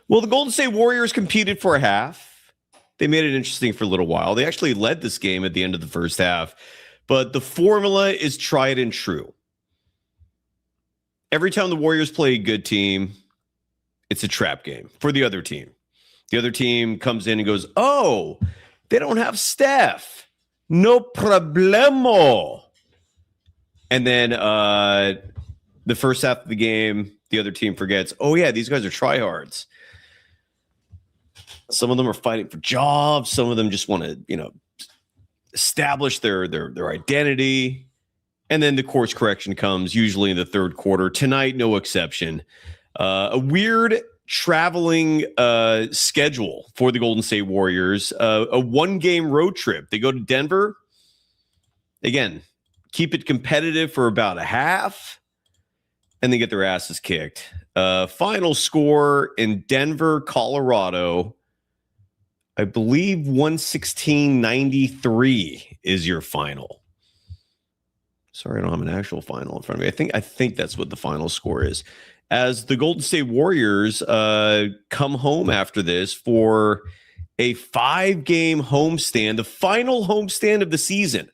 Well, the Golden State Warriors competed for a half. They made it interesting for a little while. They actually led this game at the end of the first half. But the formula is tried and true. Every time the Warriors play a good team, it's a trap game for the other team. The other team comes in and goes, oh, they don't have Steph. No problemo. And then the first half of the game, the other team forgets, oh, yeah, these guys are tryhards. Some of them are fighting for jobs. Some of them just want to, establish their identity. And then the course correction comes usually in the third quarter. Tonight, no exception. A weird traveling schedule for the Golden State Warriors. A one-game road trip. They go to Denver. Again, keep it competitive for about a half, and they get their asses kicked. Final score in Denver, Colorado, I believe 116-93 is your final. Sorry, I don't have an actual final in front of me. I think that's what the final score is. As the Golden State Warriors come home after this for a 5-game homestand, the final homestand of the season.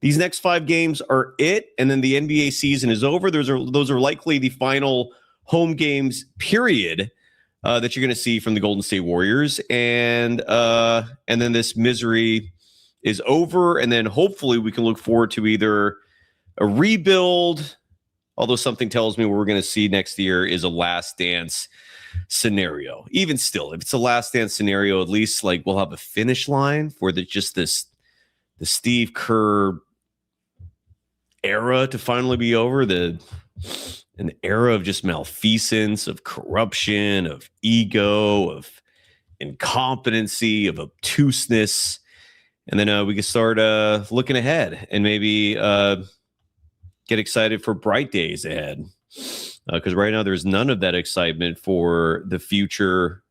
These next 5 games are it, and then the NBA season is over. Those are likely the final home games, period, that you're going to see from the Golden State Warriors. And then this misery is over, and then hopefully we can look forward to either a rebuild, although something tells me what we're going to see next year is a last dance scenario. Even still, if it's a last dance scenario, at least like we'll have a finish line for the Steve Kerr era to finally be over. An era of just malfeasance, of corruption, of ego, of incompetency, of obtuseness. And then we can start looking ahead and maybe get excited for bright days ahead. Because right now there's none of that excitement for the future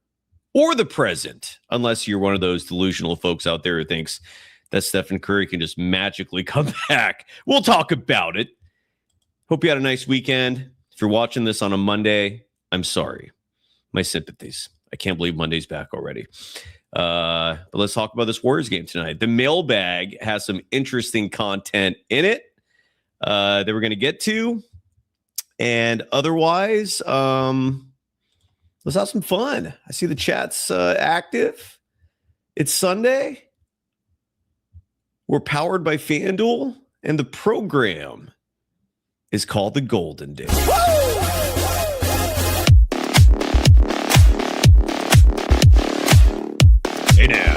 or the present, unless you're one of those delusional folks out there who thinks that Stephen Curry can just magically come back. We'll talk about it. Hope you had a nice weekend. If you're watching this on a Monday, I'm sorry. My sympathies. I can't believe Monday's back already. But let's talk about this Warriors game tonight. The mailbag has some interesting content in it that we're going to get to. And otherwise, let's have some fun. I see the chat's active. It's Sunday. We're powered by FanDuel, and the program is called the Golden Days. Hey now.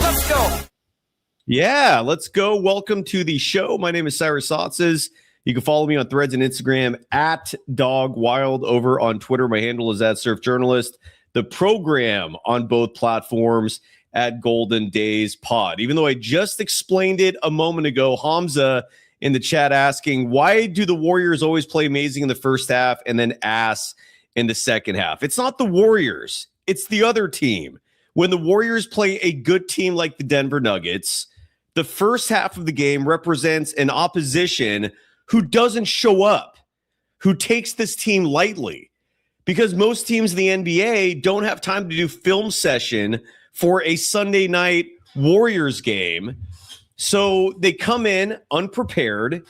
Let's go. Yeah, let's go. Welcome to the show. My name is Cyrus Saatsaz. You can follow me on Threads and Instagram at DogWild. Over on Twitter, my handle is at SurfJournalist. The program on both platforms at Golden Days Pod. Even though I just explained it a moment ago, Hamza in the chat asking, why do the Warriors always play amazing in the first half and then ass in the second half? It's not the Warriors. It's the other team. When the Warriors play a good team like the Denver Nuggets, the first half of the game represents an opposition who doesn't show up, who takes this team lightly. Because most teams in the NBA don't have time to do film session for a Sunday night Warriors game. So they come in unprepared.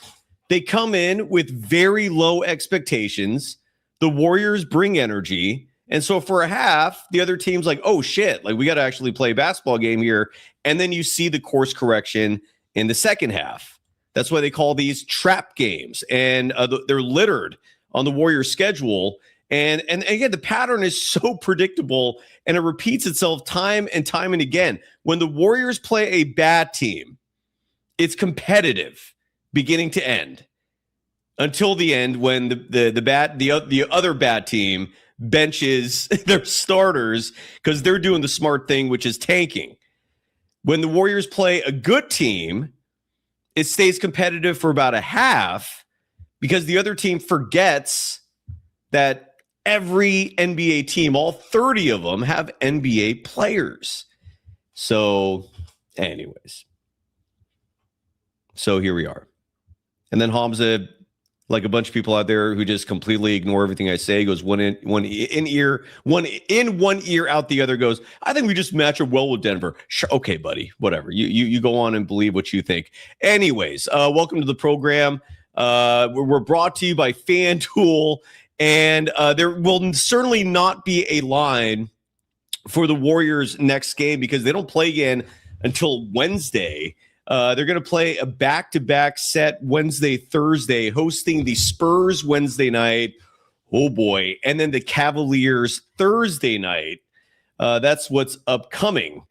They come in with very low expectations. The Warriors bring energy. And so for a half, the other team's like, oh, shit, like we got to actually play a basketball game here. And then you see the course correction in the second half. That's why they call these trap games. And they're littered on the Warriors schedule. And again, the pattern is so predictable, and it repeats itself time and time and again. When the Warriors play a bad team, it's competitive beginning to end until the end when the other bad team benches their starters because they're doing the smart thing, which is tanking. When the Warriors play a good team, it stays competitive for about a half because the other team forgets that every NBA team, all 30 of them, have NBA players. So, anyways. So here we are. And then Hamza Like a bunch of people out there who just completely ignore everything I say. Goes one in ear, one ear, out the other. Goes, I think we just match up well with Denver. Sure, okay, buddy, whatever. You go on and believe what you think. Anyways, welcome to the program. We're brought to you by FanDuel, and there will certainly not be a line for the Warriors next game because they don't play again until Wednesday. They're going to play a back-to-back set Wednesday, Thursday, hosting the Spurs Wednesday night. Oh, boy. And then the Cavaliers Thursday night. That's what's upcoming.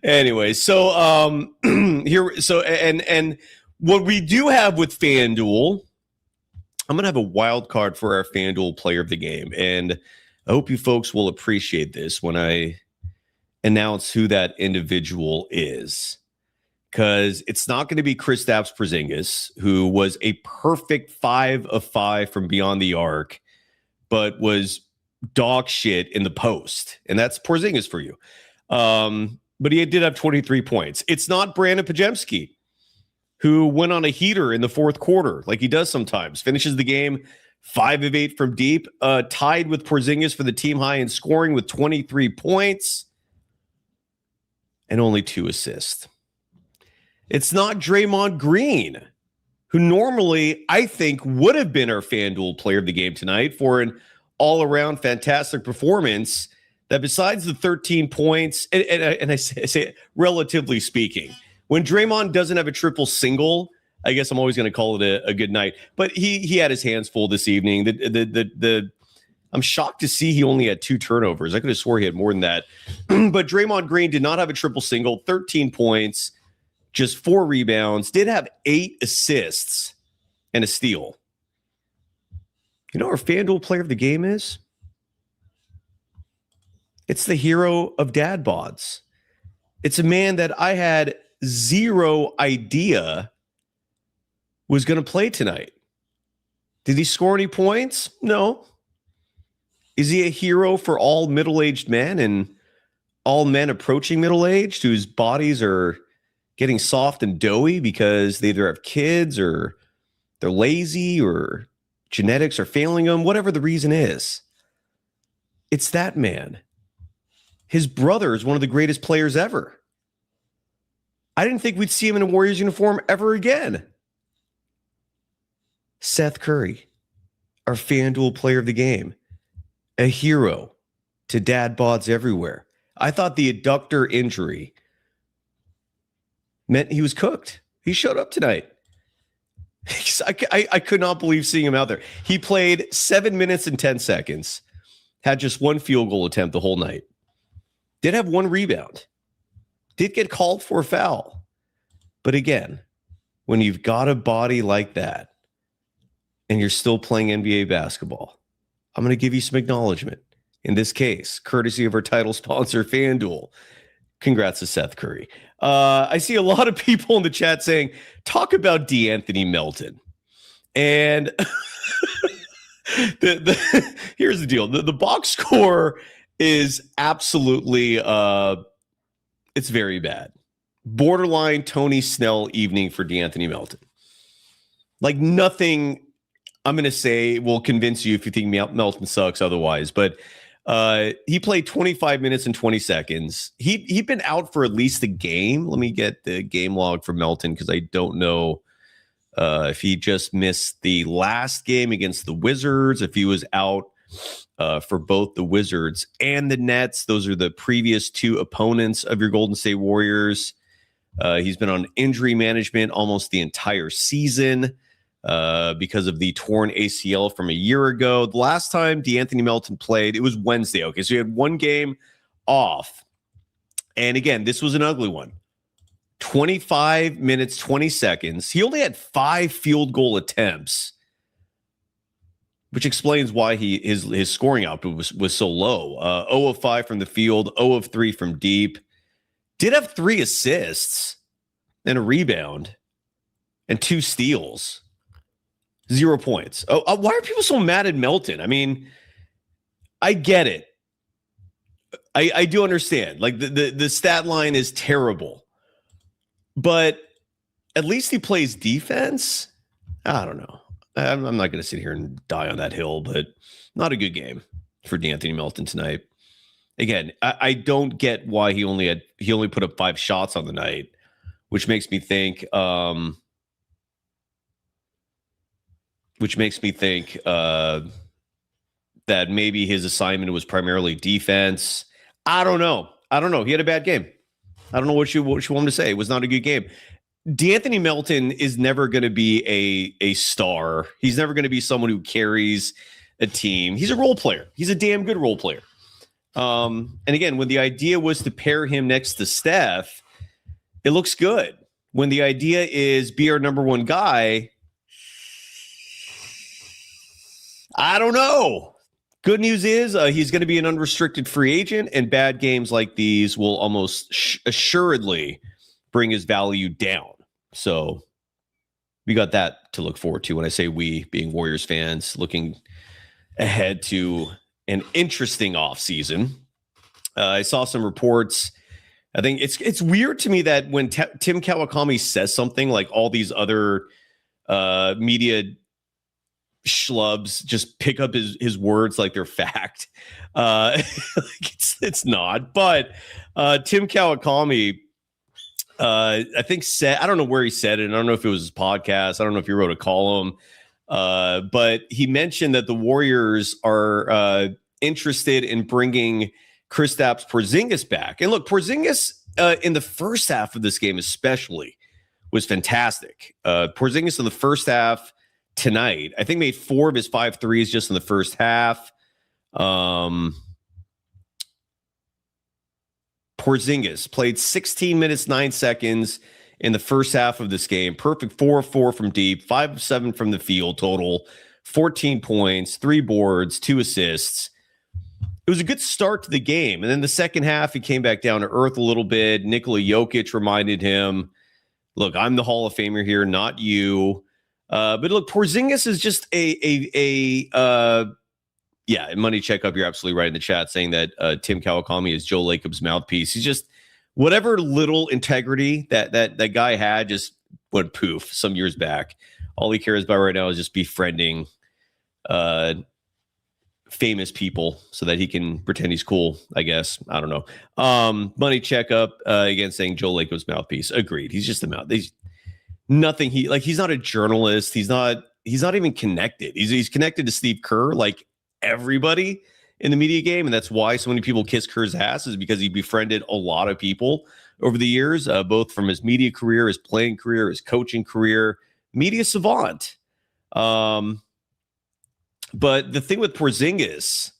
Anyway, so here, so and what we do have with FanDuel, I'm going to have a wild card for our FanDuel player of the game. And I hope you folks will appreciate this when I announce who that individual is, because it's not going to be Kristaps Porzingis, who was a perfect 5 of 5 from beyond the arc, but was dog shit in the post, and that's Porzingis for you. But he did have 23 points. It's not Brandon Podziemski, who went on a heater in the fourth quarter, like he does sometimes, finishes the game 5 of 8 from deep, tied with Porzingis for the team high in scoring with 23 points. And only 2 assists. It's not Draymond Green, who normally I think would have been our FanDuel player of the game tonight for an all-around fantastic performance that besides the 13 points, and I say relatively speaking, when Draymond doesn't have a triple single, I guess I'm always going to call it a good night. But he had his hands full this evening. I'm shocked to see he only had 2 turnovers. I could have swore he had more than that. But Draymond Green did not have a triple single, 13 points, just 4 rebounds, did have 8 assists and a steal. You know what our FanDuel player of the game is? It's the hero of dad bods. It's a man that I had zero idea was going to play tonight. Did he score any points? No. Is he a hero for all middle-aged men and all men approaching middle-aged whose bodies are getting soft and doughy because they either have kids or they're lazy or genetics are failing them, whatever the reason is? It's that man. His brother is one of the greatest players ever. I didn't think we'd see him in a Warriors uniform ever again. Seth Curry, our FanDuel player of the game. A hero to dad bods everywhere. I thought the adductor injury meant he was cooked. He showed up tonight. I could not believe seeing him out there. He played 7 minutes and 10 seconds, had just 1 field goal attempt the whole night, did have 1 rebound, did get called for a foul. But again, when you've got a body like that and you're still playing NBA basketball, I'm going to give you some acknowledgement. In this case, courtesy of our title sponsor, FanDuel. Congrats to Seth Curry. I see a lot of people in the chat saying, talk about D'Anthony Melton. And here's the deal. The box score is absolutely, it's very bad. Borderline Tony Snell evening for D'Anthony Melton. Like nothing I'm going to say will convince you if you think Melton sucks otherwise. But he played 25 minutes and 20 seconds. He'd been out for at least a game. Let me get the game log for Melton because I don't know if he just missed the last game against the Wizards, if he was out for both the Wizards and the Nets. Those are the previous 2 opponents of your Golden State Warriors. He's been on injury management almost the entire season because of the torn ACL from a year ago. The last time D'Anthony Melton played, it was Wednesday. Okay, so he had 1 game off. And again, this was an ugly one. 25 minutes, 20 seconds. He only had 5 field goal attempts, which explains why his scoring output was so low. 0 of 5 from the field, 0 of 3 from deep. Did have 3 assists and a rebound and 2 steals. 0 points. Why are people so mad at Melton? I mean, I get it. I do understand. Like the stat line is terrible. But at least he plays defense. I don't know. I'm not going to sit here and die on that hill, but not a good game for D'Anthony Melton tonight. Again, I don't get why he only put up 5 shots on the night, which makes me think that maybe his assignment was primarily defense. I don't know. He had a bad game. I don't know what you want him to say. It was not a good game. D'Anthony Melton is never going to be a star. He's never going to be someone who carries a team. He's a role player. He's a damn good role player. And again, when the idea was to pair him next to Steph, it looks good. When the idea is be our number one guy, I don't know. Good news is he's going to be an unrestricted free agent, and bad games like these will almost assuredly bring his value down. So we got that to look forward to. When I say we, being Warriors fans, looking ahead to an interesting offseason. I saw some reports. I think it's weird to me that when Tim Kawakami says something, like all these other media schlubs just pick up his words like they're fact. It's not. But Tim Kawakami, I think said, I don't know where he said it. I don't know if it was his podcast. I don't know if he wrote a column. But he mentioned that the Warriors are interested in bringing Kristaps Porzingis back. And look, Porzingis in the first half of this game especially was fantastic. Porzingis in the first half tonight, I think, made 4 of his 5 threes just in the first half. Porzingis played 16 minutes, 9 seconds in the first half of this game. Perfect 4 of 4 from deep, 5 of 7 from the field total, 14 points, 3 boards, 2 assists. It was a good start to the game. And then the second half, he came back down to earth a little bit. Nikola Jokic reminded him, look, I'm the Hall of Famer here, not you. But look, Porzingis is just money checkup. You're absolutely right in the chat saying that Tim Kawakami is Joe Lacob's mouthpiece. He's just whatever little integrity that guy had just went poof some years back. All he cares about right now is just befriending famous people so that he can pretend he's cool, I guess. I don't know. Money checkup again saying Joe Lacob's mouthpiece. Agreed. He's just the mouth. Nothing. He's not a journalist. He's not even connected. He's connected to Steve Kerr, like everybody in the media game. And that's why so many people kiss Kerr's ass, is because he befriended a lot of people over the years, both from his media career, his playing career, his coaching career. Media savant. But the thing with Porzingis,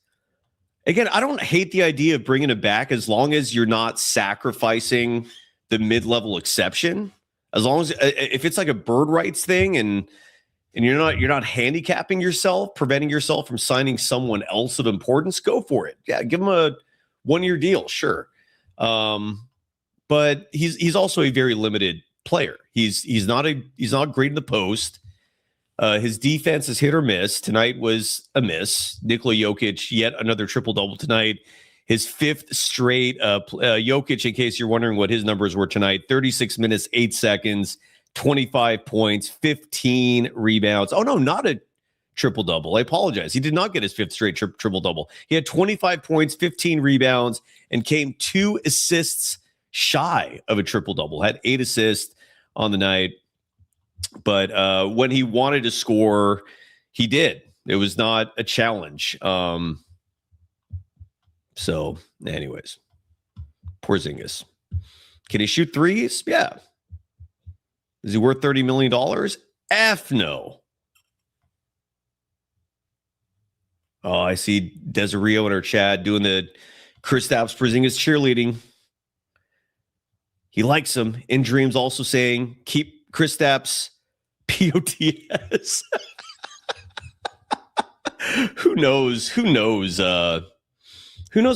again, I don't hate the idea of bringing him back as long as you're not sacrificing the mid-level exception. As long as if it's like a bird rights thing and you're not handicapping yourself, preventing yourself from signing someone else of importance, go for it. Yeah, give him a 1-year deal, sure. But he's also a very limited player. He's not great in the post. His defense is hit or miss. Tonight was a miss. Nikola Jokic, yet another triple-double tonight. His 5th straight. Jokic, in case you're wondering what his numbers were tonight, 36 minutes, 8 seconds, 25 points, 15 rebounds. Oh, no, not a triple-double. I apologize. He did not get his 5th straight triple-double. He had 25 points, 15 rebounds, and came 2 assists shy of a triple-double. Had 8 assists on the night. But when he wanted to score, he did. It was not a challenge. So, anyways, Porzingis. Can he shoot threes? Yeah. Is he worth $30 million? F no. Oh, I see Desirio in our chat doing the Kristaps Porzingis cheerleading. He likes him. In Dreams also saying, keep Kristaps POTS. Who knows? Who knows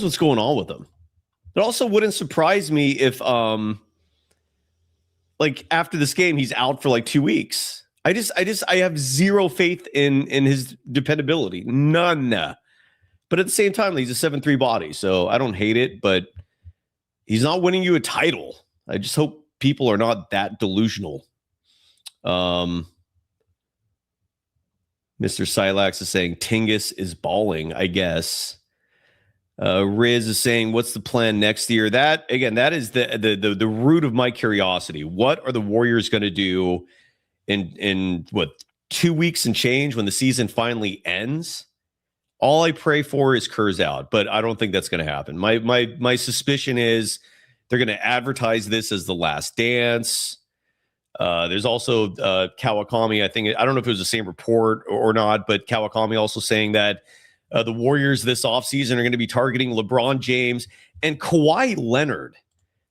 what's going on with him? It also wouldn't surprise me if like after this game he's out for like 2 weeks. I have zero faith in his dependability. None. But at the same time, he's a 7'3" body, so I don't hate it, but he's not winning you a title. I just hope people are not that delusional Mr. Silax is saying Tingus is balling, I guess. Riz is saying, what's the plan next year? That is the root of my curiosity. What are the Warriors going to do in 2 weeks and change when the season finally ends? All I pray for is Kerr's out, but I don't think that's going to happen. My suspicion is they're going to advertise this as the last dance. There's also Kawakami. I don't know if it was the same report or not, but Kawakami also saying that the Warriors this offseason are going to be targeting LeBron James and Kawhi Leonard.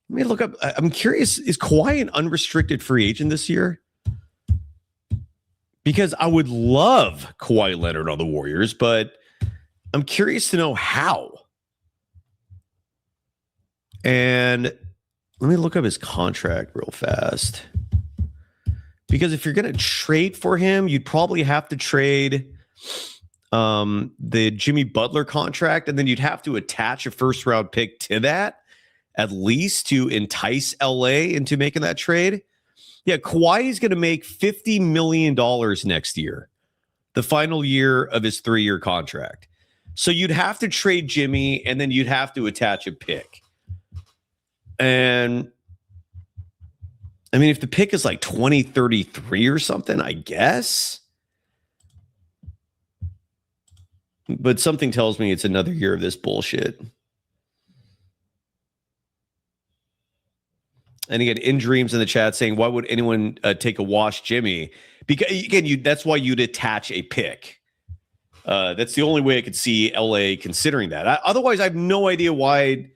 Let me look up. I'm curious, is Kawhi an unrestricted free agent this year? Because I would love Kawhi Leonard on the Warriors, but I'm curious to know how. And let me look up his contract real fast. Because if you're going to trade for him, you'd probably have to trade the Jimmy Butler contract, and then you'd have to attach a first-round pick to that, at least to entice LA into making that trade. Yeah, Kawhi is going to make $50 million next year, the final year of his 3-year contract. So you'd have to trade Jimmy, and then you'd have to attach a pick. And I mean, if the pick is like 2033 or something, I guess. But something tells me it's another year of this bullshit. And again, In Dreams in the chat saying, why would anyone take a wash Jimmy? Because again, that's why you'd attach a pick. That's the only way I could see LA considering that. Otherwise, I have no idea why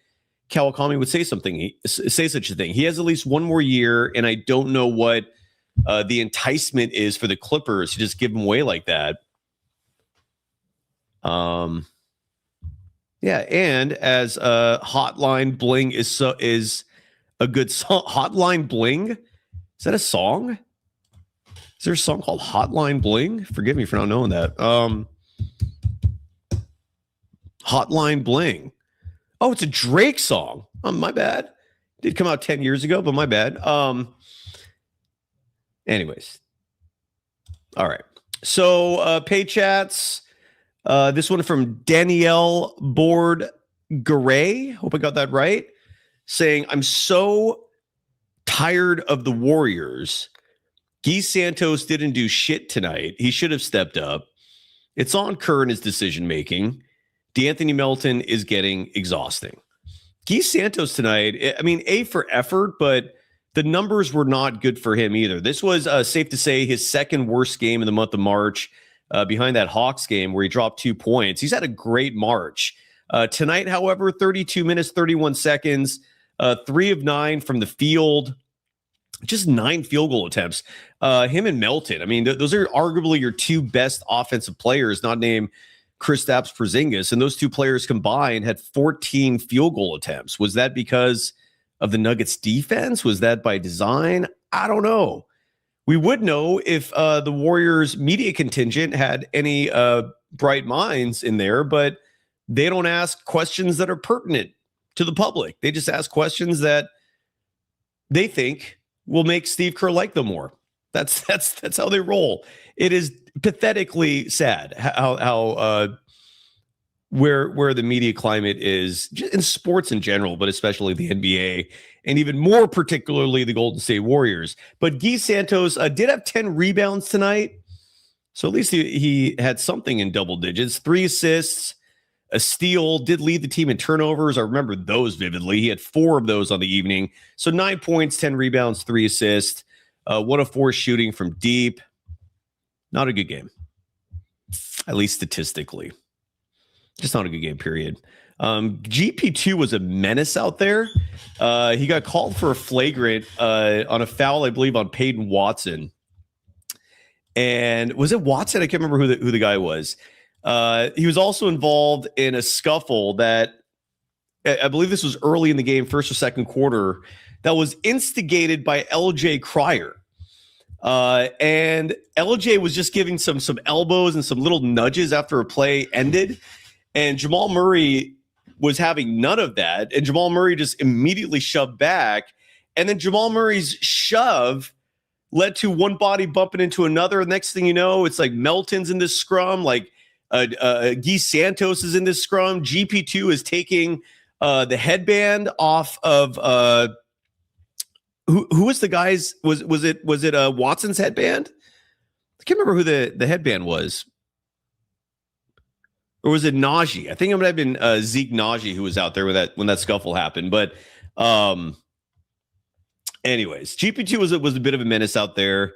Kawakami would say such a thing. He has at least one more year, and I don't know what the enticement is for the Clippers to just give him away like that. Yeah, and as Hotline Bling is a good song. Hotline Bling? Is that a song? Is there a song called Hotline Bling? Forgive me for not knowing that. Hotline Bling. Oh, it's a Drake song. My bad. Did come out 10 years ago, but my bad. Anyways. All right. So pay chats. This one from Danielle Board Garay. Hope I got that right. Saying, I'm so tired of the Warriors. Guy Santos didn't do shit tonight. He should have stepped up. It's on Kerr and his decision-making. D'Anthony Melton is getting exhausting. Guy Santos tonight, I mean, A for effort, but the numbers were not good for him either. This was safe to say his second worst game in the month of March, behind that Hawks game where he dropped 2 points. He's had a great March. Tonight, however, 32 minutes, 31 seconds, 3 of 9 from the field, just 9 field goal attempts. Him and Melton, I mean, those are arguably your two best offensive players, not named Kristaps Porzingis, and those two players combined had 14 field goal attempts. Was that because of the Nuggets defense? Was that by design? I don't know. We would know if the Warriors media contingent had any bright minds in there, but they don't ask questions that are pertinent to the public. They just ask questions that they think will make Steve Kerr like them more. That's how they roll. It is pathetically sad how where the media climate is in sports in general, but especially the NBA, and even more particularly the Golden State Warriors. But Guy Santos did have 10 rebounds tonight, so at least he had something in double digits. 3 assists, a steal, did lead the team in turnovers. I remember those vividly. He had 4 of those on the evening. So 9 points, 10 rebounds, 3 assists. 1 of 4 shooting from deep. Not a good game, at least statistically. Just not a good game, period. GP2 was a menace out there. He got called for a flagrant on a foul, I believe, on Peyton Watson. And was it Watson? I can't remember who the guy was. He was also involved in a scuffle that I believe this was early in the game, first or second quarter, that was instigated by LJ Cryer. And LJ was just giving some elbows and some little nudges after a play ended. And Jamal Murray was having none of that. And Jamal Murray just immediately shoved back. And then Jamal Murray's shove led to one body bumping into another. Next thing you know, it's like Melton's in this scrum, like Guy Santos is in this scrum. GP2 is taking the headband off of who was the guy's? Was it Watson's headband? I can't remember who the headband was. Or was it Najee? I think it might have been Zeke Najee who was out there when that scuffle happened. But anyways, GP2 was a bit of a menace out there.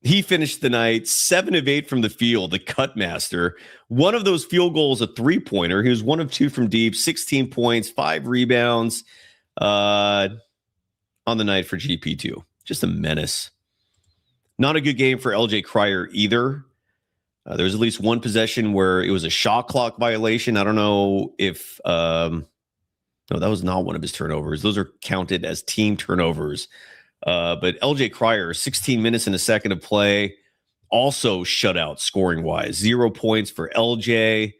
He finished the night 7 of 8 from the field, the cut master. One of those field goals, a 3-pointer. He was 1 of 2 from deep, 16 points, 5 rebounds on the night for GP2. Just a menace. Not a good game for LJ Cryer either. There was at least one possession where it was a shot clock violation. I don't know if no, that was not one of his turnovers. Those are counted as team turnovers. But LJ Cryer, 16 minutes and a second of play, also shut out scoring wise. 0 points for LJ,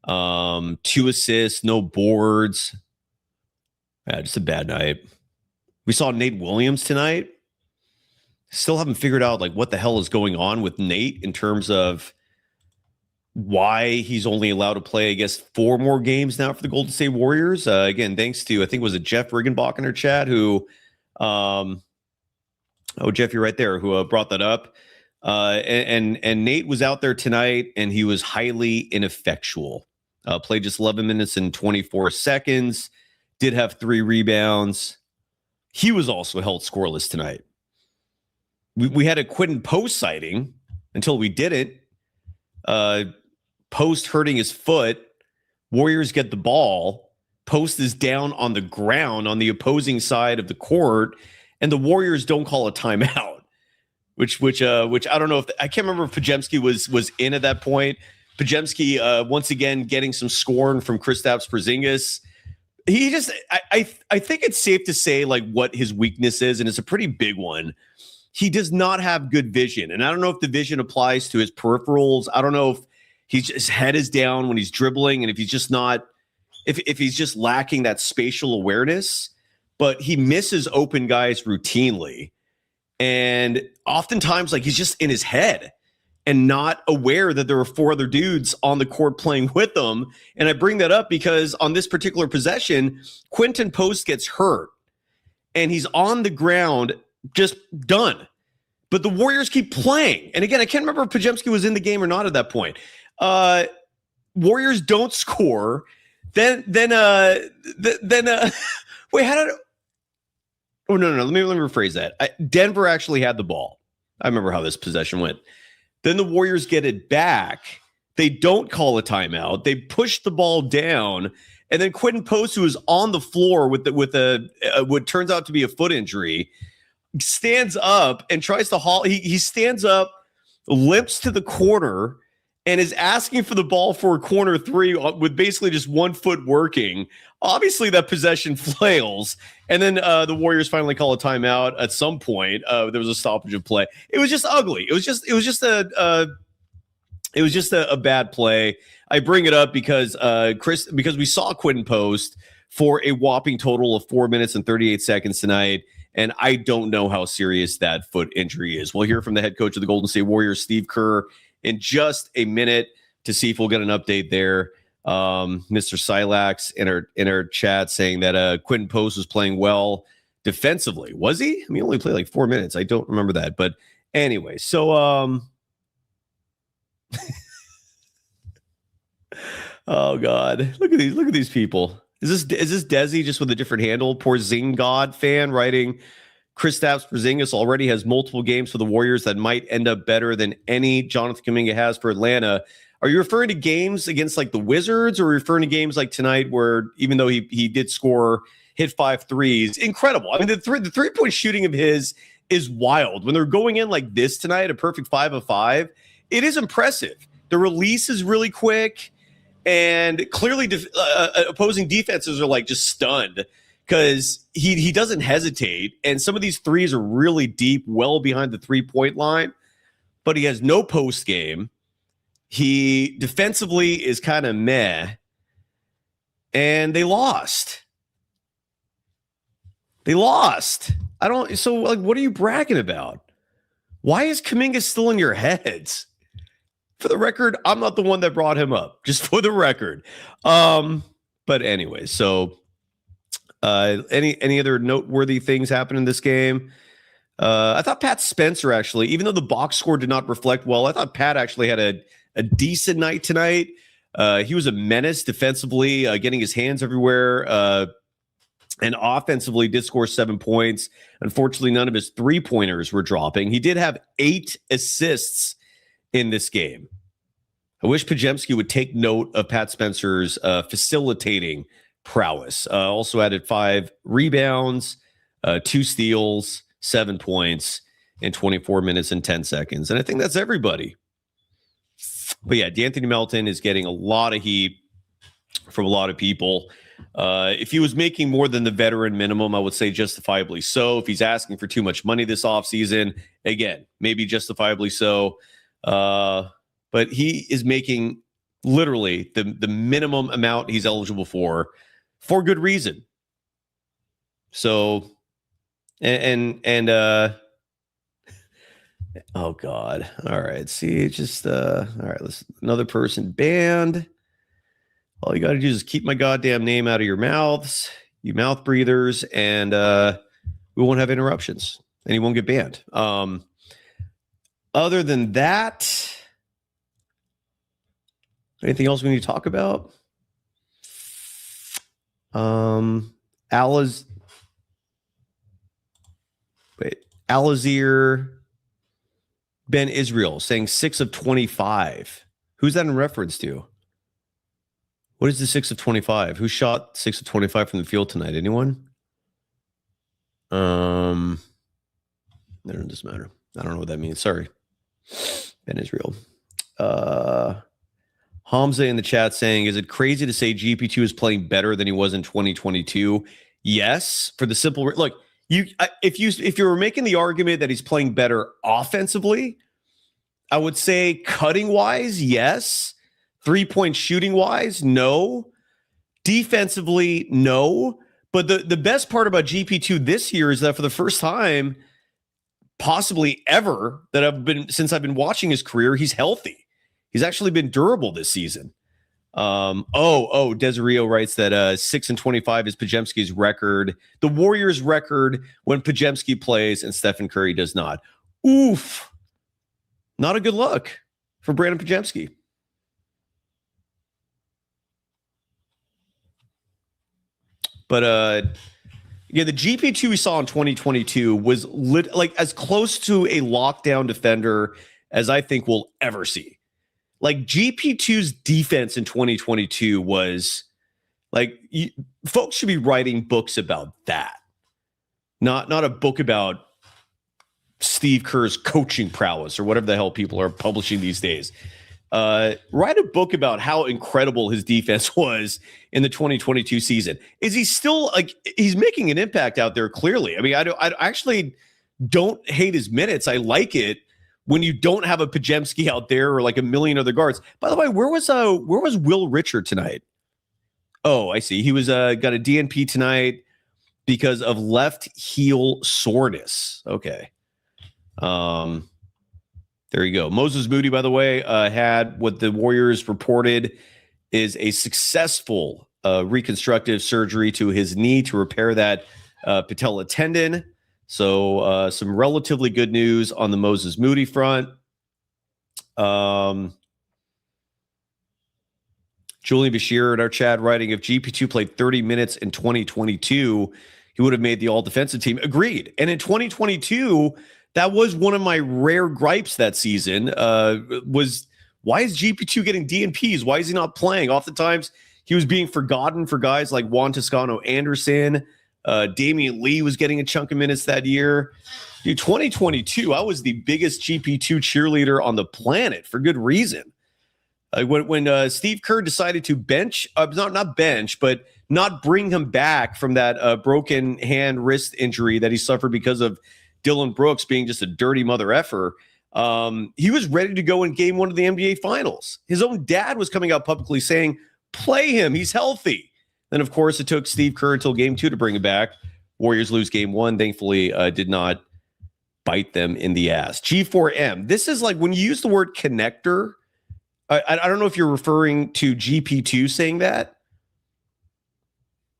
2 assists, no boards. Just a bad night. We saw Nate Williams tonight. Still haven't figured out like what the hell is going on with Nate in terms of why he's only allowed to play, I guess, 4 more games now for the Golden State Warriors. Again, thanks to, I think, was it Jeff Riggenbach in our chat who, Jeff, you're right there, who brought that up. And Nate was out there tonight, and he was highly ineffectual. Played just 11 minutes and 24 seconds. Did have 3 rebounds. He was also held scoreless tonight. We had a Quentin Post sighting until we didn't. Post hurting his foot. Warriors get the ball. Post is down on the ground on the opposing side of the court, and the Warriors don't call a timeout. Which I don't know if I can't remember if Podziemski was in at that point. Podziemski once again getting some scorn from Kristaps Porzingis. He just I think it's safe to say like what his weakness is, and it's a pretty big one. He does not have good vision, and I don't know if the vision applies to his peripherals. I don't know if his head is down when he's dribbling, and if he's just not, if he's just lacking that spatial awareness. But he misses open guys routinely, and oftentimes like he's just in his head and not aware that there are 4 other dudes on the court playing with them. And I bring that up because on this particular possession, Quentin Post gets hurt, and he's on the ground, just done. But the Warriors keep playing. And again, I can't remember if Podziemski was in the game or not at that point. Warriors don't score. Then wait, how did oh no. Let me rephrase that. Denver actually had the ball. I remember how this possession went. Then the Warriors get it back. They don't call a timeout. They push the ball down. And then Quentin Post, who is on the floor with what turns out to be a foot injury, stands up and tries to haul. He stands up, limps to the corner, and is asking for the ball for a corner 3 with basically just 1 foot working. Obviously, that possession flails, and then the Warriors finally call a timeout. At some point, there was a stoppage of play. It was just ugly. It was just a bad play. I bring it up because because we saw Quentin Post for a whopping total of 4 minutes and 38 seconds tonight. And I don't know how serious that foot injury is. We'll hear from the head coach of the Golden State Warriors, Steve Kerr, in just a minute to see if we'll get an update there. Mr. Silax in our chat saying that Quentin Post was playing well defensively. Was he? I mean, he only played like 4 minutes. I don't remember that. But anyway, so oh God, look at these people. Is this Desi just with a different handle? Porzingis fan writing, Kristaps Porzingis already has multiple games for the Warriors that might end up better than any Jonathan Kuminga has for Atlanta. Are you referring to games against like the Wizards, or referring to games like tonight where even though he did score, hit 5 threes, incredible. I mean, the 3-point shooting of his is wild. When they're going in like this tonight, a perfect 5 of 5, it is impressive. The release is really quick. And clearly opposing defenses are like just stunned because he doesn't hesitate. And some of these threes are really deep, well behind the 3-point line, but he has no post game. He defensively is kind of meh, and they lost. So like, what are you bragging about? Why is Kuminga still in your heads? For the record, I'm not the one that brought him up, just for the record. But anyway, so any other noteworthy things happen in this game? I thought Pat Spencer actually, even though the box score did not reflect well, I thought Pat actually had a decent night tonight. He was a menace defensively, getting his hands everywhere, and offensively did score 7 points. Unfortunately, none of his three-pointers were dropping. He did have 8 assists in this game. I wish Podziemski would take note of Pat Spencer's facilitating prowess. Also added 5 rebounds, 2 steals, 7 points in 24 minutes and 10 seconds. And I think that's everybody. But yeah, D'Anthony Melton is getting a lot of heat from a lot of people. If he was making more than the veteran minimum, I would say justifiably so. If he's asking for too much money this offseason, again, maybe justifiably so. But he is making literally the minimum amount he's eligible for good reason. So, oh God. All right. See, just all right, let's another person banned. All you got to do is keep my goddamn name out of your mouths, you mouth breathers, and we won't have interruptions and you won't get banned. Other than that, anything else we need to talk about? Alazir Ben Israel saying 6 of 25. Who's that in reference to? What is the 6 of 25? Who shot 6 of 25 from the field tonight? Anyone? It doesn't matter. I don't know what that means. Sorry. Ben Israel. Hamza in the chat saying, is it crazy to say GP2 is playing better than he was in 2022? Yes, for the simple look, if you were making the argument that he's playing better offensively, I would say cutting wise, yes. 3-point shooting wise, no. Defensively, no. But the best part about GP2 this year is that for the first time, possibly ever, since I've been watching his career, he's healthy. He's actually been durable this season. Desirio writes that 6 and 25 is Podziemski's record. The Warriors' record when Podziemski plays and Stephen Curry does not. Oof. Not a good look for Brandon Podziemski. But the GP2 we saw in 2022 was like as close to a lockdown defender as I think we'll ever see. Like GP2's defense in 2022 was like folks should be writing books about that. Not a book about Steve Kerr's coaching prowess or whatever the hell people are publishing these days. Write a book about how incredible his defense was in the 2022 season. Is he still like he's making an impact out there? Clearly, I mean, I actually don't hate his minutes. I like it when you don't have a Podziemski out there or like a million other guards. By the way, where was Will Richard tonight? Oh, I see. He was got a DNP tonight because of left heel soreness. Okay. There you go. Moses Moody, by the way, had what the Warriors reported is a successful reconstructive surgery to his knee to repair that patella tendon. So some relatively good news on the Moses Moody front. Julian Bashir in our chat writing, if GP2 played 30 minutes in 2022, he would have made the all-defensive team. Agreed. And in 2022, that was one of my rare gripes that season, was why is GP2 getting DNPs? Why is he not playing? Oftentimes, he was being forgotten for guys like Juan Toscano Anderson. Damian Lee was getting a chunk of minutes that year. Dude, 2022, I was the biggest GP2 cheerleader on the planet for good reason. When Steve Kerr decided to bench, not bench, but not bring him back from that broken hand wrist injury that he suffered because of Dylan Brooks being just a dirty mother effer, he was ready to go in game 1 of the NBA Finals. His own dad was coming out publicly saying, play him, he's healthy. Then, of course, it took Steve Kerr until game 2 to bring him back. Warriors lose game one. Thankfully, did not bite them in the ass. G4M. This is like when you use the word connector. I don't know if you're referring to GP2 saying that.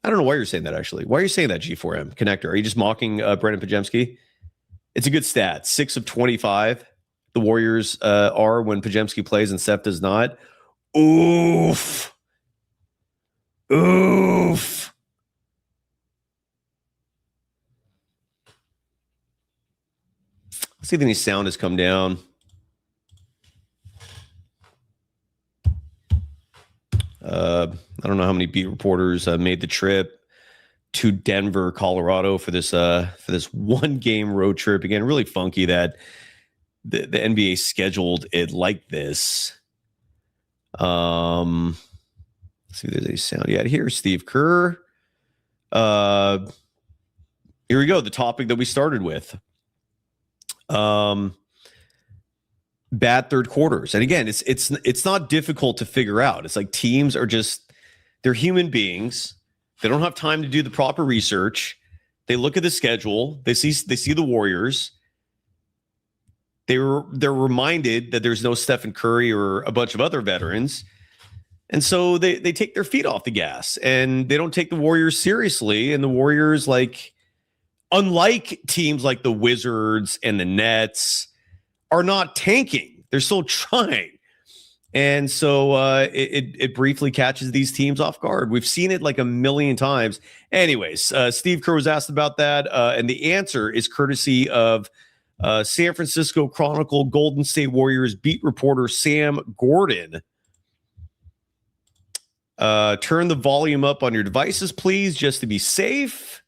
I don't know why you're saying that, actually. Why are you saying that, G4M? Connector. Are you just mocking Brendan Podziemski? It's a good stat. 6 of 25. The Warriors are when Podziemski plays and Seth does not. Oof. Oof. Let's see if any sound has come down. I don't know how many beat reporters made the trip to Denver, Colorado for this one game road trip. Again, really funky that the NBA scheduled it like this. Let's see if there's any sound. Yeah, here's Steve Kerr. Here we go. The topic that we started with. Bad third quarters. And again, it's not difficult to figure out. It's like teams are they're human beings. They don't have time to do the proper research. They look at the schedule. They see the Warriors. They're reminded that there's no Stephen Curry or a bunch of other veterans. And so they take their feet off the gas and they don't take the Warriors seriously. And the Warriors, like, unlike teams like the Wizards and the Nets, are not tanking. They're still trying. And so it briefly catches these teams off guard. We've seen it like a million times. Anyways, Steve Kerr was asked about that. And the answer is courtesy of San Francisco Chronicle Golden State Warriors beat reporter Sam Gordon. Turn the volume up on your devices, please, just to be safe.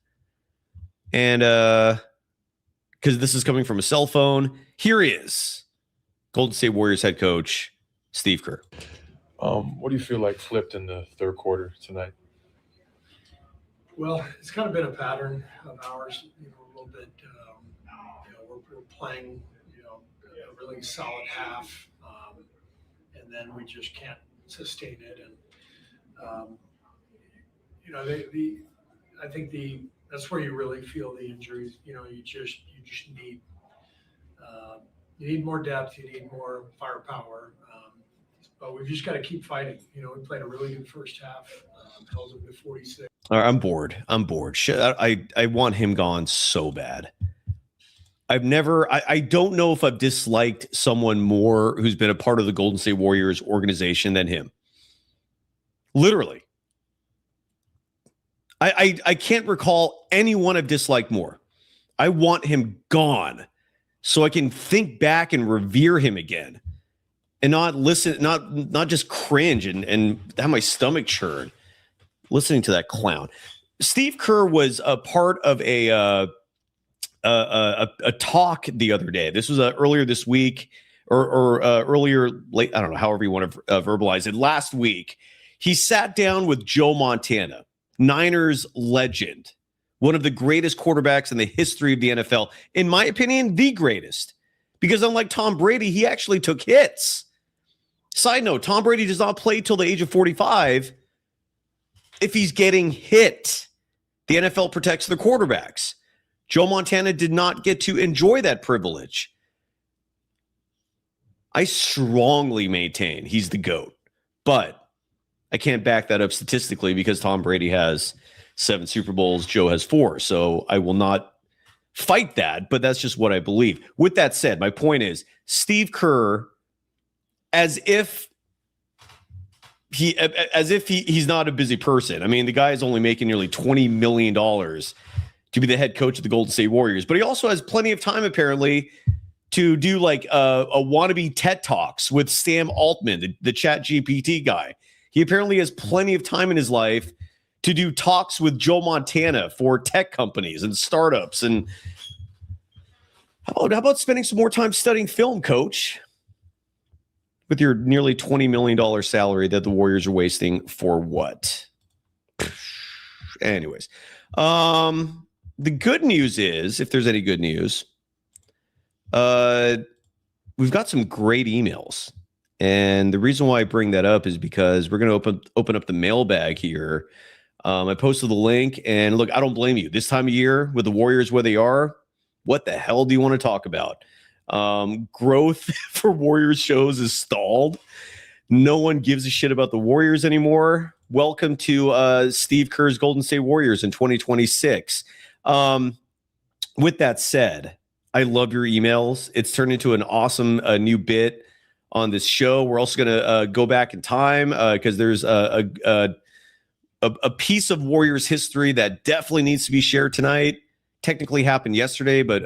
And because this is coming from a cell phone, here he is, Golden State Warriors head coach Steve Kerr. What do you feel like flipped in the third quarter tonight? Well, it's kind of been a pattern of ours, a little bit. We're playing, a really solid half, and then we just can't sustain it. And I think that's where you really feel the injuries. You just need you need more depth, you need more firepower. But we've just got to keep fighting. We played a really good first half, held them to 46. All right, I'm bored. Shit, I want him gone so bad. I don't know if I've disliked someone more who's been a part of the Golden State Warriors organization than him. Literally. I can't recall anyone I've disliked more. I want him gone so I can think back and revere him again. And not listen, not just cringe and have my stomach churn listening to that clown. Steve Kerr was a part of a talk the other day. This was earlier this week or earlier late. I don't know, however you want to verbalize it. Last week, he sat down with Joe Montana, Niners legend, one of the greatest quarterbacks in the history of the NFL. In my opinion, the greatest, because unlike Tom Brady, he actually took hits. Side note, Tom Brady does not play till the age of 45 if he's getting hit. The NFL protects their quarterbacks. Joe Montana did not get to enjoy that privilege. I strongly maintain he's the GOAT, but I can't back that up statistically because Tom Brady has 7 Super Bowls, Joe has 4. So I will not fight that, but that's just what I believe. With that said, my point is Steve Kerr, as if he's not a busy person. I mean, the guy is only making nearly $20 million to be the head coach of the Golden State Warriors, but he also has plenty of time apparently to do like a wannabe TED Talks with Sam Altman, the Chat GPT guy. He apparently has plenty of time in his life to do talks with Joe Montana for tech companies and startups. And how about spending some more time studying film, coach? With your nearly $20 million salary that the Warriors are wasting for what? Anyways, the good news is, if there's any good news, we've got some great emails. And the reason why I bring that up is because we're going to open up the mailbag here I posted the link, and look, I don't blame you. This time of year with the Warriors where they are, what the hell do you want to talk about? Growth for Warriors shows is stalled. No one gives a shit about the Warriors anymore. Welcome to Steve Kerr's Golden State Warriors in 2026. With that said, I love your emails. It's turned into an awesome new bit on this show. We're also going to go back in time because there's a piece of Warriors history that definitely needs to be shared tonight. Technically happened yesterday, but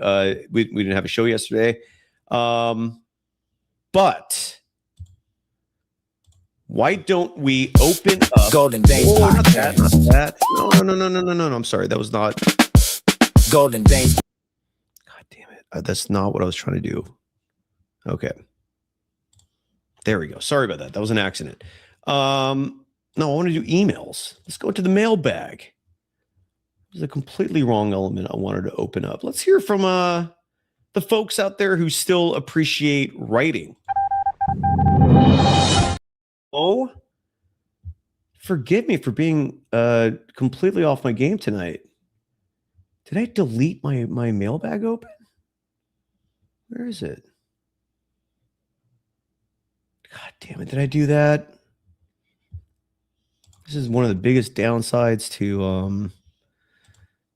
we didn't have a show yesterday. But why don't we open up Golden Days podcast? Not that. No. I'm sorry. That was not Golden Days. God damn it. That's not what I was trying to do. Okay. There we go. Sorry about that. That was an accident. No, I want to do emails. Let's go to the mailbag. There's a completely wrong element I wanted to open up. Let's hear from the folks out there who still appreciate writing. Oh, forgive me for being completely off my game tonight. Did I delete my mailbag open? Where is it? God damn it. Did I do that? This is one of the biggest downsides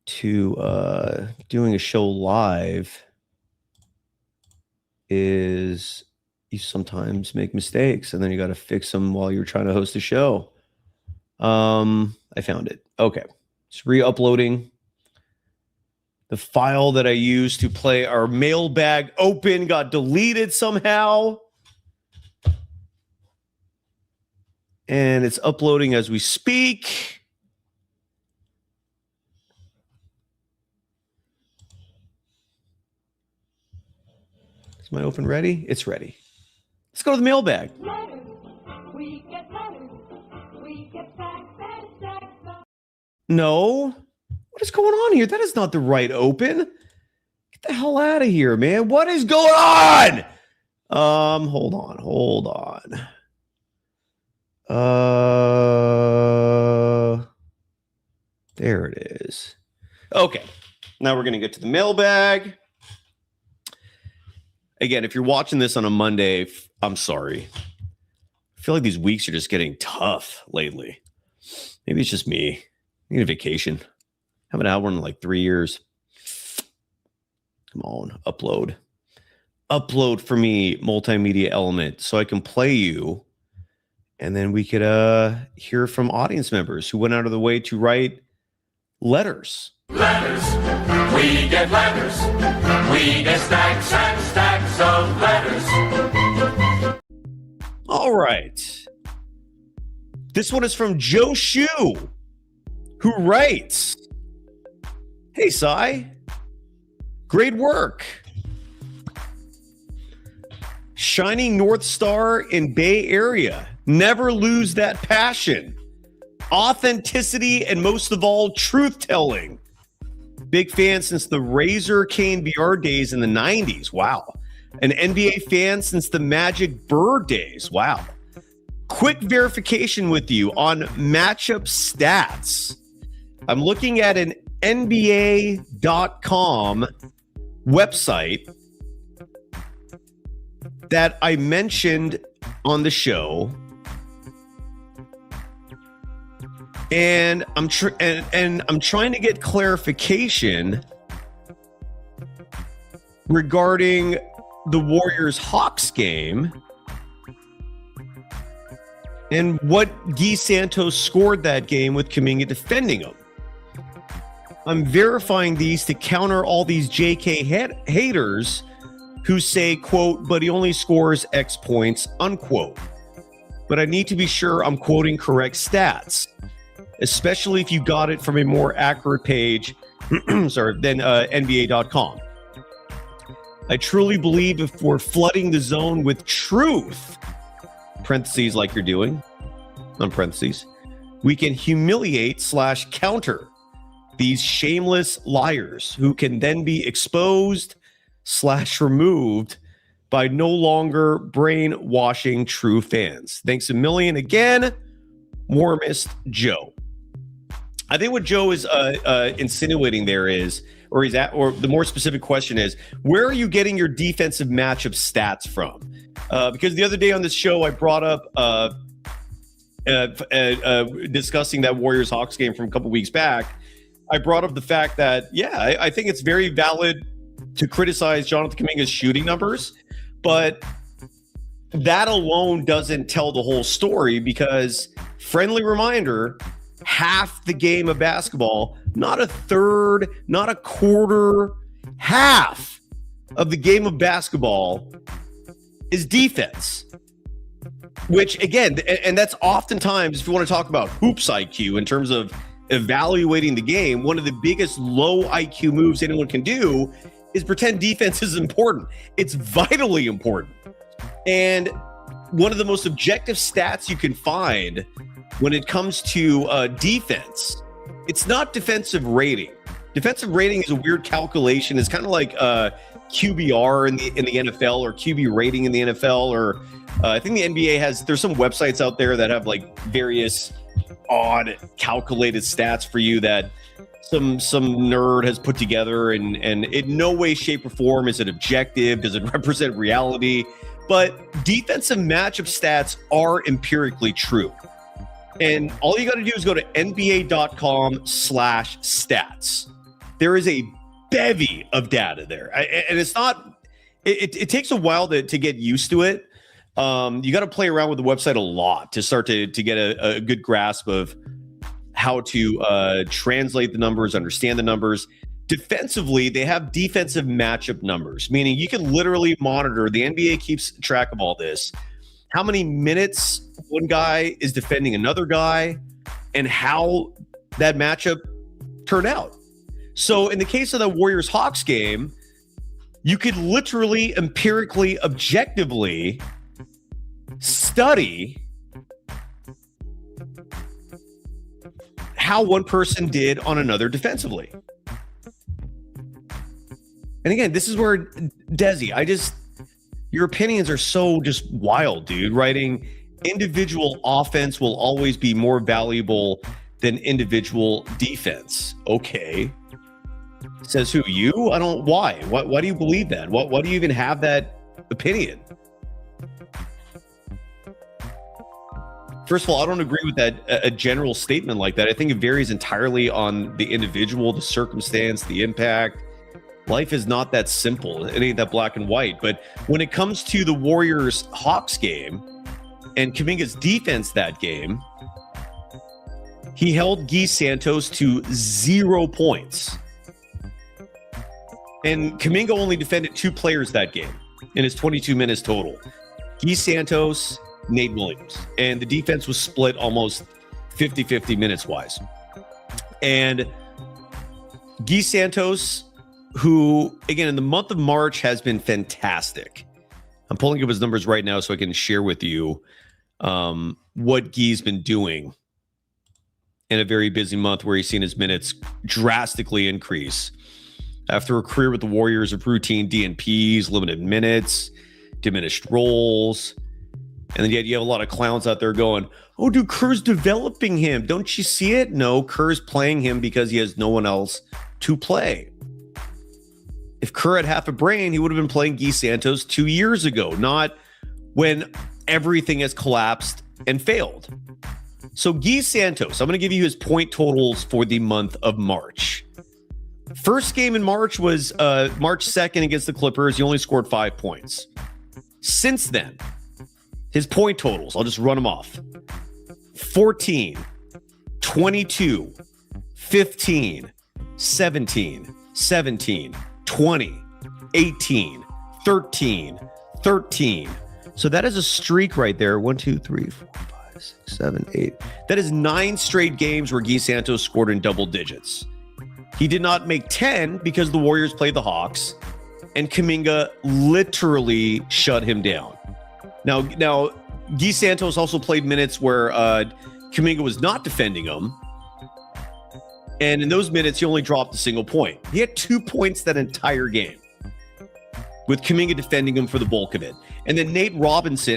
to doing a show live is you sometimes make mistakes and then you got to fix them while you're trying to host a show. I found it. Okay. It's re-uploading. The file that I used to play our mailbag open got deleted somehow. And it's uploading as we speak. Is my open ready? It's ready. Let's go to the mailbag. No. What is going on here? That is not the right open. Get the hell out of here, man. What is going on? Hold on. There it is. Okay. Now we're going to get to the mailbag. Again, if you're watching this on a Monday, I'm sorry. I feel like these weeks are just getting tough lately. Maybe it's just me. I need a vacation. Haven't had one in like 3 years. Come on, upload. Upload for me, multimedia element, so I can play you. And then we could hear from audience members who went out of the way to write letters. Letters. We get letters. We get stacks and stacks of letters. All right. This one is from Joe Shu, who writes, "Hey, Cy. Great work. Shining North Star in Bay Area. Never lose that passion. Authenticity and most of all, truth-telling. Big fan since the Razor Cane VR days in the 90s. Wow. An NBA fan since the Magic Bird days. Wow. Quick verification with you on matchup stats. I'm looking at an NBA.com website that I mentioned on the show. And I'm trying to get clarification regarding the Warriors Hawks game and what Guy Santos scored that game with Kuminga defending him. I'm verifying these to counter all these JK haters who say, quote, but he only scores X points, unquote. But I need to be sure I'm quoting correct stats, especially if you got it from a more accurate page than NBA.com. I truly believe if we're flooding the zone with truth, parentheses like you're doing, on parentheses, we can humiliate/counter these shameless liars who can then be exposed/removed by no longer brainwashing true fans. Thanks a million again, Warmest Joe. I think what Joe is insinuating there is, or the more specific question is, where are you getting your defensive matchup stats from? Because the other day on this show, I brought up discussing that Warriors-Hawks game from a couple weeks back. I brought up the fact that, I think it's very valid to criticize Jonathan Kuminga's shooting numbers, but that alone doesn't tell the whole story, because, friendly reminder, half the game of basketball, not a third, not a quarter, half of the game of basketball is defense. Which, again, and that's oftentimes, if you want to talk about hoops IQ in terms of evaluating the game, one of the biggest low IQ moves anyone can do is pretend defense is important. It's vitally important. And one of the most objective stats you can find when it comes to defense, it's not defensive rating. Defensive rating is a weird calculation. It's kind of like QBR in the NFL, or QB rating in the NFL, or I think the NBA there's some websites out there that have like various odd calculated stats for you that some nerd has put together, and in no way, shape, or form is it objective. Does it represent reality? But defensive matchup stats are empirically true. And all you got to do is go to nba.com/stats. There is a bevy of data there. And it's not, it takes a while to get used to it. You got to play around with the website a lot to start to get a good grasp of how to translate the numbers, understand the numbers. Defensively, they have defensive matchup numbers, meaning you can literally monitor. The NBA keeps track of all this. How many minutes one guy is defending another guy, and how that matchup turned out. So in the case of the Warriors-Hawks game, you could literally, empirically, objectively study how one person did on another defensively. And again, this is where, Desi, your opinions are so just wild, dude. Writing individual offense will always be more valuable than individual defense. Okay. Says who? You? I don't. Why? Why do you believe that? Why do you even have that opinion? First of all, I don't agree with that, a general statement like that. I think it varies entirely on the individual, the circumstance, the impact. Life is not that simple. It ain't that black and white. But when it comes to the Warriors-Hawks game and Kuminga's defense that game, he held Guy Santos to 0 points. And Kuminga only defended 2 players that game in his 22 minutes total. Guy Santos, Nate Williams. And the defense was split almost 50-50 minutes-wise. And Guy Santos, who, again, in the month of March has been fantastic. I'm pulling up his numbers right now so I can share with you what Guy's been doing in a very busy month where he's seen his minutes drastically increase. After a career with the Warriors of routine DNPs, limited minutes, diminished roles, and then yet you have a lot of clowns out there going, oh, dude, Kerr's developing him. Don't you see it? No, Kerr's playing him because he has no one else to play. If Kerr had half a brain, he would have been playing Guy Santos 2 years ago, not when everything has collapsed and failed. So Guy Santos, I'm going to give you his point totals for the month of March. First game in March was March 2nd against the Clippers. He only scored 5 points. Since then, his point totals, I'll just run them off. 14, 22, 15, 17, 17, 20, 18, 13, 13. So that is a streak right there. 1, 2, 3, 4, 5, 6, 7, 8. That is 9 straight games where Guy Santos scored in double digits. He did not make 10 because the Warriors played the Hawks, and Kuminga literally shut him down. Now, Guy Santos also played minutes where Kuminga was not defending him. And in those minutes, he only dropped a single point. He had 2 points that entire game, with Kuminga defending him for the bulk of it. And then Nate Williams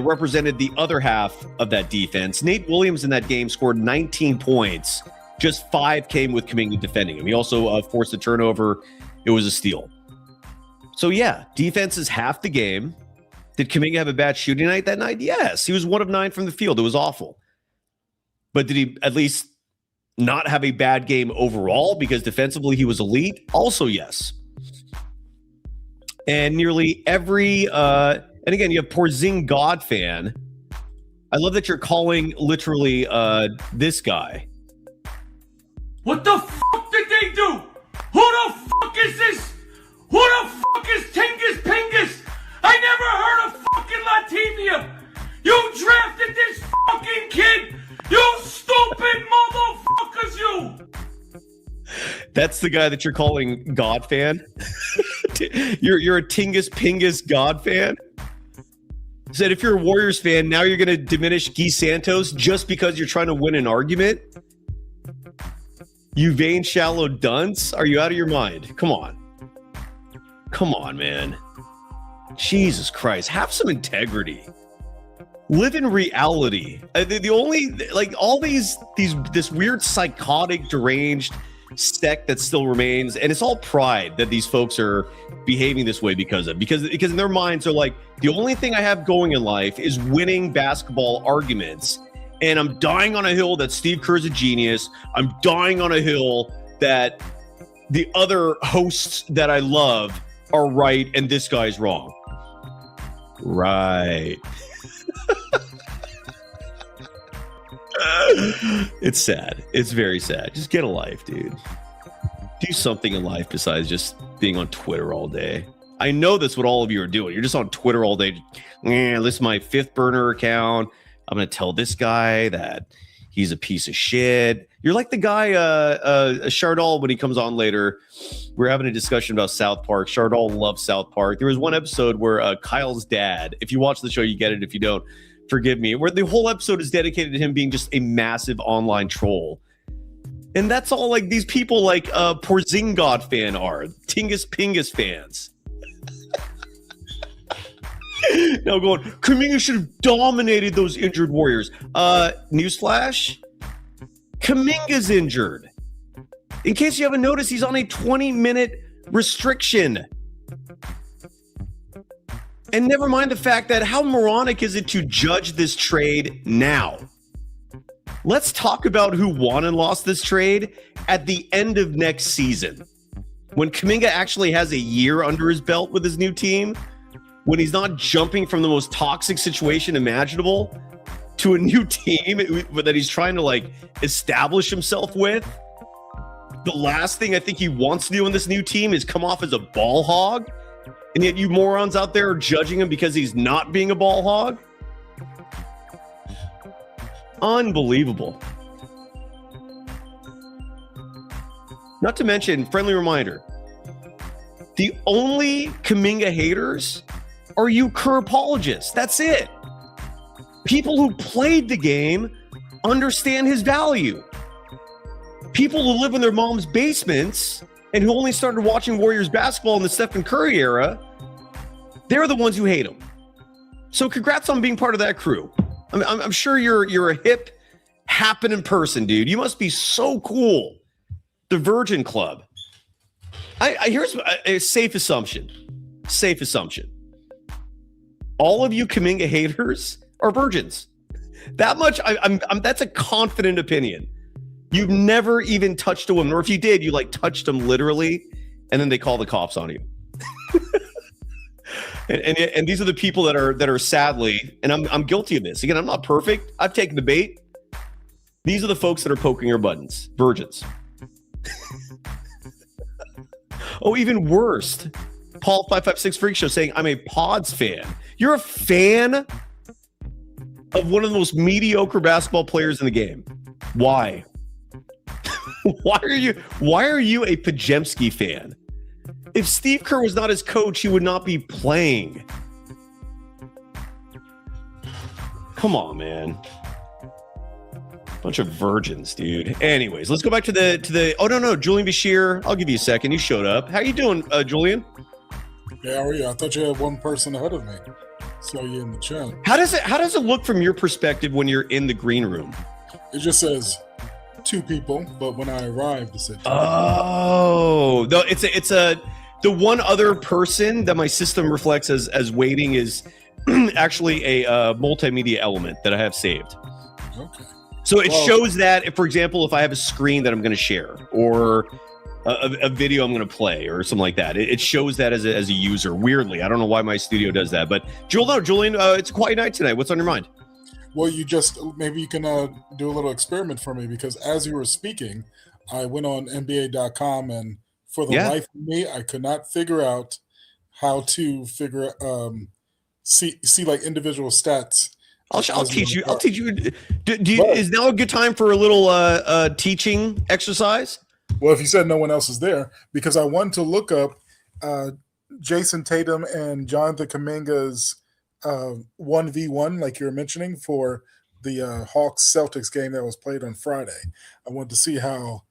represented the other half of that defense. Nate Williams in that game scored 19 points. Just 5 came with Kuminga defending him. He also forced a turnover. It was a steal. So, yeah, defense is half the game. Did Kuminga have a bad shooting night that night? Yes. He was 1 of 9 from the field. It was awful. But did he at least not have a bad game overall because defensively he was elite? Also, yes. And nearly every and again, you have Porzingis God fan. I love that you're calling literally this guy. What the fuck did they do? Who the fuck is this? Who the fuck is Tingus Pingus? I never heard of fucking Latvia. You drafted this fucking kid. You stupid motherfuckers, you. That's the guy that you're calling God fan? You're a Tingus Pingus God fan? Said if you're a Warriors fan, now you're going to diminish Guy Santos just because you're trying to win an argument? You vain, shallow dunce? Are you out of your mind? Come on. Come on, man. Jesus Christ. Have some integrity. Live in reality. The only, like, all this weird psychotic, deranged sect that still remains, and it's all pride that these folks are behaving this way because in their minds they're like, the only thing I have going in life is winning basketball arguments, and I'm dying on a hill that Steve Kerr's a genius. I'm dying on a hill that the other hosts that I love are right and this guy's wrong. Right. It's sad. It's very sad. Just get a life, dude. Do something in life besides just being on Twitter all day. I know that's what all of you are doing. You're just on Twitter all day. This is my 5th burner account. I'm going to tell this guy that he's a piece of shit. You're like the guy, Chardal, when he comes on later. We're having a discussion about South Park. Chardal loves South Park. There was one episode where Kyle's dad, if you watch the show, you get it. If you don't, forgive me, where the whole episode is dedicated to him being just a massive online troll. And that's all like these people like Porzingis fan are. Tingus Pingus fans. Now going, Kuminga should have dominated those injured Warriors. Newsflash, Kuminga's injured. In case you haven't noticed, he's on a 20-minute restriction. And never mind the fact that how moronic is it to judge this trade now? Let's talk about who won and lost this trade at the end of next season. When Kuminga actually has a year under his belt with his new team, when he's not jumping from the most toxic situation imaginable to a new team that he's trying to like establish himself with. The last thing I think he wants to do in this new team is come off as a ball hog. And yet you morons out there are judging him because he's not being a ball hog. Unbelievable. Not to mention, friendly reminder, the only Kuminga haters are you Kerr apologists. That's it. People who played the game understand his value. People who live in their mom's basements and who only started watching Warriors basketball in the Stephen Curry era, they're the ones who hate him. So congrats on being part of that crew. I'm sure you're a hip, happening person, dude. You must be so cool. The Virgin Club. Here's a safe assumption. Safe assumption. All of you Kuminga haters are virgins. That much, that's a confident opinion. You've never even touched a woman, or if you did, you like touched them literally, and then they call the cops on you. and these are the people that are sadly, and I'm guilty of this. Again, I'm not perfect. I've taken the bait. These are the folks that are poking your buttons. Virgins. Oh, even worse. Paul 556 Freak Show saying, I'm a Pods fan. You're a fan of one of the most mediocre basketball players in the game. Why? Why are you a Podziemski fan? If Steve Kerr was not his coach, he would not be playing. Come on, man. Bunch of virgins, dude. Anyways, let's go back to the oh no, Julian Bashir. I'll give you a second. You showed up. How you doing, Julian? Yeah, how are you? I thought you had one person ahead of me. Saw you in the chat. How does it look from your perspective when you're in the green room? It just says 2 people, but when I arrived, it said 2 Oh, no, it's the one other person that my system reflects as waiting is actually a multimedia element that I have saved. people. Okay. So it shows that, for example, if I have a screen that I'm going to share or a video I'm going to play or something like that, it shows that as a user. Weirdly, I don't know why my studio does that, but Julian, it's a quiet night tonight. What's on your mind? Well, maybe you can do a little experiment for me, because as you were speaking, I went on NBA.com, and for the life of me, I could not figure out how to see like individual stats. I'll teach you. I'll teach you. Is now a good time for a little teaching exercise? Well, if you said no one else is there, because I wanted to look up Jason Tatum and Jonathan Kuminga's 1v1, like you were mentioning, for the Hawks Celtics game that was played on Friday. I wanted to see how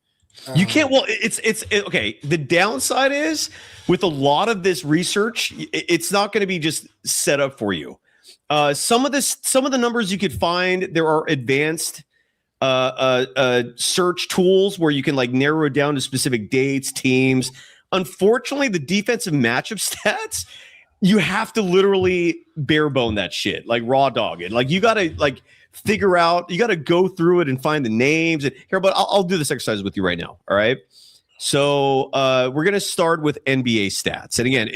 you can't. Well, it's okay. The downside is with a lot of this research, it's not going to be just set up for you. Some of the numbers you could find, there are advanced search tools where you can like narrow it down to specific dates, teams. Unfortunately, the defensive matchup stats, you have to literally bare bone that shit, like raw dog it. Like you got to like figure out, you got to go through it and find the names. And here, but I'll do this exercise with you right now. All right. So we're gonna start with NBA stats, and again,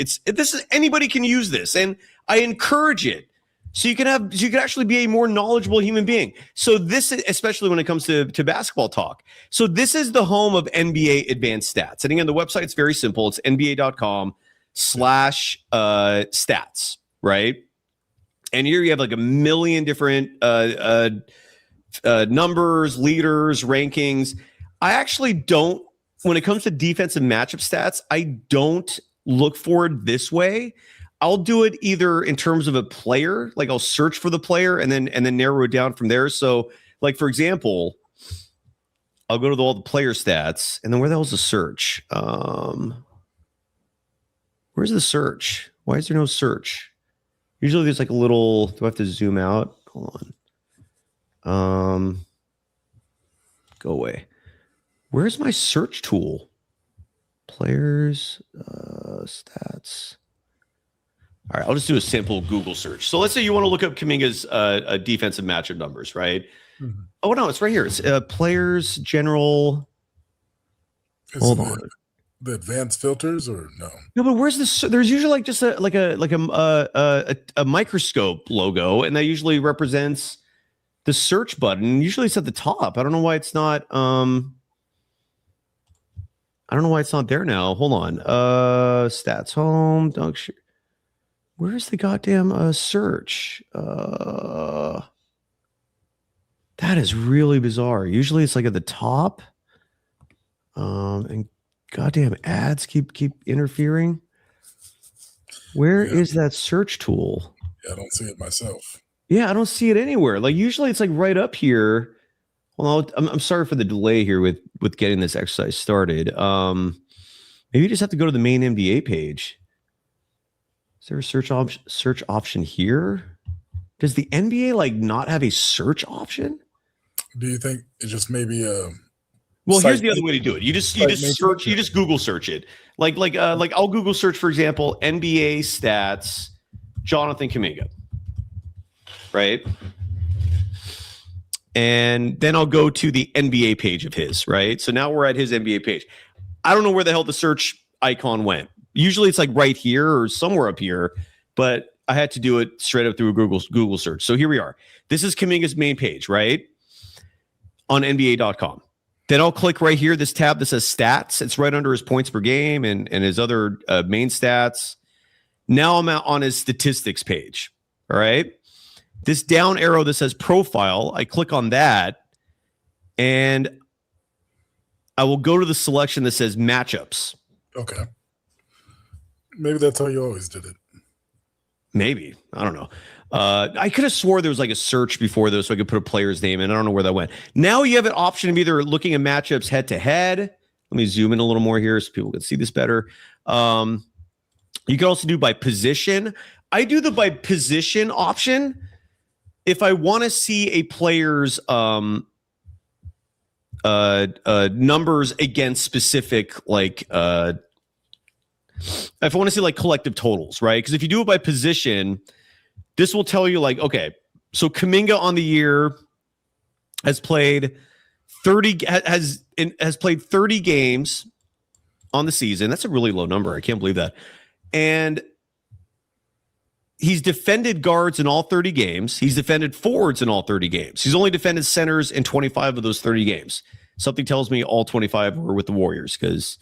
anybody can use this, and I encourage it. So you can actually be a more knowledgeable human being. So this, especially when it comes to basketball talk. So this is the home of NBA advanced stats. And again, the website's very simple. It's nba.com/stats, right? And here you have like a million different numbers, leaders, rankings. I actually don't, when it comes to defensive matchup stats, I don't look for it this way. I'll do it either in terms of a player, like I'll search for the player and then narrow it down from there. So, like for example, I'll go to all the player stats, and then where the hell's the search? Where's the search? Why is there no search? Usually there's like a little. Do I have to zoom out? Hold on. Go away. Where's my search tool? Players, stats. All right, I'll just do a simple Google search. So let's say you want to look up Kuminga's defensive matchup numbers, right? Mm-hmm. Oh, no, it's right here. It's players, general. Hold on. The advanced filters or no? No, but where's this? There's usually like just a microscope logo, and that usually represents the search button. Usually it's at the top. I don't know why it's not. I don't know why it's not there now. Hold on. Stats home. Dog shit. Where's the goddamn search? That is really bizarre. Usually it's like at the top. And goddamn ads keep interfering. Where is that search tool? Yeah, I don't see it myself. Yeah, I don't see it anywhere. Like usually it's like right up here. Well, I'm sorry for the delay here with getting this exercise started. Maybe you just have to go to the main NBA page. Is there a search option here? Does the NBA like not have a search option? Do you think it's just maybe well, here's the other way to do it. You just search. You just Google search it. Like I'll Google search, for example, NBA stats, Jonathan Kuminga, right? And then I'll go to the NBA page of his, right? So now we're at his NBA page. I don't know where the hell the search icon went. Usually it's like right here or somewhere up here, but I had to do it straight up through a Google search. So here we are. This is Kuminga's main page, right? On NBA.com. Then I'll click right here, this tab that says stats. It's right under his points per game and his other main stats. Now I'm out on his statistics page. All right. This down arrow that says profile, I click on that and I will go to the selection that says matchups. Okay. Maybe that's how you always did it. Maybe. I don't know. I could have swore there was like a search before though, so I could put a player's name in. I don't know where that went. Now you have an option of either looking at matchups head to head. Let me zoom in a little more here so people can see this better. You can also do by position. I do the by position option if I want to see a player's numbers against specific if I want to see like collective totals, right? Because if you do it by position, this will tell you like, okay, so Kuminga on the year has played 30 games on the season. That's a really low number. I can't believe that. And he's defended guards in all 30 games. He's defended forwards in all 30 games. He's only defended centers in 25 of those 30 games. Something tells me all 25 were with the Warriors because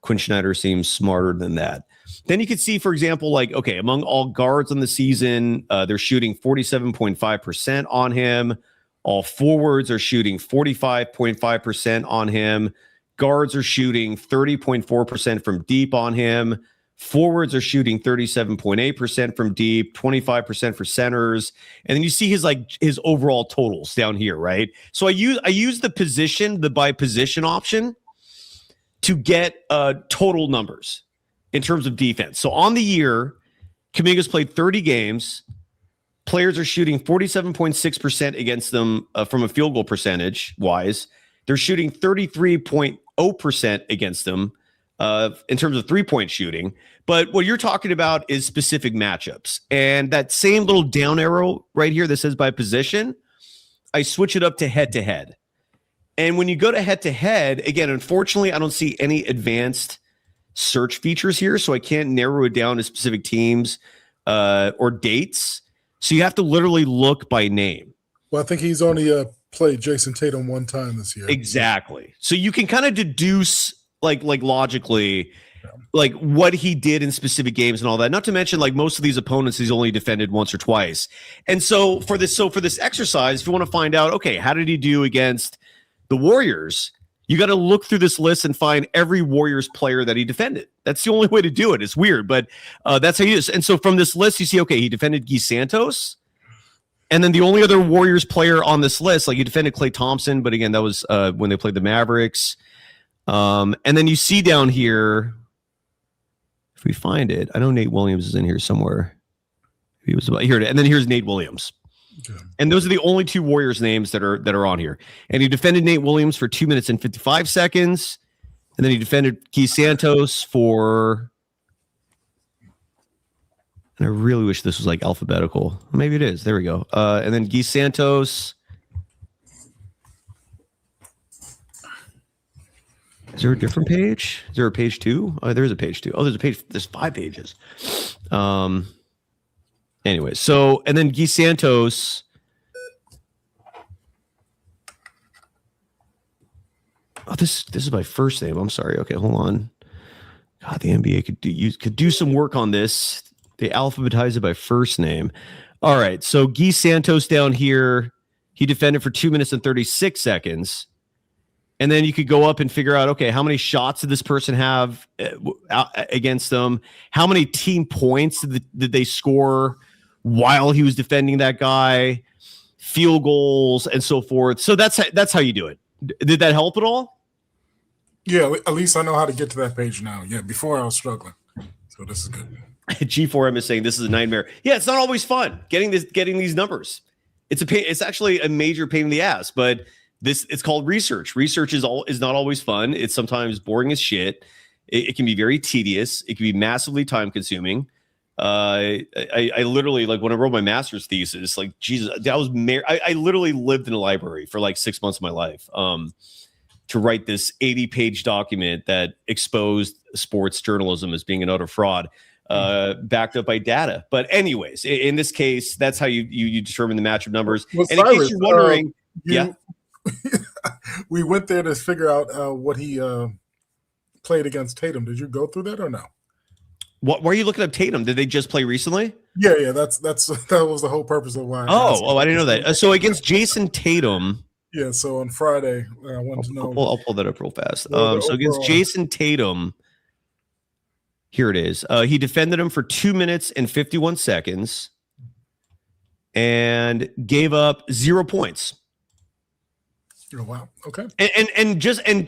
Quinn Snyder seems smarter than that. Then you could see, for example, like, okay, among all guards on the season, they're shooting 47.5% on him. All forwards are shooting 45.5% on him. Guards are shooting 30.4% from deep on him. Forwards are shooting 37.8% from deep, 25% for centers. And then you see his overall totals down here, right? So I use the by position option to get total numbers in terms of defense. So on the year, Kuminga's played 30 games. Players are shooting 47.6% against them from a field goal percentage wise. They're shooting 33.0% against them in terms of three-point shooting. But what you're talking about is specific matchups. And that same little down arrow right here that says by position, I switch it up to head-to-head. And when you go to head-to-head, again, unfortunately, I don't see any advanced search features here, so I can't narrow it down to specific teams or dates. So you have to literally look by name. Well, I think he's only played Jason Tatum one time this year. Exactly. So you can kind of deduce like logically like what he did in specific games and all that. Not to mention like most of these opponents he's only defended once or twice. And so for this exercise, if you want to find out, okay, how did he do against the Warriors? You got to look through this list and find every Warriors player that he defended. That's the only way to do it. It's weird, but that's how you do it. And so from this list, you see, okay, he defended Guy Santos. And then the only other Warriors player on this list, like he defended Klay Thompson, but again, that was when they played the Mavericks. And then you see down here, if we find it, I know Nate Williams is in here somewhere. He was about here, and then here's Nate Williams. Okay. And those are the only two Warriors names that are on here. And he defended Nate Williams for 2 minutes and 55 seconds. And then he defended Guy Santos for, and I really wish this was like alphabetical. Maybe it is. There we go. And then Guy Santos. Is there a different page? Is there a page 2? Oh, there is a page 2. Oh, there's a page. There's 5 pages. Anyway, so, and then Guy Santos. Oh, this is my first name. I'm sorry. Okay, hold on. God, the NBA could do some work on this. They alphabetize it by first name. All right, so Guy Santos down here, he defended for 2 minutes and 36 seconds. And then you could go up and figure out, okay, how many shots did this person have against them? How many team points did they score while he was defending that guy? Field goals and so forth. So that's how you do it. Did that help at all? Yeah, at least I know how to get to that page now. Yeah, before I was struggling. So this is good. G4M is saying this is a nightmare. Yeah, it's not always fun getting these numbers. It's actually a major pain in the ass, but it's called research. Research is not always fun. It's sometimes boring as shit. It can be very tedious. It can be massively time consuming. I literally, like when I wrote my master's thesis, like Jesus, I literally lived in a library for like 6 months of my life to write this 80-page document that exposed sports journalism as being an utter fraud, backed up by data. But anyways, in this case, that's how you determine the matchup numbers. Well, and in case you're wondering, we went there to figure out what he played against Tatum. Did you go through that or no? Why are you looking up Tatum? Did they just play recently? Yeah. That was the whole purpose of why. I didn't know that. So against Jason Tatum. Yeah. So on Friday, I wanted to know. I'll pull that up real fast. So against Jason Tatum, here it is. He defended him for 2 minutes and 51 seconds, and gave up 0 points. Oh, wow. Okay. And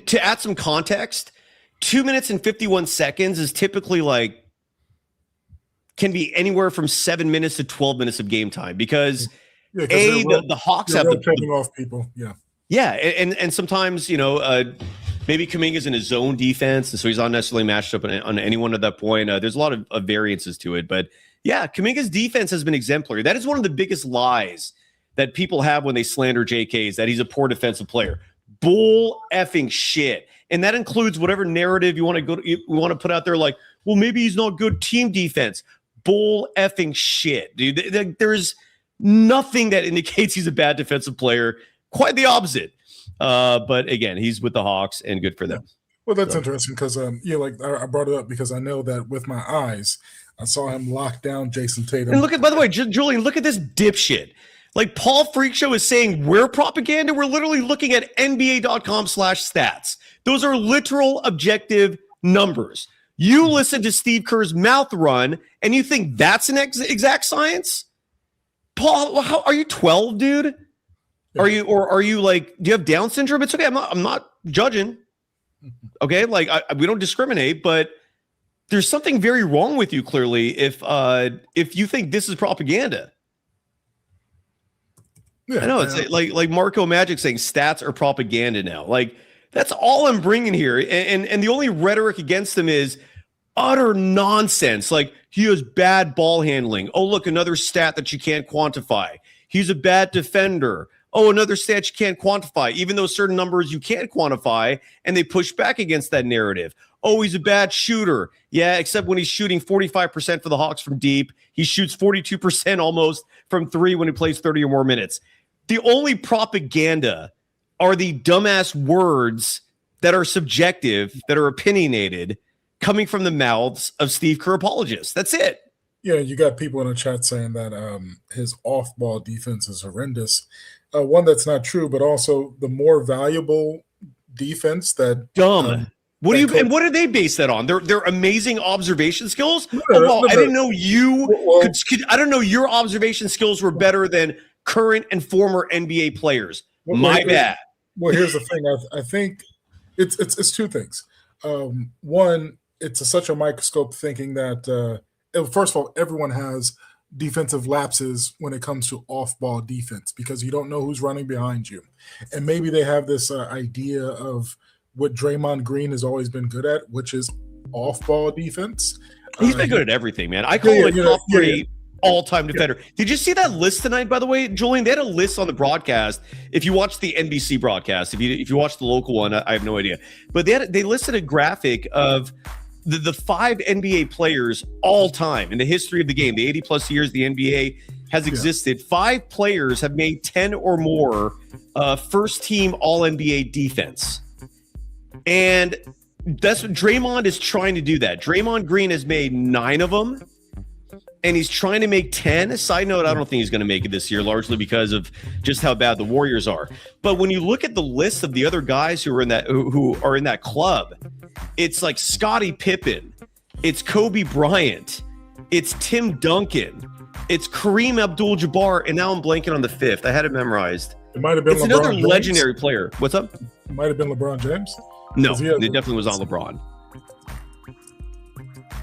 to add some context, 2 minutes and 51 seconds is typically like can be anywhere from 7 minutes to 12 minutes of game time because Yeah, the Hawks have taking off people. Yeah, and sometimes maybe Kuminga's in his zone defense, and so he's not necessarily matched up on anyone at that point. There's a lot of variances to it, but yeah, Kuminga's defense has been exemplary. That is one of the biggest lies that people have when they slander JK is that he's a poor defensive player. Bull effing shit, and that includes whatever narrative you want to put out there, like, well, maybe he's not good team defense. Bull effing shit, dude. There's nothing that indicates he's a bad defensive player. Quite the opposite. But again, he's with the Hawks, and good for them. Well, that's interesting because I brought it up because I know that with my eyes, I saw him lock down Jason Tatum. And look at, by the way, Julian, look at this dipshit. Like Paul Freakshow is saying we're propaganda. We're literally looking at NBA.com/stats. Those are literal objective numbers. You listen to Steve Kerr's mouth run, and you think that's an exact science? Paul, how are you 12, dude? Are you like, do you have Down syndrome? It's okay. I'm not judging. Okay. Like we don't discriminate, but there's something very wrong with you clearly. If you think this is propaganda. Yeah, I know it's like Marco Magic saying stats are propaganda now. Like that's all I'm bringing here. And the only rhetoric against them is utter nonsense. Like he has bad ball handling. Oh, look, another stat that you can't quantify. He's a bad defender. Oh, another stat you can't quantify, even though certain numbers you can't quantify, and they push back against that narrative. Oh, he's a bad shooter. Yeah, except when he's shooting 45% for the Hawks from deep. He shoots 42% almost from three when he plays 30 or more minutes. The only propaganda are the dumbass words that are subjective, that are opinionated, coming from the mouths of Steve Kerr apologists. That's it. Yeah, you got people in the chat saying that his off-ball defense is horrendous. One, that's not true, but also the more valuable defense that dumb. What do they base that on? Their amazing observation skills? I didn't know I don't know your observation skills were better than current and former NBA players. My bad. Well, here's the thing. I think it's two things. One, it's such a microscope thinking that first of all, everyone has defensive lapses when it comes to off-ball defense because you don't know who's running behind you. And maybe they have this idea of what Draymond Green has always been good at, which is off-ball defense. He's been good at everything, man. I call him a top three all-time defender. Did you see that list tonight, by the way, Julian? They had a list on the broadcast. If you watch the NBC broadcast, if you watch the local one, I have no idea. But they listed a graphic of the 5 NBA players all time in the history of the game, the 80-plus years the NBA has existed. 5 players have made 10 or more first-team All-NBA defense. And that's what Draymond is trying to do that. Draymond Green has made 9 of them, and he's trying to make 10. Side note, I don't think he's going to make it this year, largely because of just how bad the Warriors are. But when you look at the list of the other guys who are in that club, it's like Scottie Pippen, it's Kobe Bryant, it's Tim Duncan, it's Kareem Abdul-Jabbar, and now I'm blanking on the 5th. I had it memorized. It might have been. It's LeBron another James. Legendary player. What's up? It might have been LeBron James. No, it definitely was not LeBron.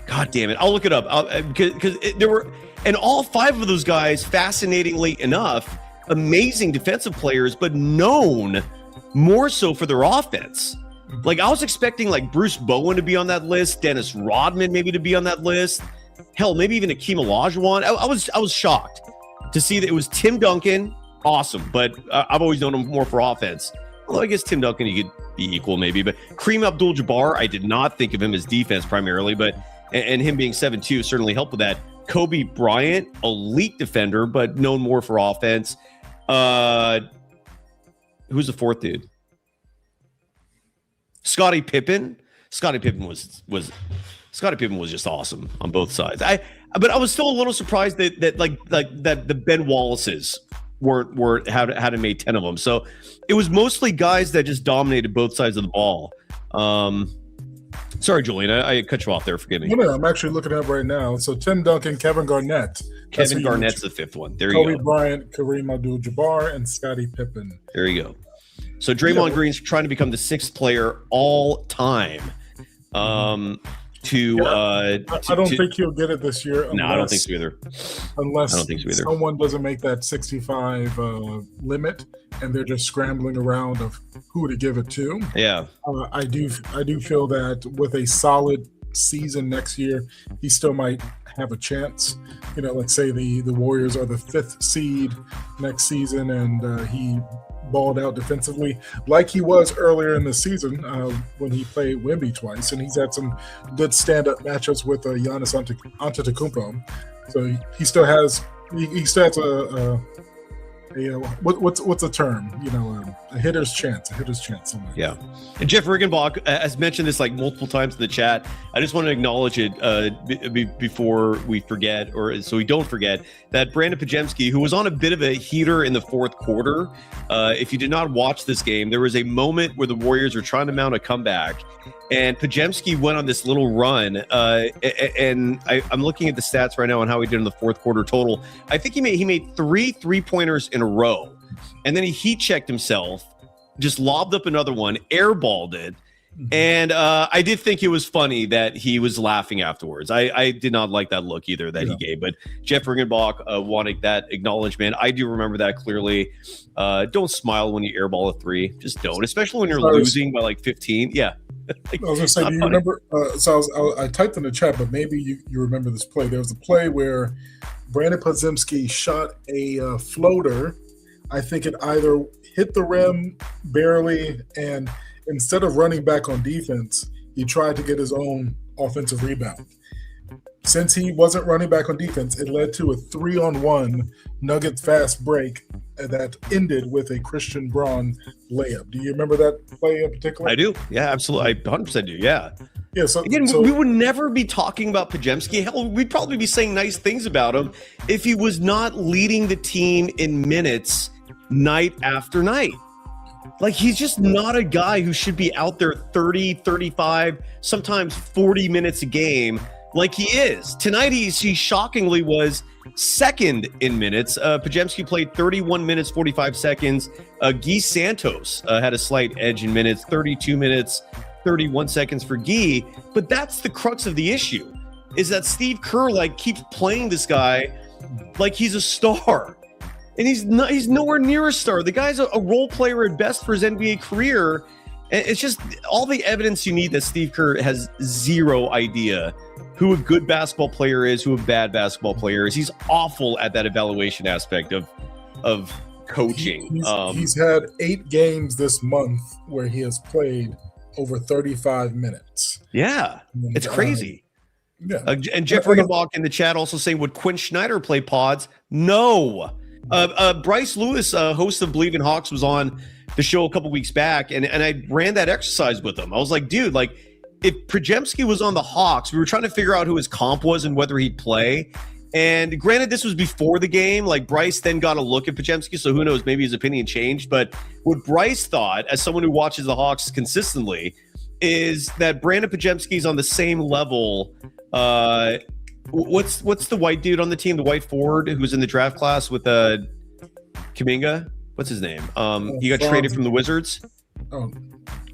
God damn it! I'll look it up because there were, and all 5 of those guys, fascinatingly enough, amazing defensive players, but known more so for their offense. Like I was expecting like Bruce Bowen to be on that list, Dennis Rodman maybe to be on that list. Hell, maybe even Akeem Olajuwon. I was shocked to see that it was Tim Duncan. Awesome, but I've always known him more for offense. Although I guess Tim Duncan you could be equal maybe, but Kareem Abdul-Jabbar, I did not think of him as defense primarily, but and him being 7'2" certainly helped with that. Kobe Bryant, elite defender, but known more for offense. Who's the 4th dude? Scottie Pippen. Scottie Pippen was just awesome on both sides. But I was still a little surprised that the Ben Wallaces weren't hadn't made 10 of them. So it was mostly guys that just dominated both sides of the ball. Sorry, Julian, I cut you off there. Forgive me. No, I'm actually looking up right now. So Tim Duncan, Kevin Garnett. Kevin Garnett's the 5th one. There you go. Kobe Bryant, Kareem Abdul-Jabbar, and Scottie Pippen. There you go. So Draymond Green's trying to become the 6th player all time. to. I don't think he'll get it this year. No, I don't think so either. Unless I don't think so either. someone doesn't make that 65 limit, and they're just scrambling around of who to give it to. Yeah. I do feel that with a solid season next year, he still might have a chance. Let's say the Warriors are the 5th seed next season, and he balled out defensively like he was earlier in the season when he played Wemby twice, and he's had some good stand-up matchups with Giannis Antetokounmpo. So he still has what's a term? A hitter's chance. Somewhere. Yeah. And Jeff Riggenbach has mentioned this like multiple times in the chat. I just want to acknowledge it before we forget, or so we don't forget, that Brandon Podziemski, who was on a bit of a heater in the fourth quarter, if you did not watch this game, there was a moment where the Warriors were trying to mount a comeback, and Podziemski went on this little run. And I'm looking at the stats right now on how he did in the fourth quarter total. I think he made 3 3-pointers in a row. And then he heat checked himself, just lobbed up another one, airballed it. And I did think it was funny that he was laughing afterwards. I did not like that look either that he gave. But Jeff Riggenbach wanted that acknowledgement. I do remember that clearly. Don't smile when you airball a 3. Just don't, especially when you're losing by like 15. Yeah. I was going to say, do you remember? I typed in the chat, but maybe you remember this play. There was a play where Brandon Podziemski shot a floater. I think it either hit the rim barely, and instead of running back on defense, he tried to get his own offensive rebound. Since he wasn't running back on defense, it led to a 3-on-1 Nuggets fast break that ended with a Christian Braun layup. Do you remember that play in particular? I do. Yeah, absolutely. I 100% do. Yeah. Yeah. So we would never be talking about Podziemski. Hell, we'd probably be saying nice things about him if he was not leading the team in minutes night after night. Like, he's just not a guy who should be out there 30, 35, sometimes 40 minutes a game like he is. Tonight, he shockingly was second in minutes. Podziemski played 31 minutes, 45 seconds. Guy Santos had a slight edge in minutes, 32 minutes, 31 seconds for Guy. But that's the crux of the issue, is that Steve Kerr keeps playing this guy like he's a star. And he's nowhere near a star. The guy's a role player at best for his NBA career. And it's just all the evidence you need that Steve Kerr has zero idea who a good basketball player is, who a bad basketball player is. He's awful at that evaluation aspect of coaching. He's had 8 games this month where he has played over 35 minutes. Yeah, it's crazy. Yeah. And Jeff Riggenbach in the chat also saying, would Quinn Snyder play pods? No. Bryce Lewis, host of Believe in Hawks, was on the show a couple weeks back, and I ran that exercise with him. I was like, dude, if Podziemski was on the Hawks, we were trying to figure out who his comp was and whether he'd play. And granted, this was before the game. Bryce then got a look at Podziemski, so who knows, maybe his opinion changed. But what Bryce thought, as someone who watches the Hawks consistently, is that Brandon Podziemski's on the same level. What's the white dude on the team, the white forward who was in the draft class with Kuminga? What's his name? He got traded from the Wizards.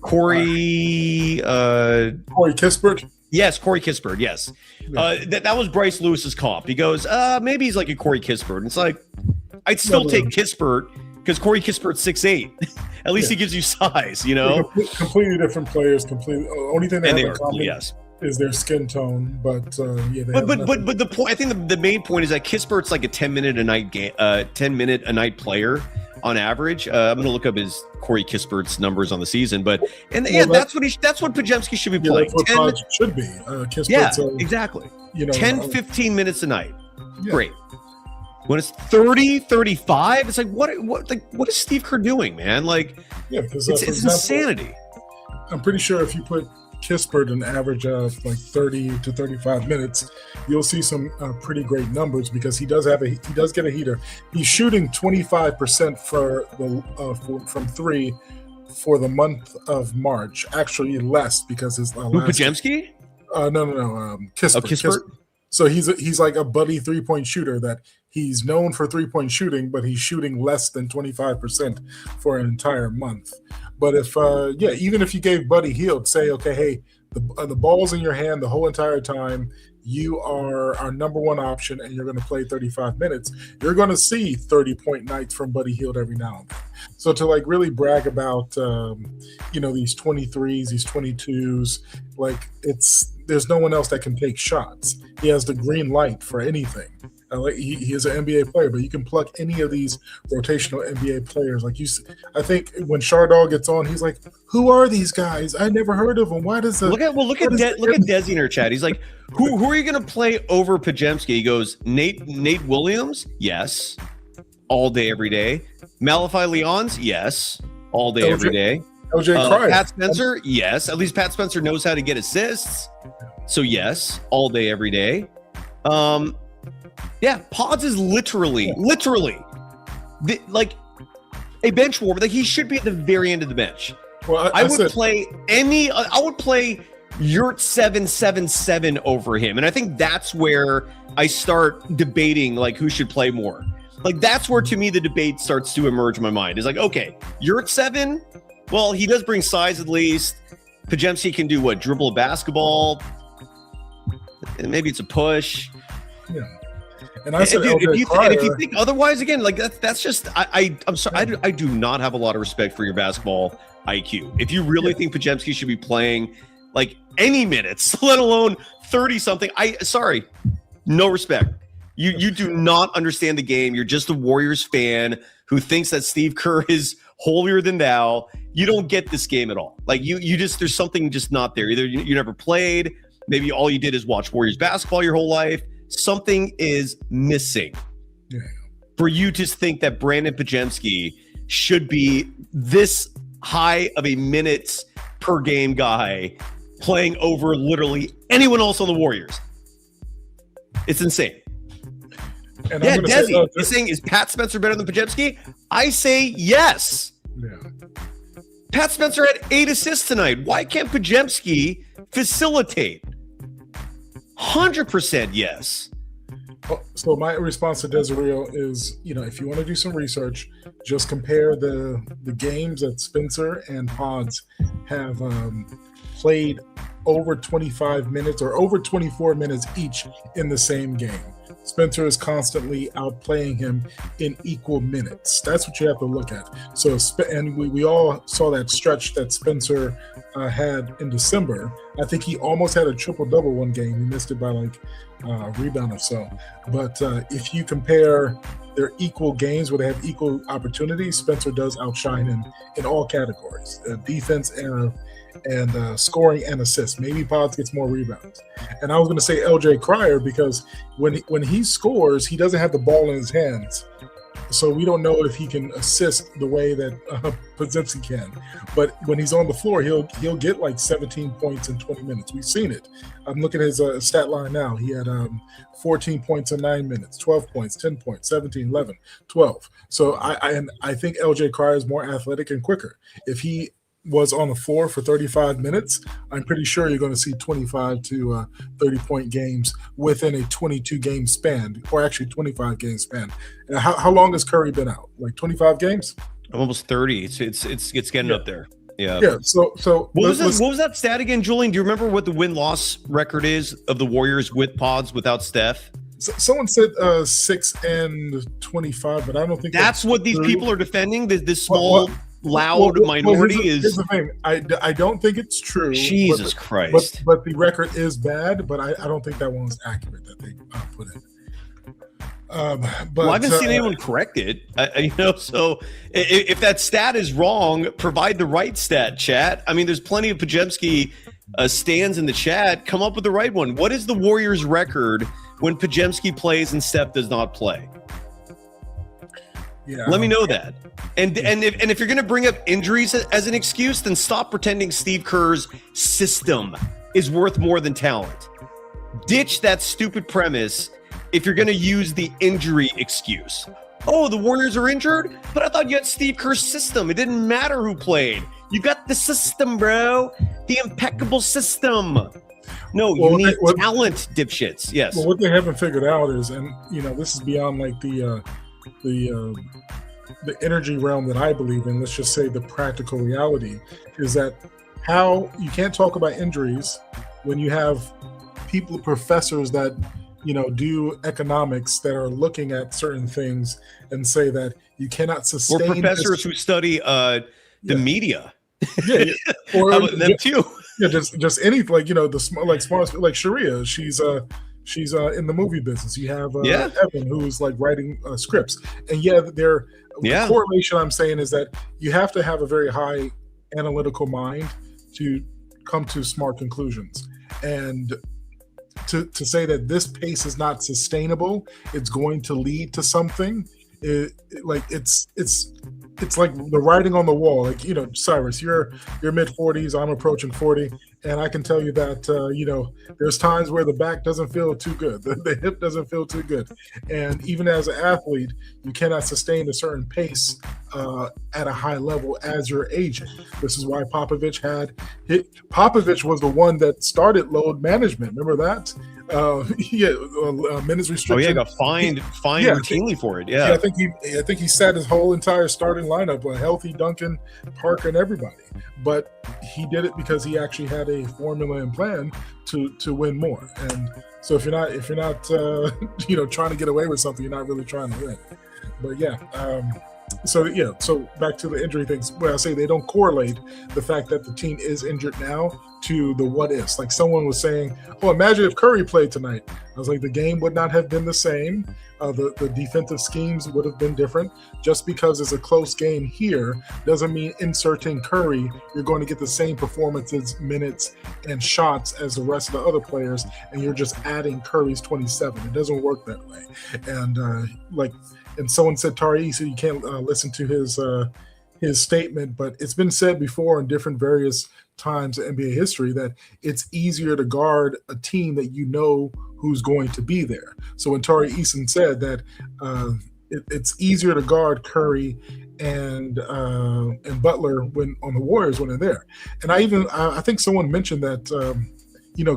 Corey Kispert? Yes, Corey Kispert, yes. That was Bryce Lewis's comp. He goes, maybe he's like a Corey Kispert. And it's like, I'd still take Kispert because Corey Kispert's 6'8". At least he gives you size, Completely different players. Only thing they have in common, yes, is their skin tone, but but the point, I think the main point is that Kispert's like a 10-minute a night player on average. I'm going to look up his Corey Kispert's numbers on the season, that's what Podziemski should be playing. That's what should be. Exactly. 10, 15 minutes a night. Yeah. Great. When it's 30, 35, it's like what is Steve Kerr doing, man? It's insanity. I'm pretty sure if you put Kispert an average of 30 to 35 minutes, you'll see some pretty great numbers, because he does get a heater. He's shooting 25% from 3 for the month of March. Actually, less, because his Podziemski? No. Kispert. Kispert? So he's like a buddy 3-point shooter that he's known for 3-point shooting, but he's shooting less than 25% for an entire month. But if even if you gave Buddy Hield, say, okay, hey, The ball's in your hand the whole entire time. You are our number one option, and you're going to play 35 minutes. You're going to see 30-point nights from Buddy Hield every now and then. So to like really brag about, these 23s, these 22s, like there's no one else that can take shots. He has the green light for anything. He is an NBA player, but you can pluck any of these rotational NBA players. I think when Shardog gets on, he's like, "Who are these guys? I never heard of them. Why does look at Desi in our chat? He's like, who are you going to play over Podziemski?" He goes, Nate Williams, yes, all day every day. Malachi Leons, yes, all day every day. LJ Cryer. Pat Spencer, yes. At least Pat Spencer knows how to get assists, so yes, all day every day. Yeah, Pods is literally like a bench warmer. Like he should be at the very end of the bench. Well, I would play Yurt 777 over him, and I think that's where I start debating like who should play more. Like that's where to me the debate starts to emerge in my mind. Is like, okay, Yurt 7. Well, he does bring size at least. Podziemski can do what? Dribble a basketball. And maybe it's a push. Yeah. And I said, if you think otherwise, again, like that's just I'm sorry, I do not have a lot of respect for your basketball IQ. If you really think Podziemski should be playing like any minutes, let alone 30 something, no respect. You do not understand the game. You're just a Warriors fan who thinks that Steve Kerr is holier than thou. You don't get this game at all. Like you just there's something just not there. Either you never played, maybe all you did is watch Warriors basketball your whole life. Something is missing for you to think that Brandon Podziemski should be this high of a minutes per game guy playing over literally anyone else on the Warriors. It's insane. And yeah, Desi, you're saying, is Pat Spencer better than Podziemski? I say yes. Yeah. Pat Spencer had 8 assists tonight. Why can't Podziemski facilitate? 100% yes. So my response to Desiree is, if you want to do some research, just compare the games that Spencer and Pods have played over 25 minutes or over 24 minutes each in the same game. Spencer is constantly outplaying him in equal minutes. That's what you have to look at. So, and we all saw that stretch that Spencer had in December. I think he almost had a triple-double one game. He missed it by like a rebound or so. But if you compare their equal games where they have equal opportunities, Spencer does outshine in all categories, defense and scoring and assists. Maybe Pods gets more rebounds. And I was going to say LJ Cryer because when he scores, he doesn't have the ball in his hands. So we don't know if he can assist the way that Podziemski can. But when he's on the floor, he'll get like 17 points in 20 minutes. We've seen it. I'm looking at his stat line now. He had 14 points in 9 minutes, 12 points, 10 points, 17, 11, 12. So I think LJ Cryer is more athletic and quicker. If he was on the floor for 35 minutes, I'm pretty sure you're going to see 25 to 30-point games within a 22-game span, or actually 25-game span. How long has Curry been out? Like 25 games? Almost 30. It's getting up there. Yeah. Yeah. So what was that stat again, Julian? Do you remember what the win-loss record is of the Warriors with Pods without Steph? Someone said 6-25, but I don't think that's what these people are defending. This small. Loud minority here's the thing. I don't think it's true. Jesus Christ! But the record is bad. But I don't think that one's accurate that they put in. But I haven't seen anyone correct it. So if that stat is wrong, provide the right stat, chat. I mean, there's plenty of Podziemski stands in the chat. Come up with the right one. What is the Warriors' record when Podziemski plays and Steph does not play? Yeah, let me know that. And if you're going to bring up injuries as an excuse, then stop pretending Steve Kerr's system is worth more than talent. Ditch that stupid premise if you're going to use the injury excuse. Oh, the Warriors are injured? But I thought you had Steve Kerr's system. It didn't matter who played. You got the system, bro. The impeccable system. No, you need talent, dipshits. Yes. Well, what they haven't figured out is, and this is beyond like the energy realm that I believe in, let's just say the practical reality, is that how you can't talk about injuries when you have professors that do economics that are looking at certain things and say that you cannot sustain. Or professors who study the media. Yeah, or How about them too. Yeah, just anything like smart like Sharia. She's in the movie business. You have Evan, who's like writing scripts, and the correlation I'm saying is that you have to have a very high analytical mind to come to smart conclusions, and to say that this pace is not sustainable, it's going to lead to something. It's like the writing on the wall. Like, Cyrus, you're mid-40s, I'm approaching 40, and I can tell you that there's times where the back doesn't feel too good, the hip doesn't feel too good, and even as an athlete, you cannot sustain a certain pace at a high level as you're aging. This is why Popovich was the one that started load management. Remember that? Minutes restriction. Oh yeah, got fined routinely for it. Yeah, I think he set his whole entire starting lineup, a healthy Duncan, Parker, and everybody. But he did it because he actually had a formula and plan to win more. And so if you're not trying to get away with something, you're not really trying to win. But so back to the injury things, where I say they don't correlate the fact that the team is injured now to the what ifs. Like someone was saying, oh, imagine if Curry played tonight. I was like, the game would not have been the same. The defensive schemes would have been different. Just because it's a close game here doesn't mean inserting Curry, you're going to get the same performances, minutes, and shots as the rest of the other players, and you're just adding Curry's 27. It doesn't work that way. And someone said Tari, so you can't listen to his statement, but it's been said before in different various times in NBA history that it's easier to guard a team that who's going to be there. So when Tari Eason said that it's easier to guard Curry and Butler when on the Warriors when they're there. And I think someone mentioned that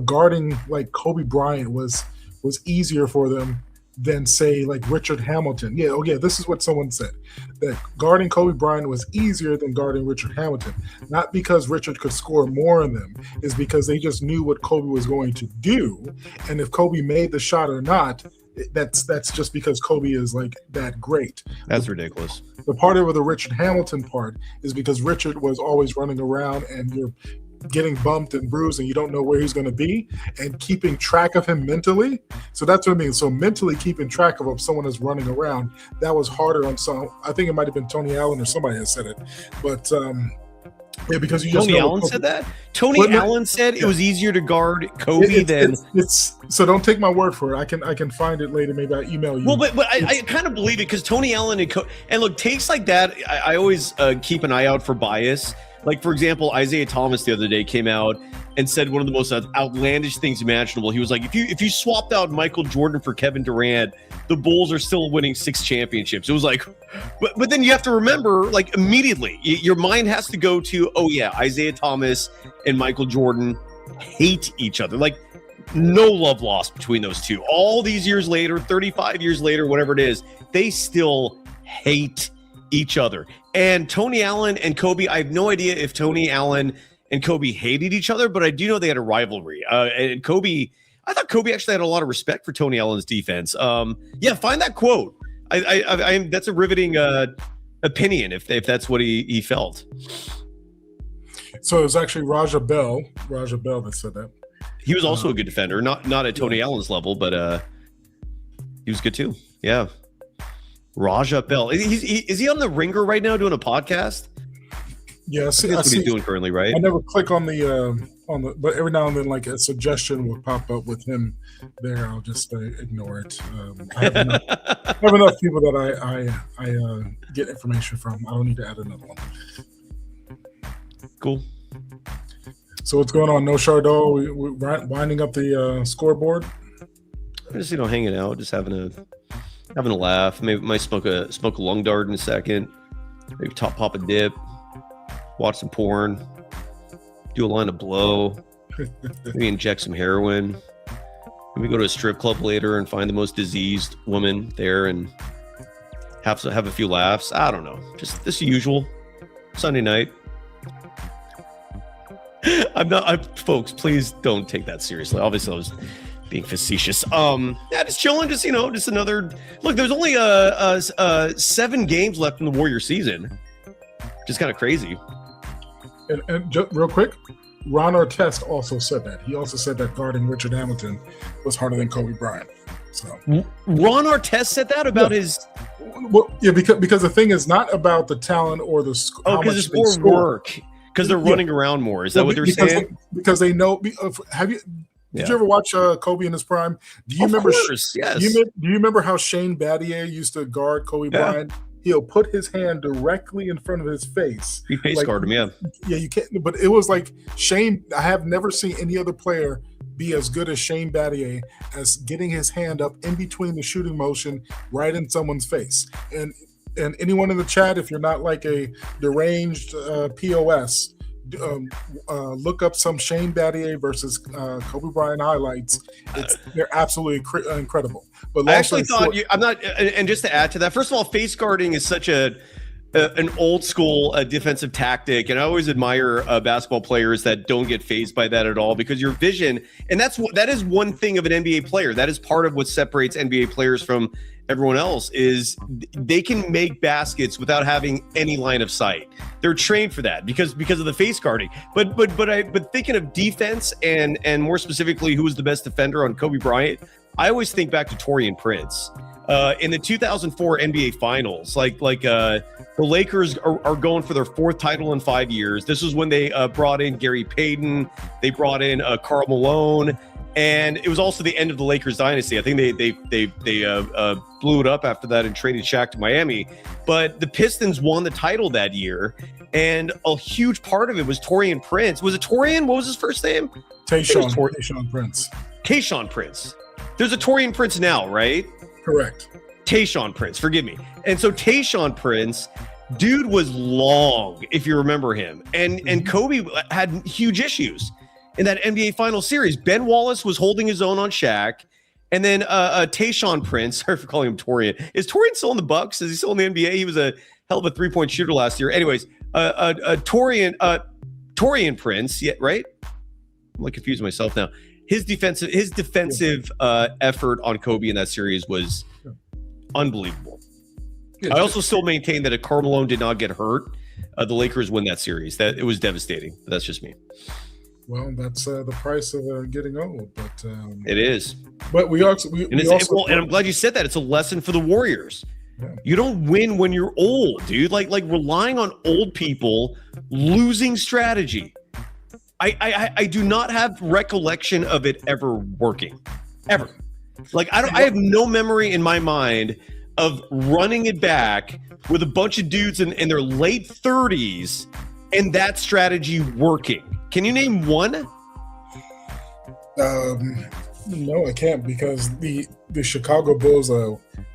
guarding like Kobe Bryant was easier for them than say like Richard Hamilton. This is what someone said, that guarding Kobe Bryant was easier than guarding Richard Hamilton. Not because Richard could score more than them, is because they just knew what Kobe was going to do. And if Kobe made the shot or not, that's just because Kobe is like that great. That's ridiculous. The part of the Richard Hamilton part is because Richard was always running around and you're getting bumped and bruised and you don't know where he's going to be, and keeping track of him mentally. So that's what I mean. So mentally keeping track of someone is running around, that was harder on some. I think it might have been Tony Allen or somebody that said it. But because you Tony Allen said that. Tony Allen said it was easier to guard Kobe than. So don't take my word for it. I can find it later. Maybe I email you. Well, but I kind of believe it because Tony Allen and look, takes like that. I always keep an eye out for bias. Like, for example, Isaiah Thomas the other day came out and said one of the most outlandish things imaginable. He was like, if you swapped out Michael Jordan for Kevin Durant, the Bulls are still winning 6 championships. It was like, but then you have to remember, like, immediately, your mind has to go to, oh yeah, Isaiah Thomas and Michael Jordan hate each other. Like, no love lost between those two. All these years later, 35 years later, whatever it is, they still hate each other. And Tony Allen and Kobe, I have no idea if Tony Allen and Kobe hated each other, but I do know they had a rivalry. And Kobe, I thought Kobe actually had a lot of respect for Tony Allen's defense. Find that quote. I that's a riveting opinion if that's what he felt. So it was actually Raja Bell that said that. He was also a good defender, not at Tony Allen's level, but he was good too. Yeah. Raja Bell. Is he on the Ringer right now doing a podcast? Yes, that's what he's doing currently, right? I never click on the but every now and then, like a suggestion will pop up with him there. I'll just ignore it. I have enough people that I get information from. I don't need to add another one. Cool. So what's going on? No Chardot. We're winding up the scoreboard. I'm just hanging out, just having a laugh. Maybe might smoke a lung dart in a second. Maybe pop a dip. Watch some porn. Do a line of blow. Maybe inject some heroin. Maybe go to a strip club later and find the most diseased woman there and have a few laughs. I don't know. Just this usual Sunday night. Folks, please don't take that seriously. Obviously, I was being facetious. Just chilling. Just another look. There's only 7 games left in the Warrior season, which is kind of crazy. And just real quick, Ron Artest also said that. He also said that guarding Richard Hamilton was harder than Kobe Bryant. So Ron Artest said that about his. Well, yeah, because the thing is not about the talent or the because it's more work. Because they're running around more. Is that what they're saying? Because they know. Did you ever watch Kobe in his prime? Do you remember? Course, yes. Do you remember how Shane Battier used to guard Kobe Bryant? He'll put his hand directly in front of his face. He face guard him, yeah. Yeah, you can't. But it was like Shane. I have never seen any other player be as good as Shane Battier as getting his hand up in between the shooting motion, right in someone's face. And anyone in the chat, if you're not like a deranged POS, look up some Shane Battier versus Kobe Bryant highlights. They're absolutely incredible. But I actually thought I'm not. And just to add to that, first of all, face guarding is such an old school defensive tactic, and I always admire basketball players that don't get fazed by that at all, because your vision, and that is one thing of an NBA player. That is part of what separates NBA players from everyone else, is they can make baskets without having any line of sight. They're trained for that because of the face guarding. But thinking of defense and more specifically who was the best defender on Kobe Bryant, I always think back to Taurean Prince. In the 2004 NBA Finals, the Lakers are going for their 4th title in 5 years. This was when they brought in Gary Payton, they brought in Karl Malone, and it was also the end of the Lakers dynasty. I think they blew it up after that and traded Shaq to Miami. But the Pistons won the title that year, and a huge part of it was Taurean Prince. Was it Taurean? What was his first name? Tayshaun Prince. Tayshaun Prince. There's a Taurean Prince now, right? Correct. Tayshaun Prince, forgive me. And so Tayshaun Prince, dude was long, if you remember him. And Kobe had huge issues in that NBA Finals series. Ben Wallace was holding his own on Shaq. And then Tayshaun Prince, sorry for calling him Taurean. Is Taurean still in the Bucks? Is he still in the NBA? He was a hell of a 3-point shooter last year. Anyways, Taurean Prince, yeah, right? I'm like confusing myself now. His defensive effort on Kobe in that series was unbelievable. I also still maintain that if Karl Malone did not get hurt, the Lakers win that series. That it was devastating. But that's just me. Well, that's the price of getting old. But it is. But and I'm glad you said that. It's a lesson for the Warriors. Yeah. You don't win when you're old, dude. Like relying on old people, losing strategy. I do not have recollection of it ever working, ever. I have no memory in my mind of running it back with a bunch of dudes in their late 30s and that strategy working. Can you name one? No, I can't, because the Chicago Bulls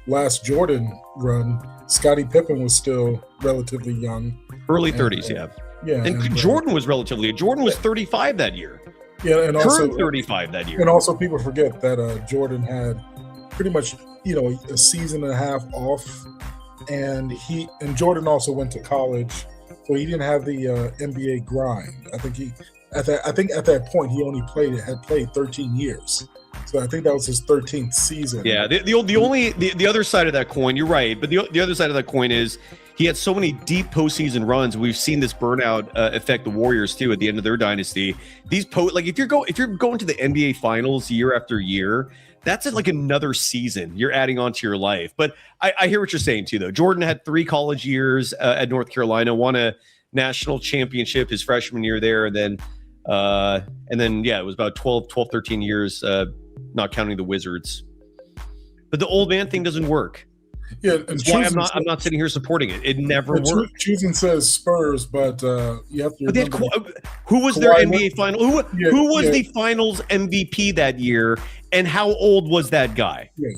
last Jordan run, Scottie Pippen was still relatively young. Early 30s, yeah. Yeah, and Jordan was Jordan was 35 that year. Yeah, and also 35 that year. And also, people forget that Jordan had pretty much a season and a half off, and Jordan also went to college, so he didn't have the NBA grind. I think at that point he only had played 13 years. So I think that was his 13th season. Yeah, the other side of that coin, you're right, but the other side of that coin is he had so many deep postseason runs. We've seen this burnout affect the Warriors too at the end of their dynasty. These if you're going to the NBA Finals year after year, that's like another season you're adding onto your life. But I hear what you're saying too, though. Jordan had 3 college years at North Carolina, won a national championship his freshman year there, and then it was about 13 years, not counting the Wizards. But the old man thing doesn't work. Yeah, and that's why I'm not sitting here supporting it. It never worked. Choosing says Spurs, but you have to remember who was their NBA final? Who was the Finals MVP that year, and how old was that guy? Yeah.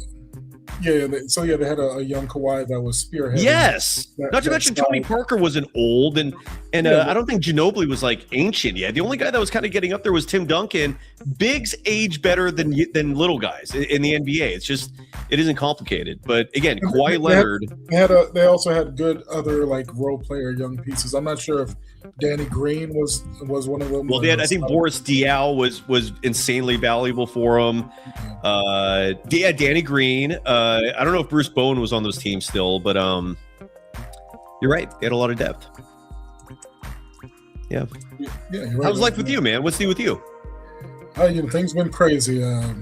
They had a young Kawhi that was spearheading. Yes. Not to mention Tony style. Parker wasn't old, and I don't think Ginobili was like ancient yet. The only guy that was kind of getting up there was Tim Duncan. Bigs age better than little guys in the NBA. It isn't complicated. But again, Kawhi Leonard. They also had good other like role player young pieces. I'm not sure if Danny Green was one of them. Well, I think Boris Diaw was insanely valuable for him. Danny Green. I don't know if Bruce Bowen was on those teams still, but you're right. They had a lot of depth. Yeah. You're right. How's life with you, man? What's new with you? Things been crazy. I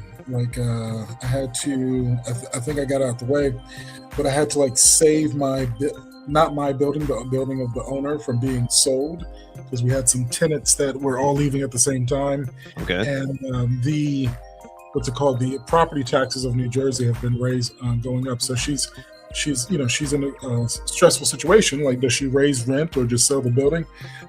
had to. I think I got out the way, but I had to like save not my building, but a building of the owner from being sold because we had some tenants that were all leaving at the same time. Okay. And the property taxes of New Jersey have been raised, going up. So she's in a stressful situation. Like, does she raise rent or just sell the building?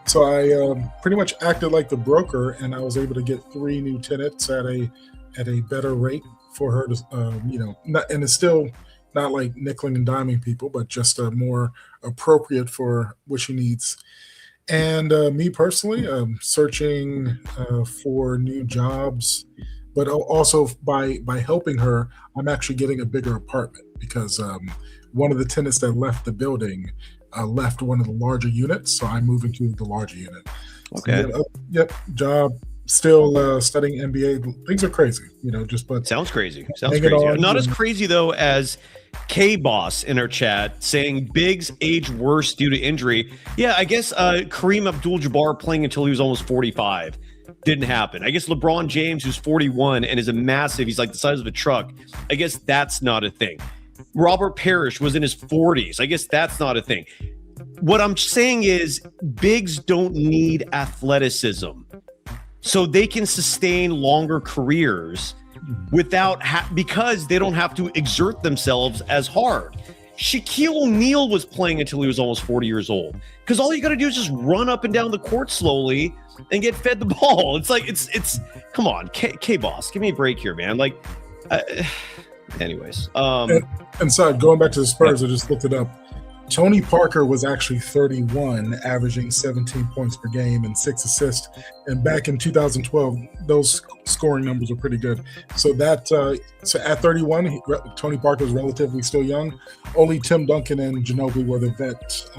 So I pretty much acted like the broker, and I was able to get 3 new tenants at a better rate for her to, and it's still not like nickeling and diming people, but just more appropriate for what she needs. And me personally, searching for new jobs, but also by helping her, I'm actually getting a bigger apartment because one of the tenants that left the building left one of the larger units, so I'm moving to the larger unit. Okay. So, job. Still studying MBA. Things are crazy, but sounds crazy. Sounds crazy. Not as crazy though as K-Boss in our chat saying Biggs age worse due to injury. Yeah, I guess Kareem Abdul-Jabbar playing until he was almost 45 didn't happen. I guess LeBron James, who's 41 and is he's like the size of a truck. I guess that's not a thing. Robert Parrish was in his 40s. I guess that's not a thing. What I'm saying is bigs don't need athleticism. So they can sustain longer careers without because they don't have to exert themselves as hard. Shaquille O'Neal was playing until he was almost 40 years old because all you got to do is just run up and down the court slowly and get fed the ball. It's like it's come on, K-Boss, give me a break here, man. Like, anyways. And so going back to the Spurs, I just looked it up. Tony Parker was actually 31, averaging 17 points per game and 6 assists. And back in 2012, those scoring numbers were pretty good. So so at 31, Tony Parker was relatively still young. Only Tim Duncan and Ginobili were the vet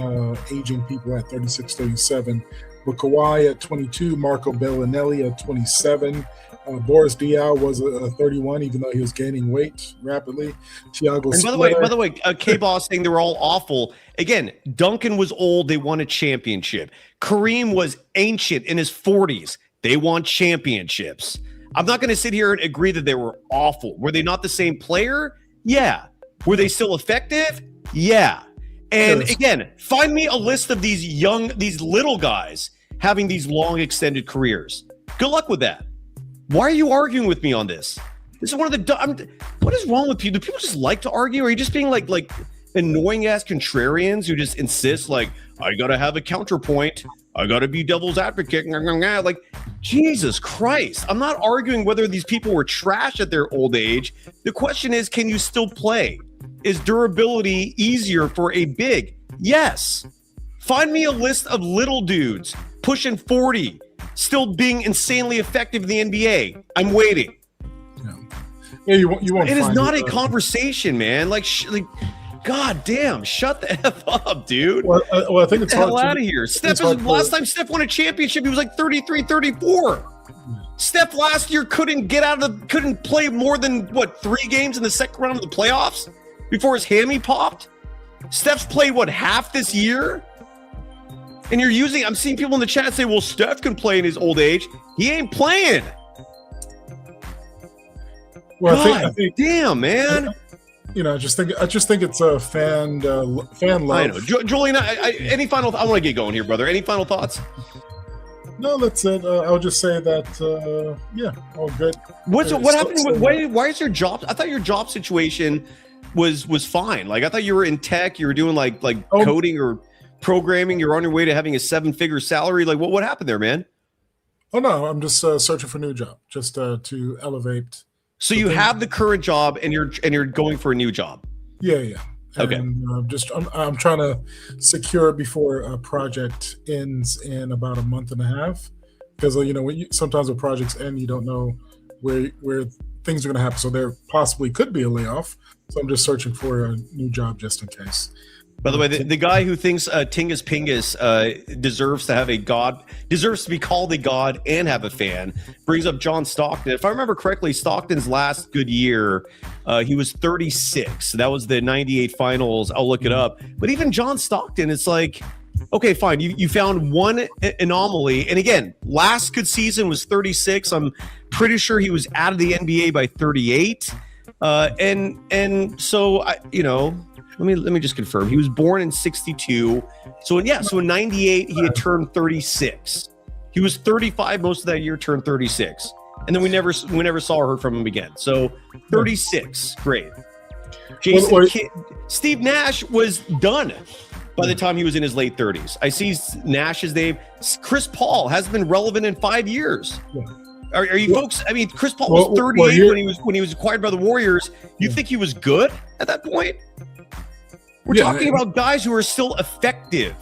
aging people at 36, 37. But Kawhi at 22, Marco Bellinelli at 27. Boris Diaw was a 31, even though he was gaining weight rapidly. Thiago. And by the way, K-Boss saying they were all awful. Again, Duncan was old. They won a championship. Kareem was ancient in his 40s. They won championships. I'm not going to sit here and agree that they were awful. Were they not the same player? Yeah. Were they still effective? Yeah. And again, find me a list of these little guys having these long extended careers. Good luck with that. Why are you arguing with me on this? This is one of the what is wrong with people? Do people just like to argue? Or are you just being like annoying ass contrarians who just insist like, I gotta have a counterpoint, I gotta be devil's advocate? Like, Jesus Christ. I'm not arguing whether these people were trash at their old age. The question is, can you still play? Is durability easier for a big? Yes. Find me a list of little dudes pushing 40 still being insanely effective in the NBA. I'm waiting. Yeah, you won't. It is not a conversation, man. Like, God damn, shut the F up, dude. Well, I think it's Get the hell out of here. Last time Steph won a championship, he was like 33, 34. Steph last year couldn't play more than 3 games in the second round of the playoffs before his hammy popped. Steph's played half this year? And I'm seeing people in the chat say, well, Steph can play in his old age. He ain't playing. Well, I think damn, man. I just think it's a fan love. I know. Julian, any final I want to get going here, brother. Any final thoughts? No, that's it. I'll just say that, all good. What happened? Why is your job? I thought your job situation was fine. Like, I thought you were in tech. You were doing like coding or programming. You're on your way to having a 7-figure salary. Like, what happened there, man? Oh no, I'm just searching for a new job, just to elevate So you have the current job and you're going for a new job. Yeah. Okay. And I'm trying to secure it before a project ends in about a month and a half, because sometimes when projects end, you don't know where things are going to happen. So there possibly could be a layoff. So I'm just searching for a new job just in case. By the way, the guy who thinks Tingus Pingus deserves to be called a god and have a fan brings up John Stockton. If I remember correctly, Stockton's last good year, he was 36. That was the 98 finals. I'll look it up. But even John Stockton, it's like, okay, fine. You found one anomaly. And again, last good season was 36. I'm pretty sure he was out of the NBA by 38. And so, let me just confirm. He was born in 62. So in 98, he had turned 36. He was 35 most of that year, turned 36. And then we never saw or heard from him again. So 36, great. Steve Nash was done by the time he was in his late 30s. I see Nash's name. Chris Paul hasn't been relevant in 5 years. Yeah. Are you folks? I mean, Chris Paul was 38 when he was acquired by the Warriors. You think he was good at that point? We're talking about guys who are still effective,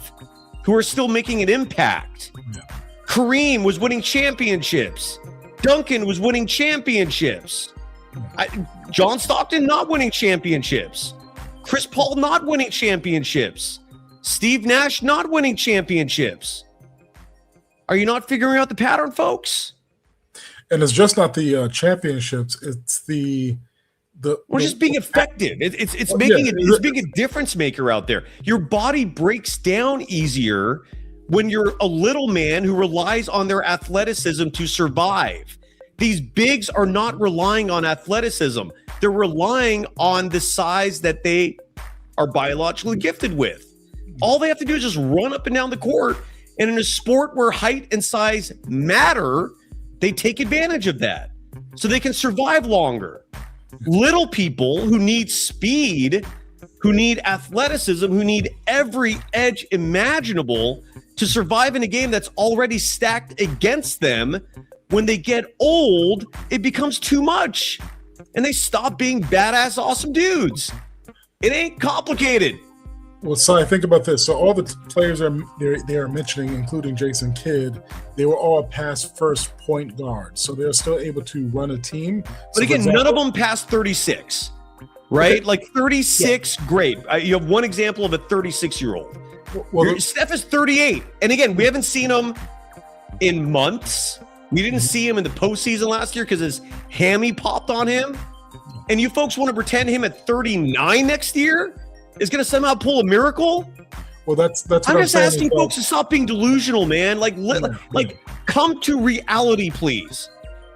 who are still making an impact. Yeah. Kareem was winning championships. Duncan was winning championships. John Stockton not winning championships. Chris Paul not winning championships. Steve Nash not winning championships. Are you not figuring out the pattern, folks? And it's just not the championships. It's we're just being effective. It's being a difference maker out there. Your body breaks down easier when you're a little man who relies on their athleticism to survive. These bigs are not relying on athleticism. They're relying on the size that they are biologically gifted with. All they have to do is just run up and down the court. And in a sport where height and size matter, they take advantage of that so they can survive longer. Little people who need speed, who need athleticism, who need every edge imaginable to survive in a game that's already stacked against them, when they get old, it becomes too much and they stop being badass, awesome dudes. It ain't complicated. Well, so I think about this. So all the players they are mentioning, including Jason Kidd, they were all past first point guards. So they're still able to run a team. But again, none of them past 36, right? Okay. Like 36, great. You have one example of a 36-year-old. Well, Steph is 38. And again, we haven't seen him in months. We didn't see him in the postseason last year because his hammy popped on him. And you folks want to pretend him at 39 next year is going to somehow pull a miracle? Well, that's what I'm just asking folks to stop being delusional, man. Like come to reality, please.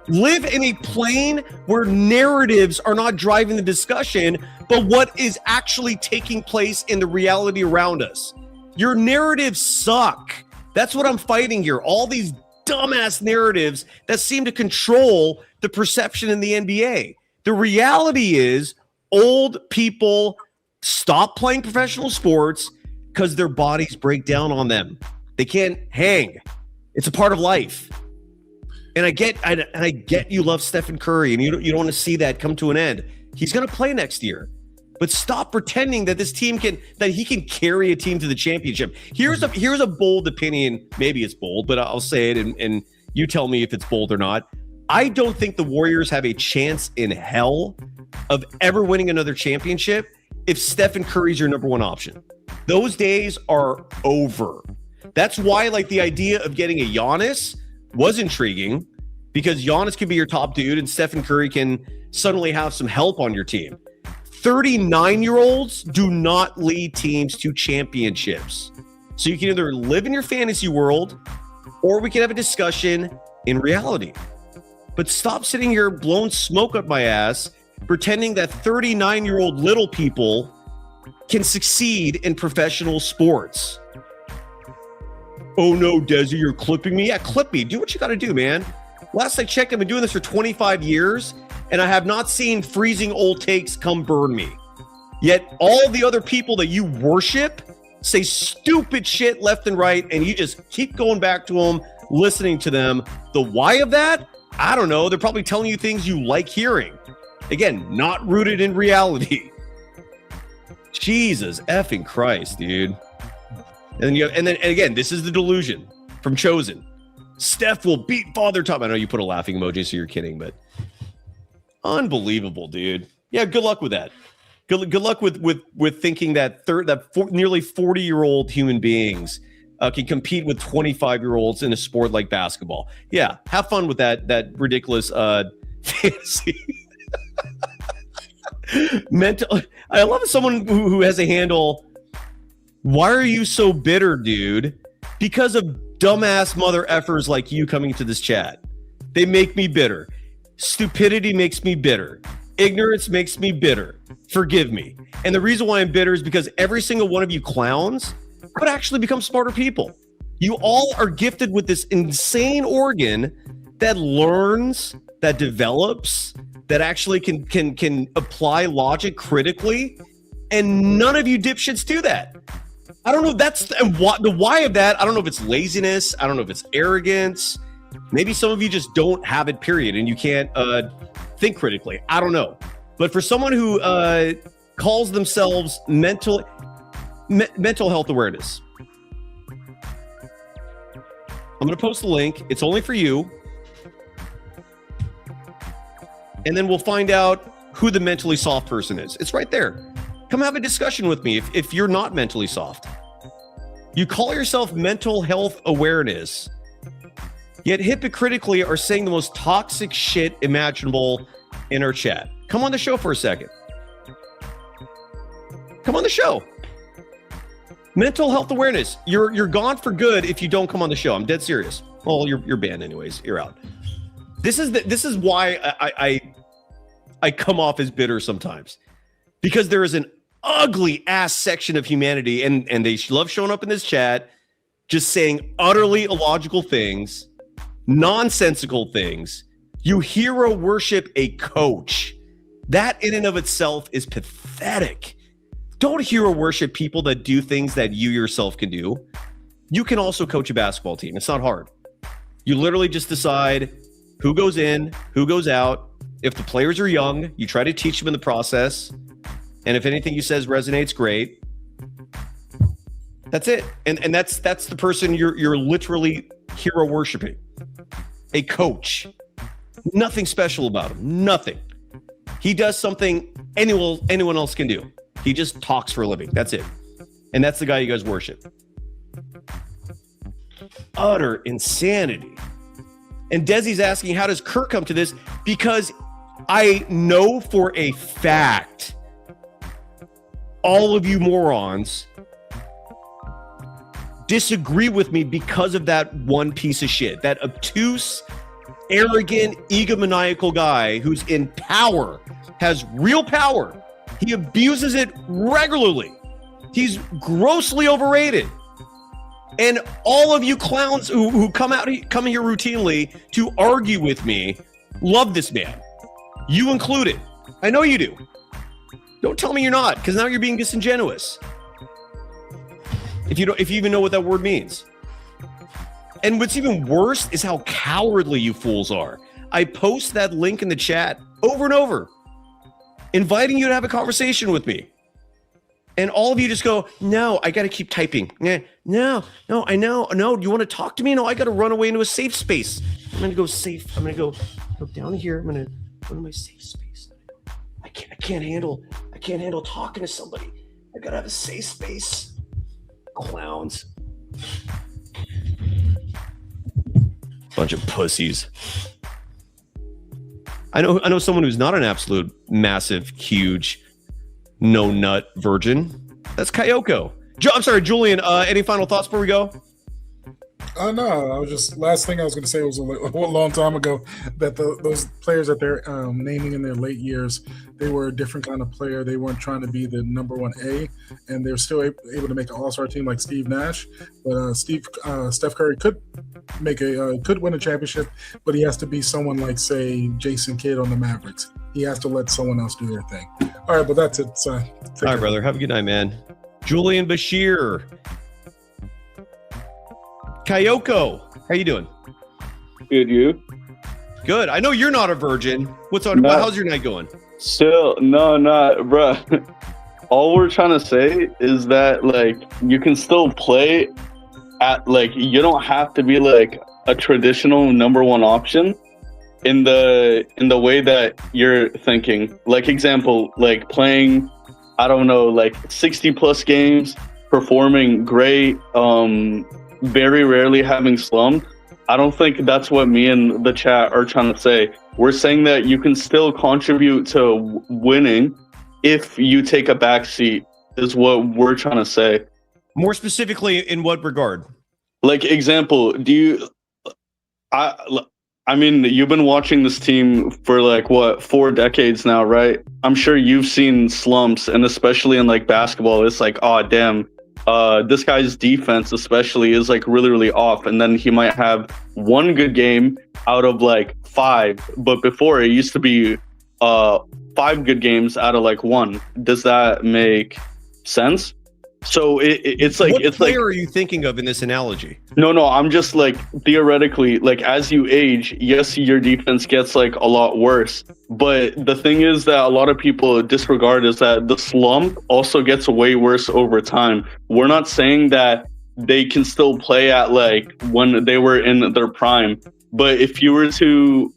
Live in a plane where narratives are not driving the discussion, but what is actually taking place in the reality around us. Your narratives suck. That's what I'm fighting here. All these dumbass narratives that seem to control the perception in the NBA. The reality is old people stop playing professional sports because their bodies break down on them. They can't hang. It's a part of life. And I get you love Stephen Curry and you don't want to see that come to an end. He's going to play next year. But stop pretending that he can carry a team to the championship. Here's a bold opinion. Maybe it's bold, but I'll say it and you tell me if it's bold or not. I don't think the Warriors have a chance in hell of ever winning another championship if Stephen Curry's your number one option. Those days are over. That's why the idea of getting a Giannis was intriguing, because Giannis can be your top dude and Stephen Curry can suddenly have some help on your team. 39-year-olds do not lead teams to championships. So you can either live in your fantasy world or we can have a discussion in reality. But stop sitting here blowing smoke up my ass pretending that 39-year-old little people can succeed in professional sports. Oh no, Desi, you're clipping me? Yeah, clip me. Do what you got to do, man. Last I checked, I've been doing this for 25 years, and I have not seen freezing old takes come burn me. Yet all the other people that you worship say stupid shit left and right, and you just keep going back to them, listening to them. The why of that? I don't know. They're probably telling you things you like hearing. Again, not rooted in reality. Jesus effing Christ, dude. And then again, this is the delusion from Chosen. Steph will beat Father Time. I know you put a laughing emoji, so you're kidding, but unbelievable, dude. Yeah, good luck with that. Good luck with thinking that nearly 40-year-old human beings can compete with 25-year-olds in a sport like basketball. Yeah, have fun with that ridiculous fantasy. Mental. I love someone who has a handle. Why are you so bitter, dude? Because of dumbass mother effers like you coming into this chat. They make me bitter. Stupidity makes me bitter. Ignorance makes me bitter. Forgive me. And the reason why I'm bitter is because every single one of you clowns could actually become smarter people. You all are gifted with this insane organ that learns, that develops, that actually can apply logic critically, and none of you dipshits do that. I don't know if that's the why of that. I don't know if it's laziness. I don't know if it's arrogance. Maybe some of you just don't have it, period, and you can't think critically. I don't know. But for someone who calls themselves mental health awareness, I'm going to post the link. It's only for you. And then we'll find out who the mentally soft person is. It's right there. Come have a discussion with me if you're not mentally soft. You call yourself mental health awareness, yet hypocritically are saying the most toxic shit imaginable in our chat. Come on the show for a second. Come on the show. Mental health awareness. You're gone for good if you don't come on the show. I'm dead serious. Well, you're banned anyways. You're out. This is why I come off as bitter sometimes, because there is an ugly ass section of humanity, and they love showing up in this chat, just saying utterly illogical things, nonsensical things. You hero worship a coach. That in and of itself is pathetic. Don't hero worship people that do things that you yourself can do. You can also coach a basketball team. It's not hard. You literally just decide who goes in, who goes out. If the players are young, you try to teach them in the process. And if anything you says resonates, great. That's it. And that's the person you're literally hero worshiping. A coach. Nothing special about him. Nothing. He does something anyone else can do. He just talks for a living. That's it. And that's the guy you guys worship. Utter insanity. And Desi's asking, how does Kerr come to this? Because I know for a fact all of you morons disagree with me because of that one piece of shit. That obtuse, arrogant, egomaniacal guy who's in power, has real power. He abuses it regularly. He's grossly overrated. And all of you clowns who come here routinely to argue with me love this man. You included. I know you do. Don't tell me you're not, because now you're being disingenuous. If you even know what that word means. And what's even worse is how cowardly you fools are. I post that link in the chat over and over, inviting you to have a conversation with me. And all of you just go, no, I got to keep typing. No, I know. No, you want to talk to me? No, I got to run away into a safe space. I'm going to go safe. I'm going to go down here. I'm going to go to my safe space. I can't handle talking to somebody. I got to have a safe space. Clowns. Bunch of pussies. I know someone who's not an absolute massive, huge, no nut virgin. That's Kyoko. I'm sorry, Julian. Any final thoughts before we go? No, I was just last thing I was going to say was a long time ago that those players that they're naming in their late years, they were a different kind of player. They weren't trying to be the number 1A, and they're still able to make an all-star team like Steve Nash. But Steph Curry could win a championship, but he has to be someone like, say, Jason Kidd on the Mavericks. He has to let someone else do their thing. All right, but that's it. All right, brother. Have a good night, man. Julian Bashir. Kyoko, how you doing? Good, you? Good. I know you're not a virgin. How's your night going? Still, no, bro. All we're trying to say is that like you can still play at like you don't have to be like a traditional number one option in the way that you're thinking. Like example, like playing, I don't know, like 60 plus games, performing great, very rarely having slumped. I don't think that's what me and the chat are trying to say. We're saying that you can still contribute to winning if you take a back seat, is what we're trying to say. More specifically, in what regard? Like example, I mean, you've been watching this team for like what, 4 decades now, right? I'm sure you've seen slumps, and especially in like basketball, it's like, oh damn, this guy's defense especially is like really, really off, and then he might have one good game out of like 5, but before it used to be 5 good games out of like 1. Does that make sense? So it's like, what it's player like, are you thinking of in this analogy? no, I'm just like theoretically, like as you age, yes, your defense gets like a lot worse. But the thing is that a lot of people disregard is that the slump also gets way worse over time. We're not saying that they can still play at like when they were in their prime, but if you were to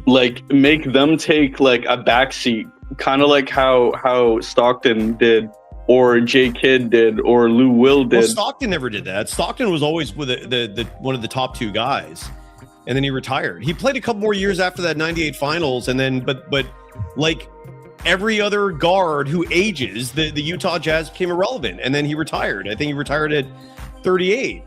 like make them take like a backseat, kind of like how Stockton did, or J. Kidd did, or Lou Will did. Well, Stockton never did that. Stockton was always with the one of the top 2 guys, and then he retired. He played a couple more years after that '98 finals, and then but like every other guard who ages, the Utah Jazz became irrelevant, and then he retired. I think he retired at 38.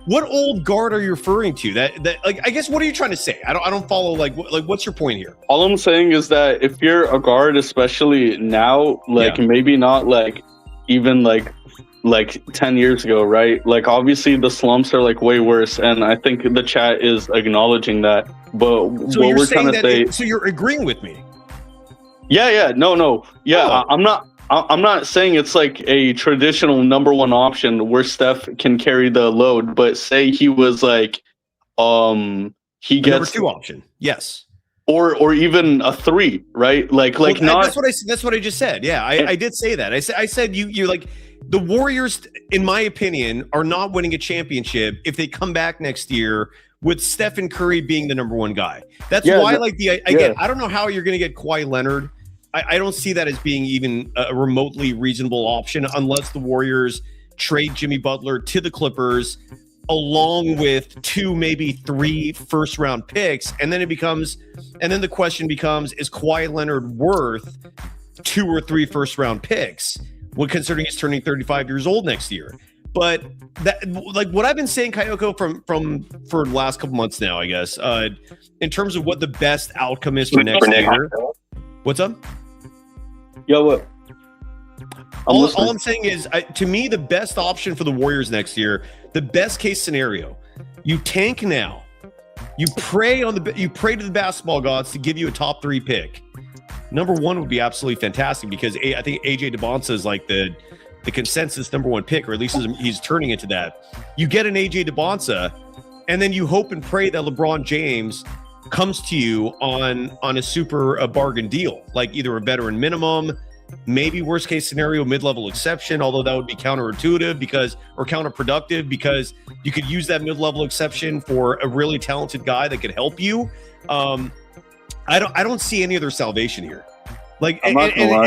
What old guard are you referring to? That like, I guess, what are you trying to say? I don't follow. Like what's your point here? All I'm saying is that if you're a guard, especially now, like maybe not like even like 10 years ago, right? Like obviously the slumps are like way worse, and I think the chat is acknowledging that. But So what you're we're saying trying to say, so you're agreeing with me? no, yeah, Oh. I'm not saying it's like a traditional number one option where Steph can carry the load, but say he was like, he Number gets 2 option, yes, or even a 3, right? Like not. That's what I just said. Yeah, I did say that. I said you're like, the Warriors, in my opinion, are not winning a championship if they come back next year with Stephen Curry being the number 1 guy. That's why, like I don't know how you're going to get Kawhi Leonard. I don't see that as being even a remotely reasonable option unless the Warriors trade Jimmy Butler to the Clippers along with 2, maybe 3 first-round picks, and then the question becomes: is Kawhi Leonard worth 2 or 3 first-round picks? When considering he's turning 35 years old next year. But that, like what I've been saying, Kayoko, for the last couple months now, I guess, in terms of what the best outcome is for next year. What's up? Yo, what? All I'm saying is, to me, the best option for the Warriors next year, the best case scenario, you tank now, you pray to the basketball gods to give you a top 3 pick. Number 1 would be absolutely fantastic because I think AJ DeBonsa is like the consensus number 1 pick, or at least he's turning into that. You get an AJ DeBonsa, and then you hope and pray that LeBron James comes to you on a bargain deal, like either a veteran minimum, maybe worst case scenario mid-level exception, although that would be counterproductive because you could use that mid-level exception for a really talented guy that could help you. I don't see any other salvation here. Like, and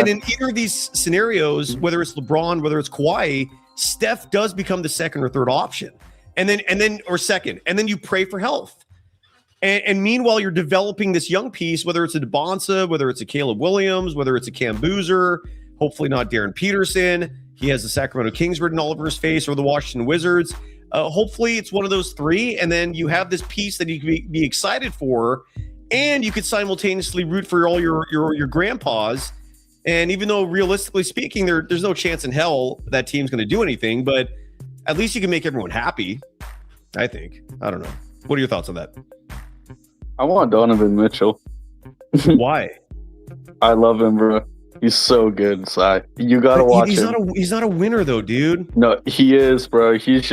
in either of these scenarios, whether it's LeBron, whether it's Kawhi, Steph does become the second or third option, and then you pray for health. And meanwhile, you're developing this young piece, whether it's a DeBonsa, whether it's a Caleb Williams, whether it's a Cam Boozer, hopefully not Darren Peterson. He has the Sacramento Kings written all over his face, or the Washington Wizards. Hopefully it's one of those 3, and then you have this piece that you can be excited for, and you could simultaneously root for all your grandpas. And even though realistically speaking, there's no chance in hell that team's going to do anything, but at least you can make everyone happy, I think. I don't know. What are your thoughts on that? I want Donovan Mitchell. Why? I love him, bro. He's so good, Si. You gotta watch him. He's not a winner though, dude. No, he is, bro. He's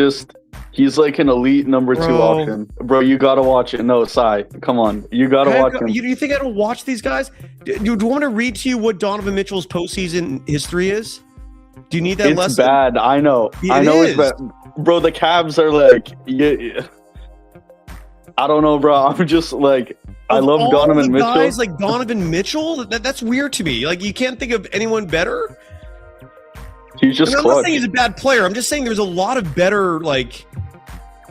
He's like an elite number 2 option. Bro, you got to watch it. No, Sai, come on. You got to watch him. You think I don't watch these guys? Do you want to read to you what Donovan Mitchell's postseason history is? Do you need that lesson? It's bad. I know. It's bad. Bro, the Cavs are like, yeah. I don't know, bro. I'm just like, I love Donovan Mitchell. Guys like Donovan Mitchell? That's weird to me. Like, you can't think of anyone better? He's just I'm clutch. not saying he's a bad player. I'm just saying there's a lot of better, like,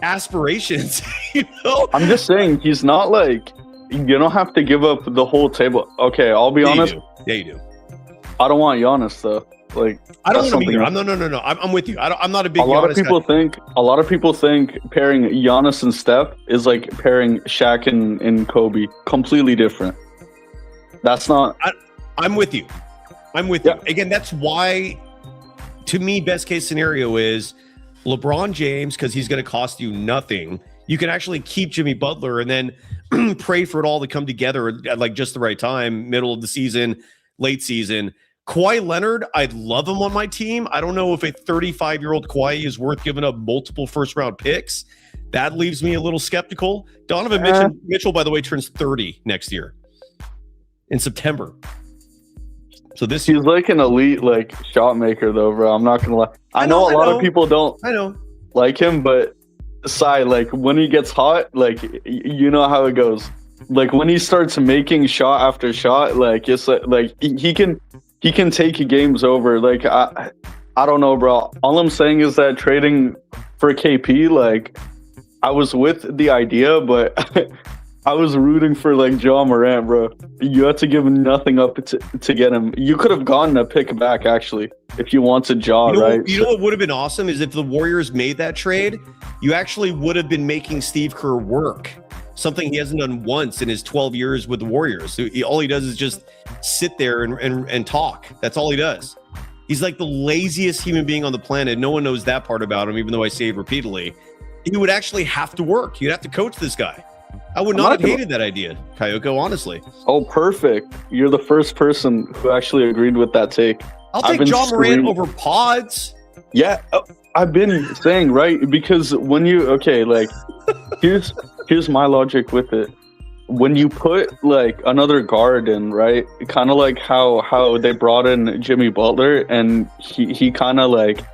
aspirations. You know? I'm just saying he's not like, you don't have to give up the whole table. Okay, I'll be honest. Yeah, you do. I don't want Giannis though. Like, I don't want him either. No. I'm with you. I'm not a big. A lot Giannis of people think pairing Giannis and Steph is like pairing Shaq and Kobe. Completely different. That's not. I'm with you. Yeah. Again, that's why, to me, best case scenario is LeBron James, because he's going to cost you nothing. You can actually keep Jimmy Butler and then pray for it all to come together at like just the right time, middle of the season, late season. Kawhi Leonard, I'd love him on my team. I don't know if a 35-year-old Kawhi is worth giving up multiple first-round picks. That leaves me a little skeptical. Donovan Mitchell, by the way, turns 30 next year in September. So he's like an elite like shot maker though, bro. I'm not gonna lie. I know a lot of people don't like him, but Sai, like when he gets hot, like you know how it goes. Like when he starts making shot after shot, like it's like he can take games over. Like I don't know, bro. All I'm saying is that trading for KP, like I was with the idea, but I was rooting for like Ja Morant, bro. You had to give nothing up to get him. You could have gotten a pick back actually if you wanted Ja, right? You know what would have been awesome is if the Warriors made that trade, you actually would have been making Steve Kerr work. Something he hasn't done once in his 12 years with the Warriors. So all he does is just sit there and talk. That's all he does. He's like the laziest human being on the planet. No one knows that part about him, even though I say it repeatedly. He would actually have to work. You'd have to coach this guy. I would not have hated that idea, Kayoko, honestly. Oh, perfect. You're the first person who actually agreed with that take. I'll take Ja Morant over Pods. Yeah, I've been saying, right? Because when like, here's my logic with it. When you put like another guard in, right? Kind of like how they brought in Jimmy Butler and he kind of like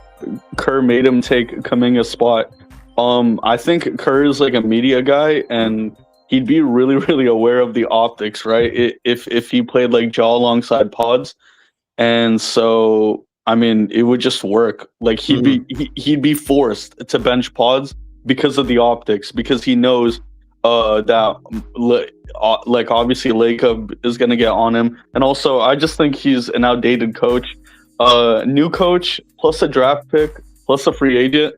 Kerr made him take Kuminga's spot. I think Kerr is like a media guy and he'd be really, really aware of the optics, right? If he played like Ja alongside Pods. And so, I mean, it would just work. Like he'd be forced to bench Pods because of the optics, because he knows that like obviously Lacob is going to get on him. And also, I just think he's an outdated coach. New coach plus a draft pick plus a free agent.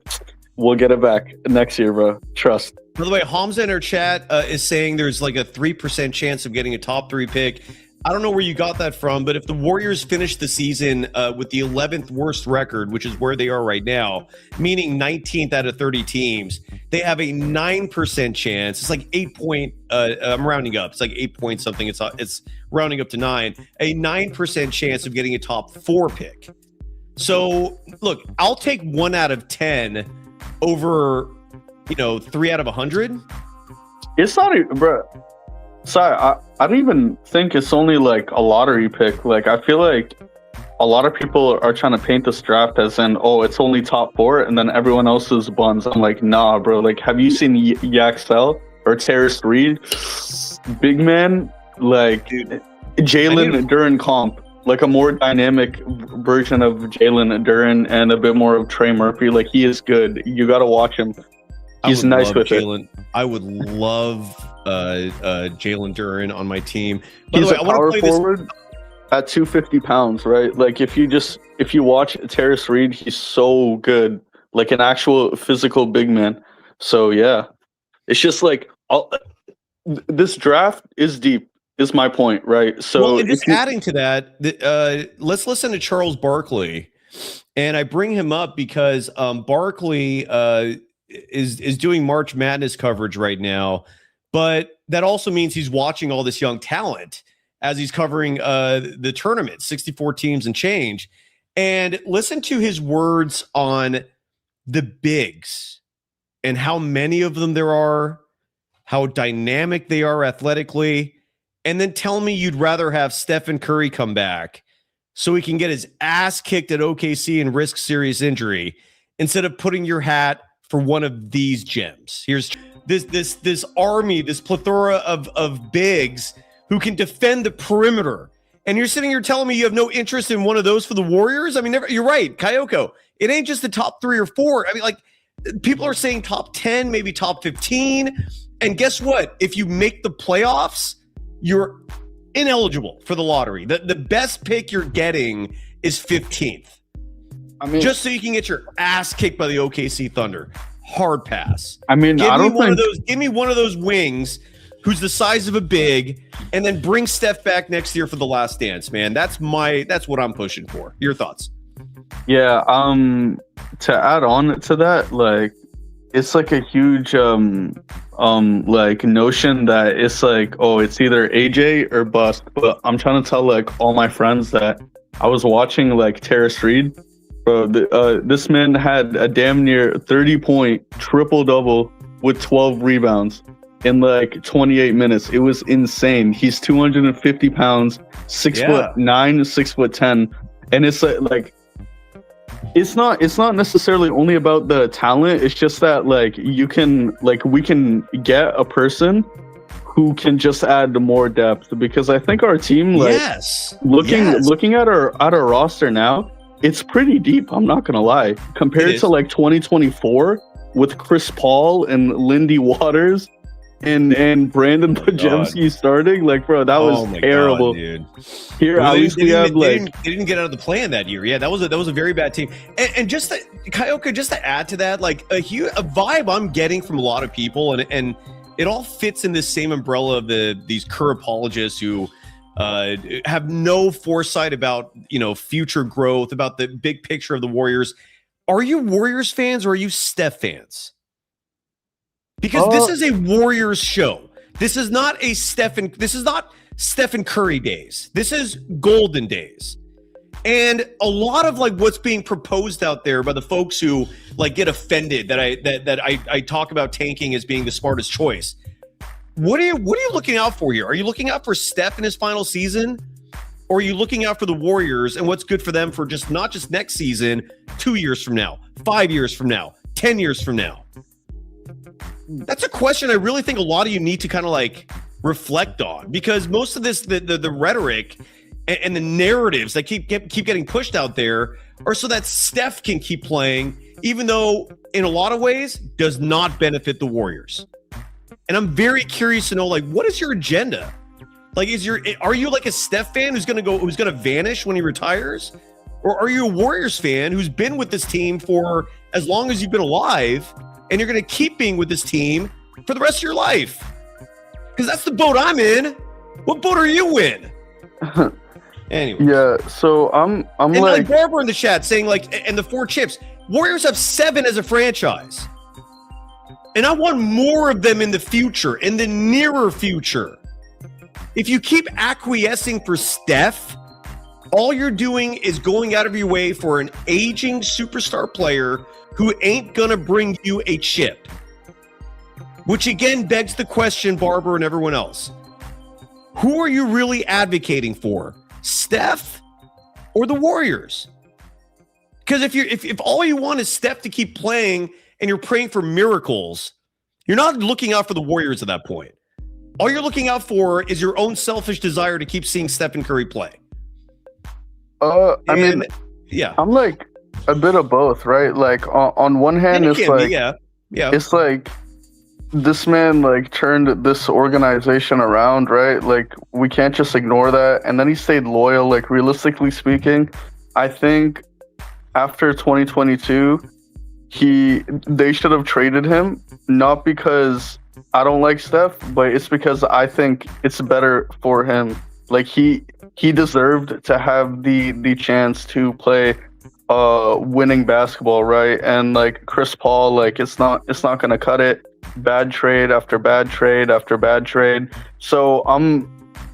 We'll get it back next year, bro. Trust. By the way, Hamza in our chat is saying there's like a 3% chance of getting a top 3 pick. I don't know where you got that from, but if the Warriors finish the season with the 11th worst record, which is where they are right now, meaning 19th out of 30 teams, they have a 9% chance. It's like 8 point. I'm rounding up. It's like 8 point something. It's rounding up to 9. A 9% chance of getting a top 4 pick. So look, I'll take 1 out of 10 over 3 out of 100. It's not, bro. Sorry, I don't even think it's only like a lottery pick. Like I feel like a lot of people are trying to paint this draft as in, oh, it's only top 4 and then everyone else is buns. I'm like, nah, bro. Like, have you seen Yaxel or Cyrus Reed? Big man, like Jalen Duren comp, like a more dynamic version of Jalen Duren and a bit more of Trey Murphy. Like he is good. You got to watch him. He's nice with it. I would love Jalen Duren on my team. He's a power forward at 250 pounds, right? Like if you watch Cyrus Reed, he's so good, like an actual physical big man. So yeah, it's just like this draft is deep. Is my point, right? So just adding to that, let's listen to Charles Barkley, and I bring him up because Barkley is doing March Madness coverage right now, but that also means he's watching all this young talent as he's covering the tournament, 64 teams and change. And listen to his words on the bigs and how many of them there are, how dynamic they are athletically, and then tell me you'd rather have Stephen Curry come back so he can get his ass kicked at OKC and risk serious injury instead of putting your hat for one of these gems. Here's this army, this plethora of bigs who can defend the perimeter. And you're sitting here telling me you have no interest in one of those for the Warriors? I mean, you're right, Kayoko. It ain't just the top 3 or 4. I mean, like, people are saying top 10, maybe top 15. And guess what? If you make the playoffs, you're ineligible for the lottery. The best pick you're getting is 15th. I mean, just so you can get your ass kicked by the OKC Thunder. Hard pass. I mean, give me one of those wings who's the size of a big, and then bring Steph back next year for the Last Dance, man. That's what I'm pushing for. Your thoughts? Yeah, to add on to that, like, it's like a huge like notion that it's like, oh, it's either AJ or bust. But I'm trying to tell like all my friends that I was watching like Terrace Reed. Bro, this man had a damn near 30-point triple-double with 12 rebounds in like 28 minutes. It was insane. He's 250 pounds, 6'9", 6'10", and it's like it's not necessarily only about the talent. It's just that like we can get a person who can just add more depth, because I think our team, like, looking at our roster now, it's pretty deep. I'm not gonna lie, compared to like 2024 with Chris Paul and Lindy Waters and Brandon Podziemski starting. Like, bro, that was terrible. God, dude. Here, at least we have they didn't get out of the play-in that year. Yeah, that was a very bad team. And just Kyoka, just to add to that, like a vibe I'm getting from a lot of people, and it all fits in this same umbrella of these Kerr apologists who have no foresight about future growth, about the big picture of the Warriors. Are you Warriors fans or are you Steph fans? Because this is a Warriors show. This is not Stephen Curry days. This is golden days. And a lot of like what's being proposed out there by the folks who like get offended that I talk about tanking as being the smartest choice. What are you looking out for here? Are you looking out for Steph in his final season? Or are you looking out for the Warriors and what's good for them for not just next season, 2 years from now, 5 years from now, 10 years from now? That's a question I really think a lot of you need to kind of like reflect on, because most of this, the rhetoric and the narratives that keep getting pushed out there are so that Steph can keep playing, even though in a lot of ways does not benefit the Warriors. And I'm very curious to know, like, what is your agenda? Like, are you like a Steph fan who's gonna vanish when he retires? Or are you a Warriors fan who's been with this team for as long as you've been alive, and you're gonna keep being with this team for the rest of your life? Because that's the boat I'm in. What boat are you in? Anyway. Yeah, so I'm and like Barbara in the chat saying like, and the 4 chips. Warriors have 7 as a franchise. And I want more of them in the future, in the nearer future. If you keep acquiescing for Steph, all you're doing is going out of your way for an aging superstar player who ain't gonna bring you a chip. Which again begs the question, Barber and everyone else. Who are you really advocating for? Steph or the Warriors? Because if all you want is Steph to keep playing and you're praying for miracles, you're not looking out for the Warriors at that point. All you're looking out for is your own selfish desire to keep seeing Stephen Curry play. I mean, yeah, I'm like a bit of both, right? Like on one hand, it's like, it's like this man like turned this organization around, right? Like we can't just ignore that. And then he stayed loyal. Like realistically speaking, I think after 2022, they should have traded him, not because I don't like Steph, but it's because I think it's better for him. Like he deserved to have the chance to play winning basketball, right? And like Chris Paul, like it's not gonna cut it. Bad trade after bad trade after bad trade. So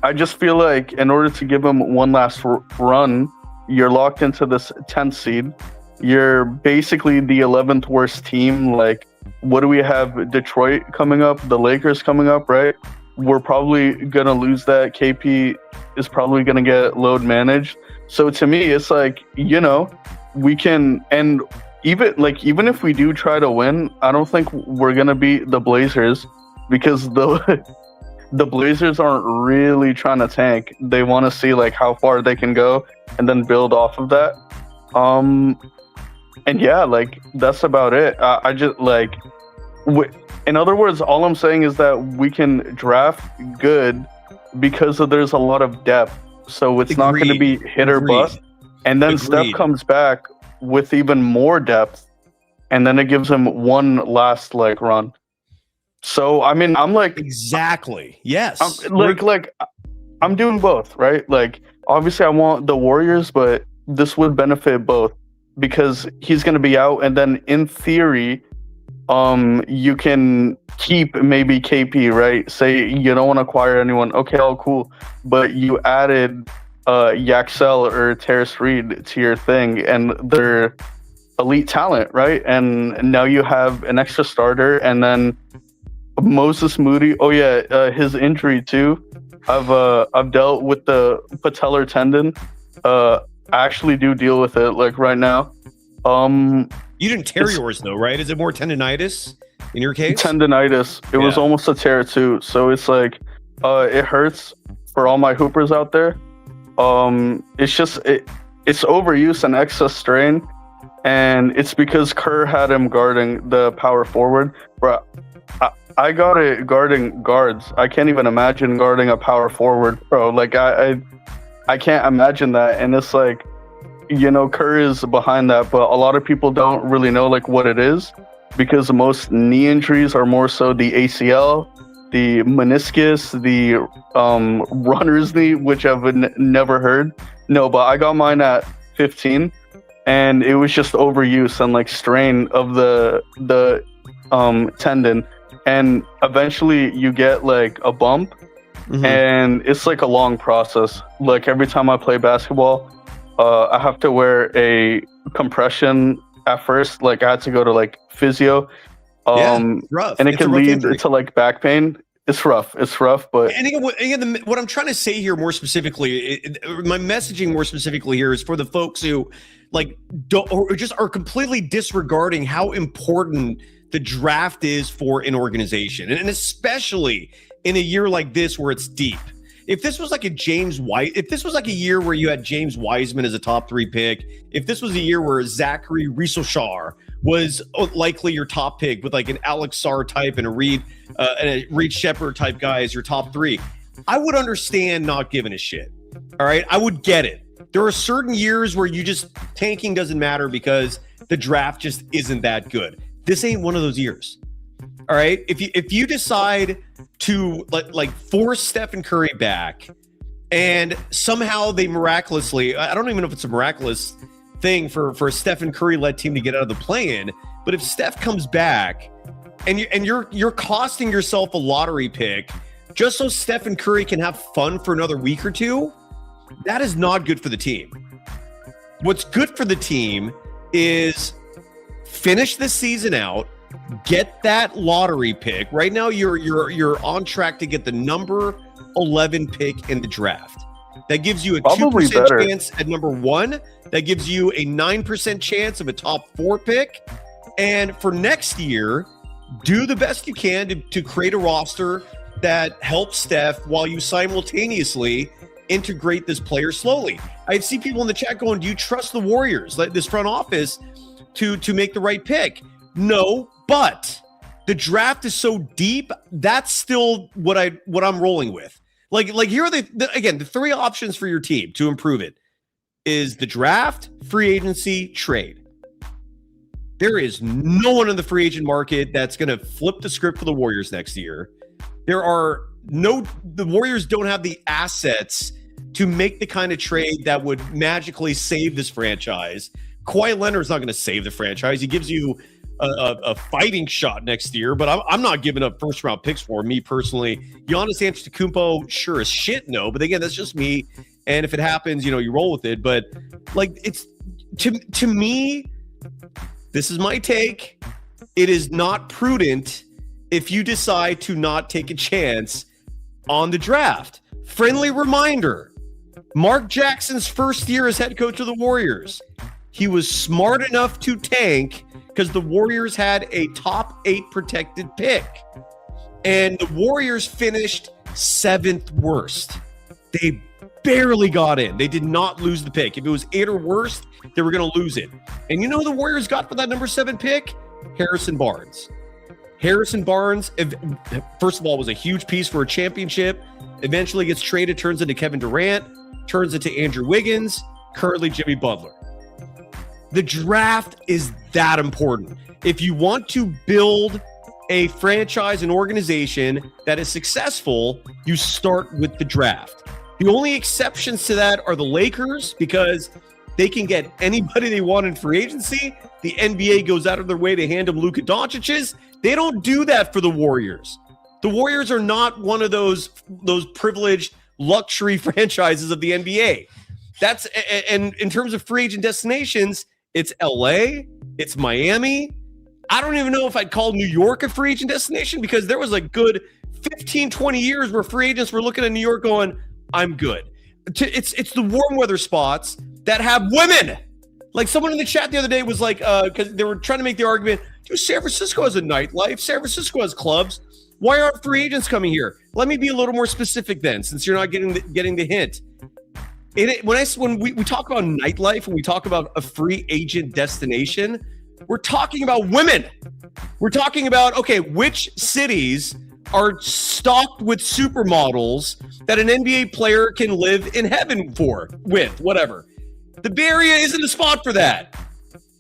I just feel like in order to give him one last run, you're locked into this 10th seed. You're basically the 11th worst team, like what do we have? Detroit coming up, the Lakers coming up, right? We're probably going to lose that. KP is probably going to get load managed. So to me, it's like, we can, and even if we do try to win, I don't think we're going to beat the Blazers, because the Blazers aren't really trying to tank. They want to see like how far they can go and then build off of that. And yeah, like that's about it. I just like, in other words, all I'm saying is that we can draft good because there's a lot of depth. So it's not going to be hit or bust. And then Steph comes back with even more depth, and then it gives him one last like run. So I mean, I'm like exactly yes. I'm doing both, right? Like obviously I want the Warriors, but this would benefit both because he's going to be out, and then in theory, you can keep maybe KP, right? Say you don't want to acquire anyone. Okay, all cool, but you added Yaxel or Terrace Reed to your thing, and they're elite talent, right? And now you have an extra starter, and then Moses Moody. Oh yeah, his injury too. I've dealt with the patellar tendon. I actually do deal with it like right now. You didn't tear yours though, right? Is it more tendonitis in your case? Tendonitis. It was almost a tear too. So it's like it hurts for all my hoopers out there. It's just it's overuse and excess strain, and it's because Kerr had him guarding the power forward. Bro, I got it guarding guards. I can't even imagine guarding a power forward, bro. Like I can't imagine that. And it's like, Kerr is behind that, but a lot of people don't really know like what it is, because most knee injuries are more so the ACL, the meniscus, the runner's knee, which I've never heard. No, but I got mine at 15, and it was just overuse and like strain of the tendon. And eventually you get like a bump, and it's like a long process. Like every time I play basketball, I have to wear a compression at first. Like I had to go to like physio, rough. And it can lead to like back pain. It's rough, but and again, what I'm trying to say here more specifically, my messaging more specifically here is for the folks who like don't, or just are completely disregarding how important the draft is for an organization, and especially in a year like this where it's deep. If this was like if this was like a year where you had James Wiseman as a top 3 pick, if this was a year where Zachary Rieselschar was likely your top pick with like an Alex Sarr type and a Reed Shepard type guy as your top 3, I would understand not giving a shit. All right, I would get it. There are certain years where you just tanking doesn't matter because the draft just isn't that good. This ain't one of those years. All right. If you decide to like force Stephen Curry back, and somehow they miraculously, I don't even know if it's a miraculous thing for a Stephen Curry led team to get out of the play-in, but if Steph comes back and you're costing yourself a lottery pick just so Stephen Curry can have fun for another week or two, that is not good for the team. What's good for the team is finish the season out, get that lottery pick. Right now, you're on track to get the number 11 pick in the draft. That gives you a 2% chance at number 1. That gives you a 9% chance of a top 4 pick. And for next year, do the best you can to create a roster that helps Steph while you simultaneously integrate this player slowly. I see people in the chat going, do you trust the Warriors, like this front office, to make the right pick? No, but the draft is so deep, that's still what I'm rolling with. Like here are the 3 options for your team to improve it is the draft, free agency, trade. There is no one in the free agent market that's going to flip the script for the Warriors next year. The Warriors don't have the assets to make the kind of trade that would magically save this franchise. Kawhi Leonard's not going to save the franchise. He gives you a fighting shot next year, but I'm not giving up first round picks for me personally. Giannis Antetokounmpo, sure as shit, no. But again, that's just me. And if it happens, you roll with it. But like, it's to me, this is my take. it is not prudent if you decide to not take a chance on the draft. Friendly reminder, Mark Jackson's first year as head coach of the Warriors, he was smart enough to tank because the Warriors had a top 8 protected pick. And the Warriors finished 7th worst. They barely got in. They did not lose the pick. If it was 8 or worse, they were going to lose it. And you know who the Warriors got for that number 7 pick? Harrison Barnes. Harrison Barnes, first of all, was a huge piece for a championship. Eventually gets traded, turns into Kevin Durant, turns into Andrew Wiggins, currently Jimmy Butler. The draft is that important. If you want to build a franchise and organization that is successful, you start with the draft. The only exceptions to that are the Lakers, because they can get anybody they want in free agency. The NBA goes out of their way to hand them Luka Doncic's. They don't do that for the Warriors. The Warriors are not one of those privileged luxury franchises of the NBA. And in terms of free agent destinations, it's LA, it's Miami. I don't even know if I'd call New York a free agent destination, because there was a good 15, 20 years where free agents were looking at New York going, I'm good. It's the warm weather spots that have women. Like someone in the chat the other day was like, because they were trying to make the argument, dude, San Francisco has a nightlife. San Francisco has clubs. Why aren't free agents coming here? Let me be a little more specific then, since you're not getting the hint. When we talk about nightlife, when we talk about a free agent destination, we're talking about women. We're talking about, okay, which cities are stocked with supermodels that an NBA player can live in heaven with, whatever. The Bay Area isn't a spot for that.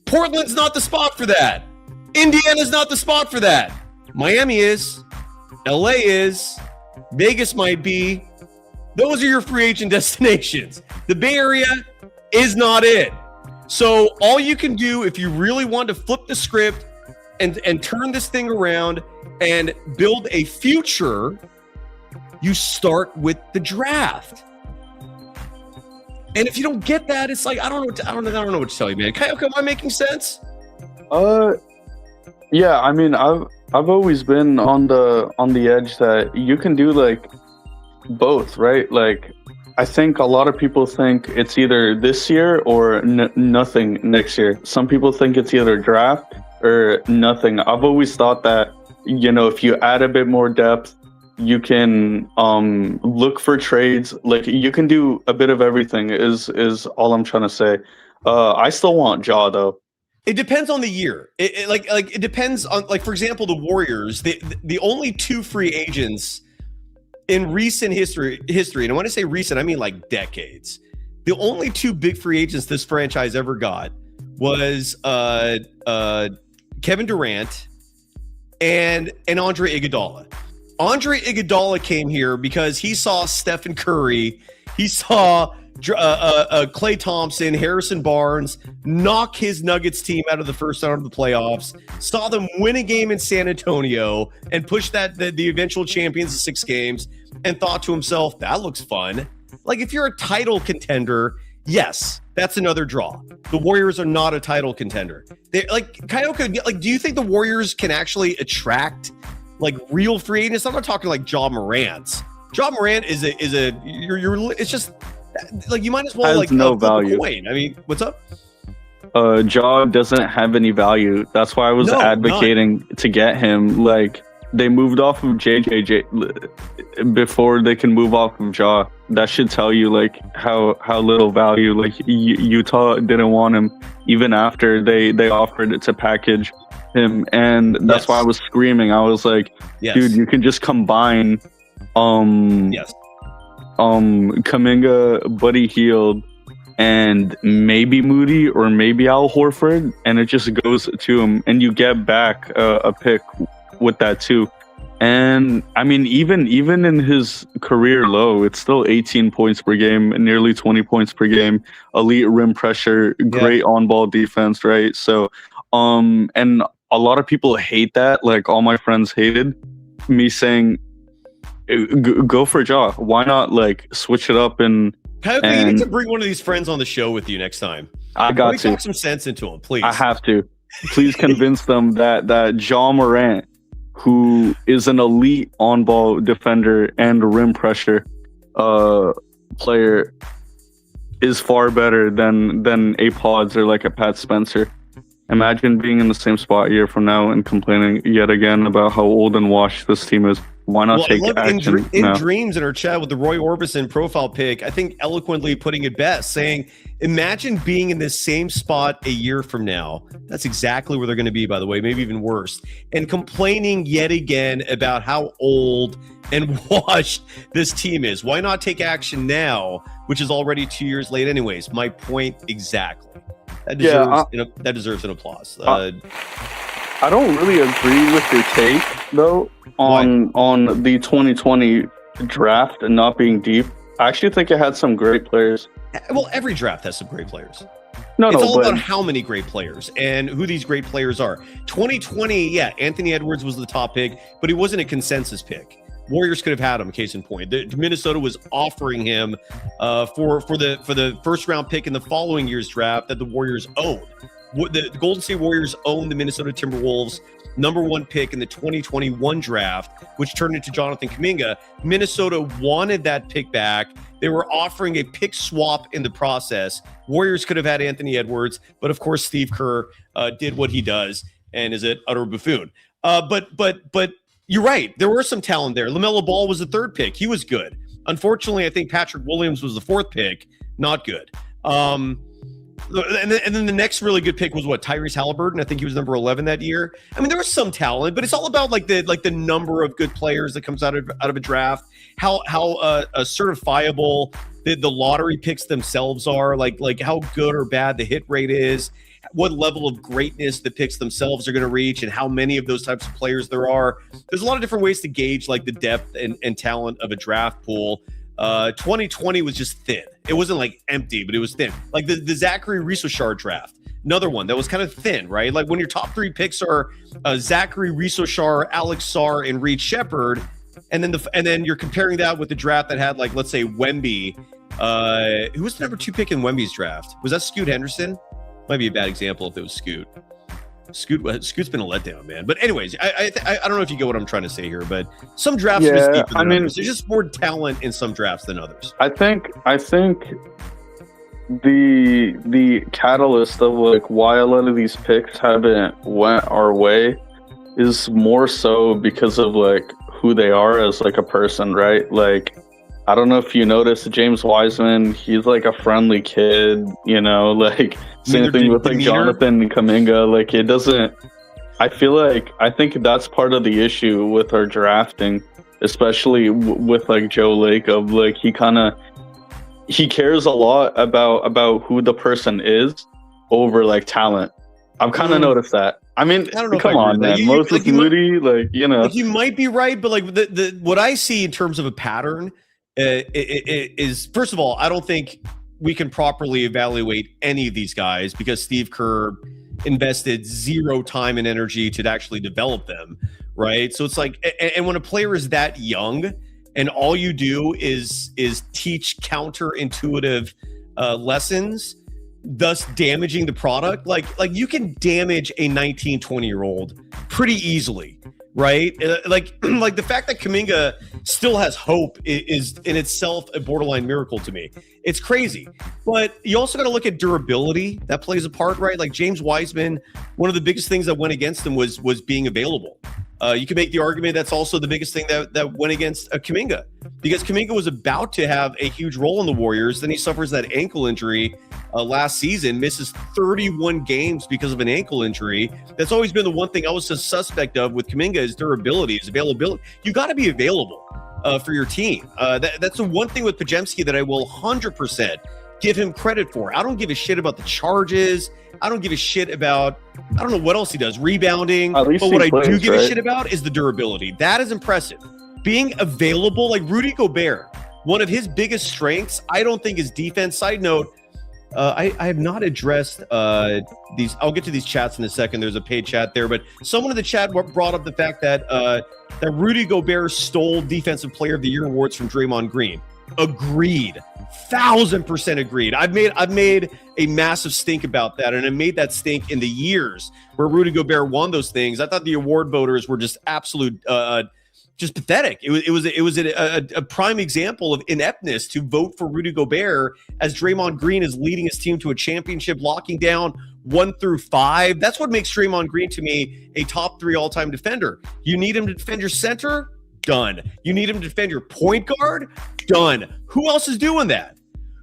Portland's not the spot for that. Indiana's not the spot for that. Miami is. LA is. Vegas might be. Those are your free agent destinations. The Bay Area is not it. So all you can do if you really want to flip the script and turn this thing around and build a future, you start with the draft. And if you don't get that, it's like I don't know what to tell you, man. Kayoko, am I making sense? Yeah. I mean, I've always been on the edge that you can do like both, right? Like, I think a lot of people think it's either this year or nothing next year. Some people think it's either draft or nothing. I've always thought that, you know, if you add a bit more depth, you can look for trades. Like, you can do a bit of everything is all I'm trying to say. I still want Ja, though. It depends on the year. It depends on, like, for example, the Warriors, the only 2 free agents in recent history, and when I say recent, I mean like decades. The only 2 big free agents this franchise ever got was Kevin Durant and Andre Iguodala. Andre Iguodala came here because he saw Stephen Curry, he saw Klay Thompson, Harrison Barnes knock his Nuggets team out of the first round of the playoffs, saw them win a game in San Antonio and push the eventual champions to 6 games, and thought to himself, that looks fun. Like, if you're a title contender, yes, that's another draw. The Warriors are not a title contender. They, like, Kayoko, like, do you think the Warriors can actually attract like real free agents? I'm not talking like Ja Morant. Ja Morant is it's just like, you might as well has like no flip a value. coin. I mean, what's up? Ja doesn't have any value. That's why I was advocating to get him. Like, they moved off of JJJ before they can move off of Ja. That should tell you like how little value. Like, Utah didn't want him even after they offered it to package him, and that's why I was screaming. I was like, dude, you can just combine Kuminga, Buddy Hield, and maybe Moody or maybe Al Horford, and it just goes to him, and you get back a pick with that too. And I mean, even in his career low, it's still 18 points per game and nearly 20 points per game, elite rim pressure, great on-ball defense, right? So and a lot of people hate that. Like, all my friends hated me saying, go for Ja. Why not like switch it up? And you need to bring one of these friends on the show with you next time. I got to talk some sense into him, please. I have to. please convince them that Ja Morant, who is an elite on-ball defender and rim pressure player, is far better than a Pods or like a Pat Spencer. Imagine being in the same spot a year from now and complaining yet again about how old and washed this team is. Why not take action now? In Dreams in our chat with the Roy Orbison profile pic, I think eloquently putting it best, saying, imagine being in this same spot a year from now. That's exactly where they're going to be, by the way, maybe even worse. And complaining yet again about how old and washed this team is. Why not take action now, which is already 2 years late anyways? My point exactly. That deserves an applause. I don't really agree with your take, though, on the 2020 draft and not being deep. I actually think it had some great players. Well, every draft has some great players. It's all about how many great players and who these great players are. 2020, yeah, Anthony Edwards was the top pick, but he wasn't a consensus pick. Warriors could have had him, case in point. Minnesota was offering him for the first round pick in the following year's draft that the Warriors owned. The Golden State Warriors owned the Minnesota Timberwolves #1 pick in the 2021 draft, which turned into Jonathan Kuminga. Minnesota wanted that pick back. They were offering a pick swap in the process. Warriors could have had Anthony Edwards, but of course Steve Kerr did what he does and is an utter buffoon. But you're right. There were some talent there. LaMelo Ball was the 3rd pick. He was good. Unfortunately, I think Patrick Williams was the 4th pick. Not good. And then the next really good pick was Tyrese Halliburton. I think he was number 11 that year. I mean, there was some talent, but it's all about the number of good players that comes out of a draft. How certifiable the lottery picks themselves are. Like how good or bad the hit rate is. What level of greatness the picks themselves are going to reach, and how many of those types of players there are. There's a lot of different ways to gauge the depth and talent of a draft pool. 2020 was just thin. It wasn't empty, but it was thin. Like the Zachary Risoshard draft, another one that was kind of thin, right? Like when your top 3 picks are Zachary Risoshard, Alex Sarr, and Reed Shepherd, and then you're comparing that with the draft that had let's say Wemby. Who was the number 2 pick in Wemby's draft? Was that Scoot Henderson? Might be a bad example if it was Scoot. Scoot's been a letdown, man. But anyways, I don't know if you get what I'm trying to say here, but some drafts are just deeper than others. There's just more talent in some drafts than others. I think the catalyst of why a lot of these picks haven't went our way is more so because of who they are as a person, right? I don't know if you noticed James Wiseman, he's a friendly kid, same thing with Jonathan Kuminga. It doesn't, I think that's part of the issue with our drafting, especially with Joe Lacob. He cares a lot about who the person is over talent. I've kind of noticed that. I mean, I don't know, come on, man. Moses Moody, you might be right, but the what I see in terms of a pattern is, first of all, I don't think we can properly evaluate any of these guys because Steve Kerr invested 0 time and energy to actually develop them, right? So it's and when a player is that young and all you do is teach counterintuitive lessons, thus damaging the product, you can damage a 19, 20-year-old pretty easily. Right? The fact that Kuminga still has hope is in itself a borderline miracle to me. It's crazy. But you also got to look at durability. That plays a part, right? James Wiseman, one of the biggest things that went against him was being available. You can make the argument that's also the biggest thing that went against Kuminga, because Kuminga was about to have a huge role in the Warriors. Then he suffers that ankle injury last season, misses 31 games because of an ankle injury. That's always been the one thing I was a suspect of with Kuminga is durability, is availability. You got to be available for your team. That's the one thing with Podziemski that I will 100% give him credit for. I don't give a shit about the charges. I don't give a shit about, I don't know what else he does, rebounding. But what I do give a shit about is the durability. That is impressive. Being available, Rudy Gobert, one of his biggest strengths, I don't think is defense. Side note, I have not addressed these. I'll get to these chats in a second. There's a paid chat there, but someone in the chat brought up the fact that that Rudy Gobert stole Defensive Player of the Year awards from Draymond Green. Agreed. 1,000% agreed. I've made a massive stink about that, and I made that stink in the years where Rudy Gobert won those things. I thought the award voters were just absolute, just pathetic. It was a prime example of ineptness to vote for Rudy Gobert as Draymond Green is leading his team to a championship, locking down 1 through 5. That's what makes Draymond Green to me a top 3 all-time defender. You need him to defend your center? Done. You need him to defend your point guard? Done. Who else is doing that?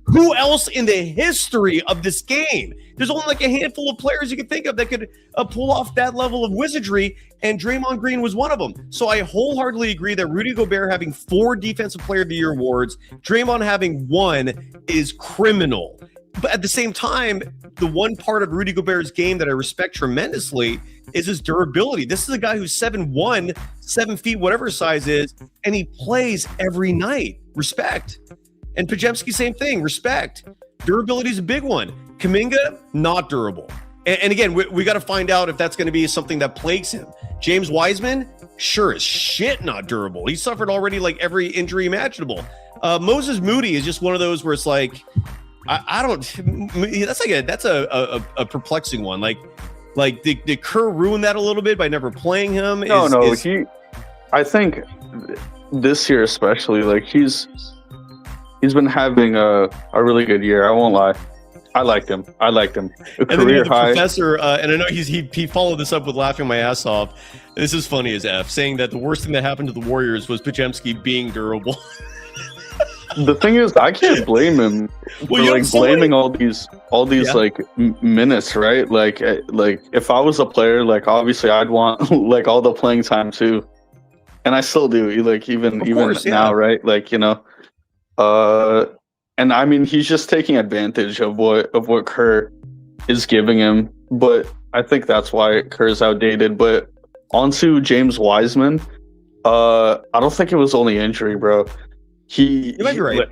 Who else in the history of this game? There's only like a handful of players you can think of that could pull off that level of wizardry, and Draymond Green was one of them. So I wholeheartedly agree that Rudy Gobert having 4 Defensive Player of the Year awards, Draymond having 1 is criminal. But at the same time, the one part of Rudy Gobert's game that I respect tremendously is his durability. This is a guy who's 7'1", 7 feet, whatever his size is, and he plays every night. Respect. And Podziemski, same thing. Respect. Durability is a big one. Kuminga, not durable. And again, we got to find out if that's going to be something that plagues him. James Wiseman, sure as shit not durable. He suffered already like every injury imaginable. Moses Moody is just one of those where it's like, I don't. That's a perplexing one. Like did Kerr ruin that a little bit by never playing him? I think this year especially, like he's been having a really good year. I won't lie. I liked him. A and career then high. Professor, and I know he followed this up with laughing my ass off. This is funny as F, saying that the worst thing that happened to the Warriors was Podziemski being durable. The thing is, I can't blame him for like blaming all these like minutes, right? Like if I was a player, like obviously I'd want like all the playing time too, and I still do. Like even now, right? Like and I mean he's just taking advantage of what Kerr is giving him, but I think that's why Kerr's outdated. But onto James Wiseman, I don't think it was only injury, bro. You might be right.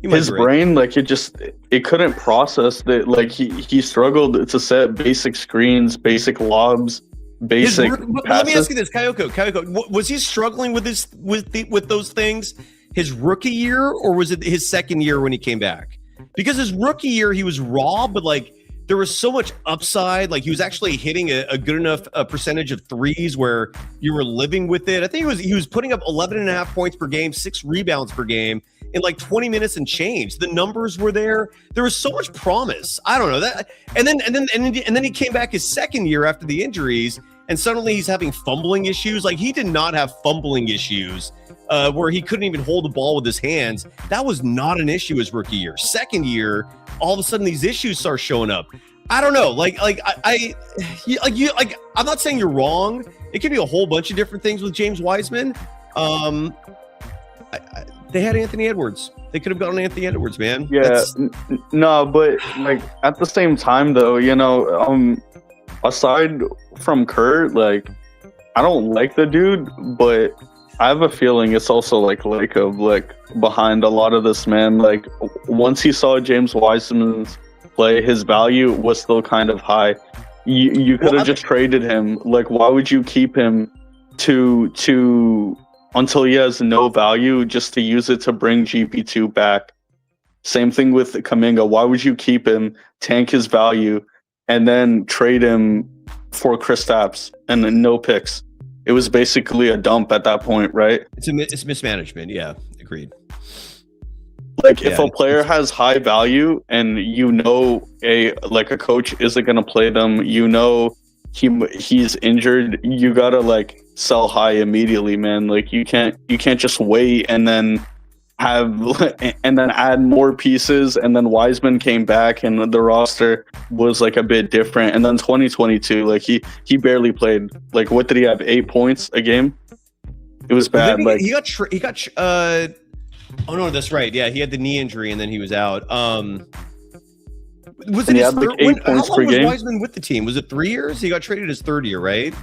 His brain, like it couldn't process that. Like he struggled to set basic screens, basic lobs, basic passes. Let me ask you this, Kayoko, was he struggling with those things his rookie year, or was it his second year when he came back? Because his rookie year he was raw, but like there was so much upside. Like he was actually hitting a good enough percentage of threes where you were living with it. I think he was putting up 11.5 points per game, 6 rebounds per game in like 20 minutes and change. The numbers were there. There was so much promise. I don't know that. And then he came back his second year after the injuries, and suddenly he's having fumbling issues. Like he did not have fumbling issues where he couldn't even hold the ball with his hands. That was not an issue his rookie year. Second year, all of a sudden these issues start showing up. I don't know. I'm not saying you're wrong. It could be a whole bunch of different things with James Wiseman. They had Anthony Edwards. They could have gotten Anthony Edwards, man. Yeah, no, but like at the same time, though, aside from Kerr, like I don't like the dude, but I have a feeling it's also like behind a lot of this, man. Like once he saw James Wiseman's play, his value was still kind of high. You could have just traded him. Like why would you keep him to until he has no value just to use it to bring GP2 back? Same thing with Kuminga. Why would you keep him, tank his value, and then trade him for Kristaps and then no picks? It was basically a dump at that point, right? It's mismanagement. Yeah, agreed. Like if a player has high value and a coach isn't going to play them, he's injured, you got to like sell high immediately, man. Like you can't just wait and then add more pieces. And then Wiseman came back and the roster was like a bit different. And then 2022, like he barely played. Like what did he have? 8 points a game? It was bad. Oh no, that's right. Yeah, he had the knee injury and then he was out. Was it his third? How long was Wiseman with the team? Was it 3 years? He got traded his third year, right?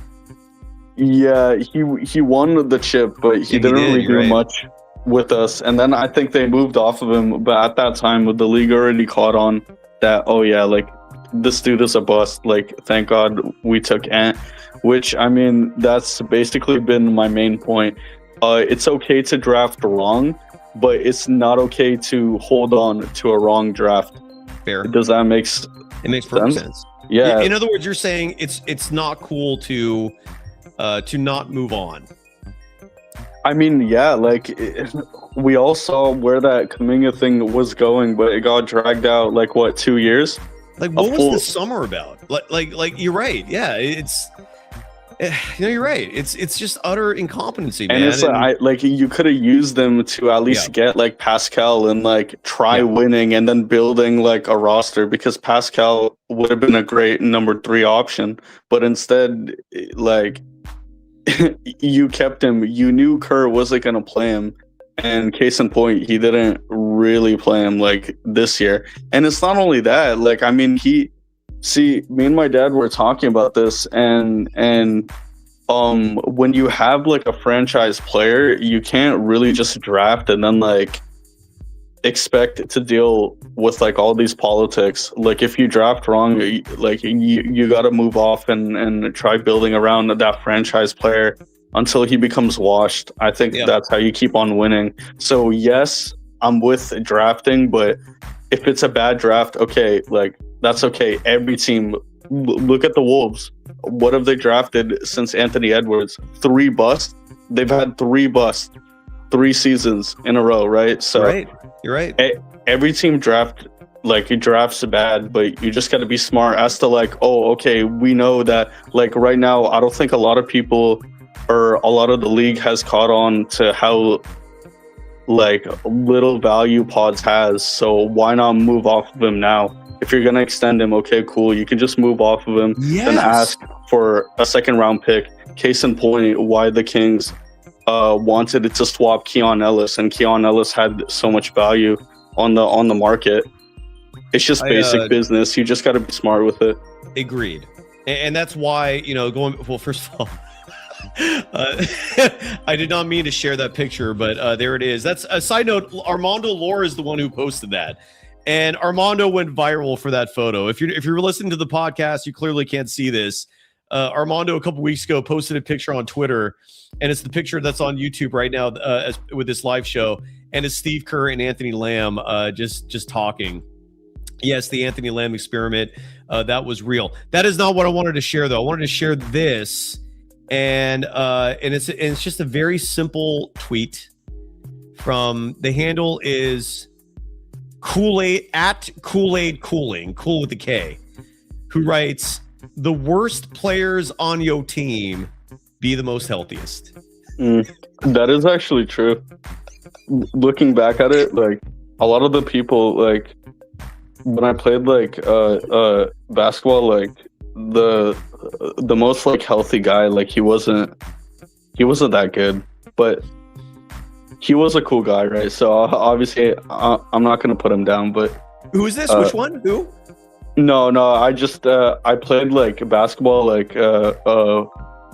Yeah, he won the chip, but he didn't really do much with us. And then I think they moved off of him. But at that time, the league already caught on that. Oh yeah, like this dude is a bust. Like thank God we took Ant. Which I mean, that's basically been my main point. It's okay to draft wrong, but it's not okay to hold on to a wrong draft. Fair. Does that make It makes perfect sense. Yeah. In other words, you're saying it's not cool to not move on. I mean, yeah, like we all saw where that Kuminga thing was going, but it got dragged out like what, 2 years? Like, what was the summer about? Like you're right. Yeah, you're right. It's just utter incompetency, man. And it's like you could have used them to at least get like Pascal and like try winning and then building like a roster, because Pascal would have been a great number 3 option, but instead, like you kept him. You knew Kerr wasn't going to play him, and case in point, he didn't really play him like this year. And it's not only that, like, I mean, me and my dad were talking about this, and when you have like a franchise player, you can't really just draft and then like expect to deal with like all these politics. Like, if you draft wrong, like you got to move off and try building around that franchise player until he becomes washed. I think that's how you keep on winning. So yes, I'm with drafting, but if it's a bad draft, okay, like that's okay. Every team, look at the Wolves. What have they drafted since Anthony Edwards? 3 busts. They've had 3 busts, 3 seasons in a row, right? So right. You're right. Every team drafts bad, but you just got to be smart as to like, oh, okay, we know that like right now, I don't think a lot of people or a lot of the league has caught on to how like little value Pods has. So why not move off of him now? If you're going to extend him, okay, cool. You can just move off of him and ask for a 2nd round pick. Case in point, why the Kings wanted to swap Keon Ellis, and Keon Ellis had so much value on the market. It's just basic business. You just got to be smart with it. Agreed. And that's why, first of all, I did not mean to share that picture, but there it is. That's a side note. Armando Lore is the one who posted that. And Armando went viral for that photo. If you're listening to the podcast, you clearly can't see this. Armando a couple weeks ago posted a picture on Twitter, and it's the picture that's on YouTube right now with this live show. And it's Steve Kerr and Anthony Lamb just talking. Yes, the Anthony Lamb experiment, that was real. That is not what I wanted to share, though. I wanted to share this, and it's just a very simple tweet from the handle is Kool-Aid at Kool-Aid Cooling, cool with the K, who writes, "The worst players on your team be the most healthiest." That is actually true. Looking back at it, like a lot of the people, like when I played like basketball, like the most like healthy guy, like he wasn't that good, but he was a cool guy, right? So obviously I'm not gonna put him down. But who is this? Which one? Who? No, I just I played like basketball like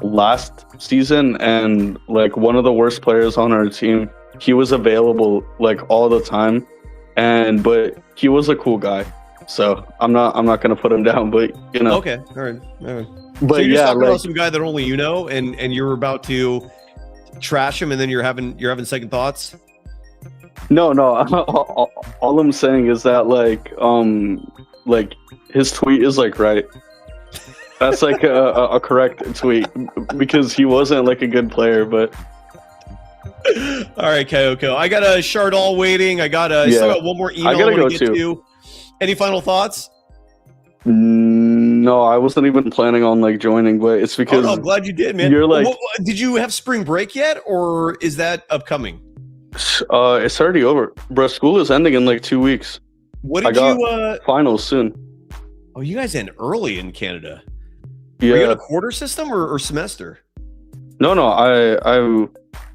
last season, and like one of the worst players on our team, he was available like all the time, but he was a cool guy. So I'm not gonna put him down, but you know. Okay, all right. But so you're just talking like, about some guy that only you know, and you're about to trash him, and then you're having second thoughts. No. All I'm saying is that like his tweet is like right. That's like a correct tweet, because he wasn't like a good player, but. All right, Kyoko. I got a Chardol waiting. I still got one more email I gotta go get to. Any final thoughts? No, I wasn't even planning on like joining, but it's because I'm glad you did, man. You're like, did you have spring break yet, or is that upcoming? It's already over, bro. School is ending in like 2 weeks. What did you? Finals soon. Oh, you guys end early in Canada. Yeah. Are you in a quarter system or semester? No, I'm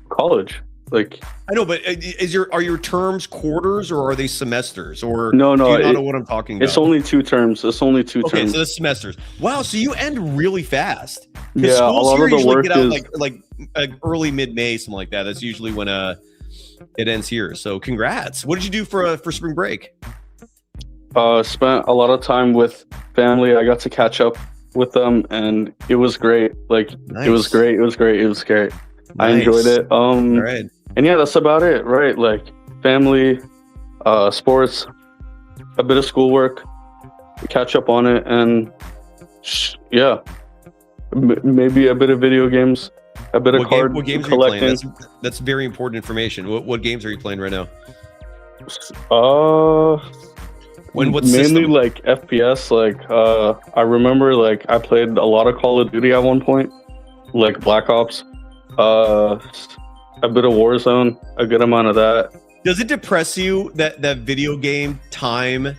college. Like, I know, but are your terms quarters, or are they semesters? Or no, do you not know what I'm talking about? It's only 2 terms. Okay, so that's semesters. Wow, so you end really fast. Yeah, a lot of the work get out like early mid-May, something like that. That's usually when it ends here. So congrats. What did you do for spring break? Spent a lot of time with family. I got to catch up with them, and it was great. Like, nice. It was great. Nice. I enjoyed it. All right. And yeah, that's about it, right? Like, family, sports, a bit of schoolwork, catch up on it, and yeah, maybe a bit of video games, a bit of card what games collecting. are you playing? That's very important information. What games are you playing right now? What Mainly system? like FPS. Like I remember like I played a lot of Call of Duty at one point, like Black Ops, a bit of Warzone, a good amount of that. Does it depress you that video game time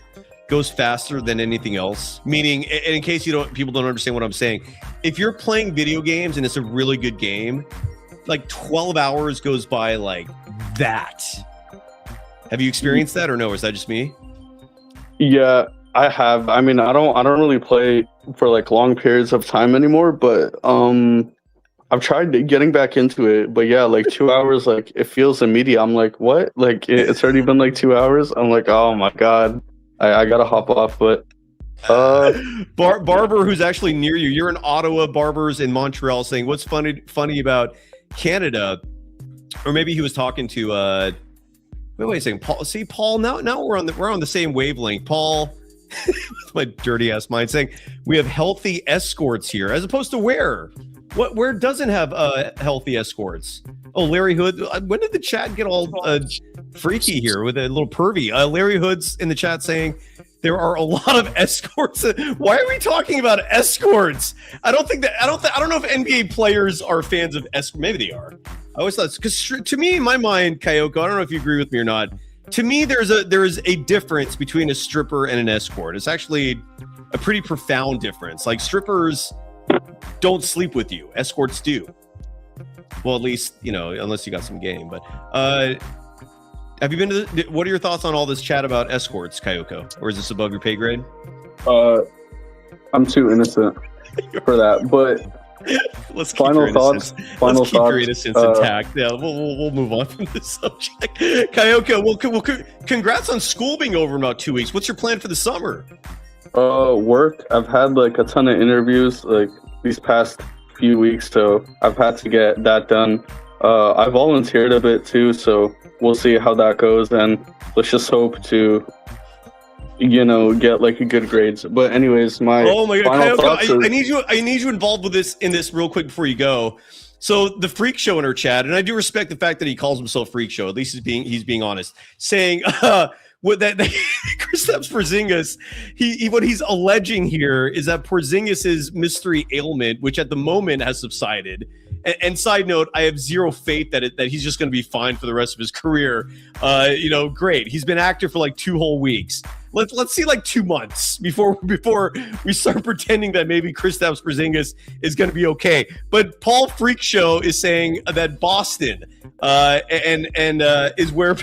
goes faster than anything else? Meaning, and in case people don't understand what I'm saying, if you're playing video games and it's a really good game, like 12 hours goes by like that. Have you experienced that or no? Is that just me? Yeah, I have. I mean, I don't really play for like long periods of time anymore, but I've tried getting back into it. But yeah, like 2 hours, like it feels immediate. I'm like, what? Like it's already been like 2 hours. I'm like, oh my god, I gotta hop off. But Barber, who's actually near you, you're in Ottawa. Barber's in Montreal, saying what's funny about Canada, or maybe he was talking to wait a second, Paul. See, Paul. Now we're on the same wavelength. Paul, my dirty ass mind, saying we have healthy escorts here, as opposed to where doesn't have healthy escorts? Oh, Larry Hood. When did the chat get all freaky here with a little pervy? Larry Hood's in the chat saying there are a lot of escorts. Why are we talking about escorts? I don't know if NBA players are fans of escorts. Maybe they are. I always thought, because to me, in my mind, Kayoko, I don't know if you agree with me or not. To me, there is a difference between a stripper and an escort. It's actually a pretty profound difference. Like strippers don't sleep with you. Escorts do. Well, at least, unless you got some game. But have you been to what are your thoughts on all this chat about escorts, Kayoko? Or is this above your pay grade? I'm too innocent for that. But let's keep final your thoughts. innocence. Final Let's keep thoughts. your innocence intact. Yeah, we'll move on from this subject. Kayoko, well, congrats on school being over in about 2 weeks. What's your plan for the summer? Work. I've had like a ton of interviews like these past few weeks, so I've had to get that done. I volunteered a bit too, so we'll see how that goes, and let's just hope to get like a good grades. But anyways, my oh my god, final Kayoko, thoughts I need you involved with this real quick before you go. So the Freak Show in our chat, and I do respect the fact that he calls himself Freak Show. At least he's being honest, saying what that Kristaps Porzingis, what he's alleging here is that Porzingis's mystery ailment, which at the moment has subsided. And side note, I have zero faith that he's just going to be fine for the rest of his career. Great. He's been active for like 2 whole weeks. Let's see like 2 months before we start pretending that maybe Kristaps Porzingis is going to be okay. But Paul Freak Show is saying that Boston is where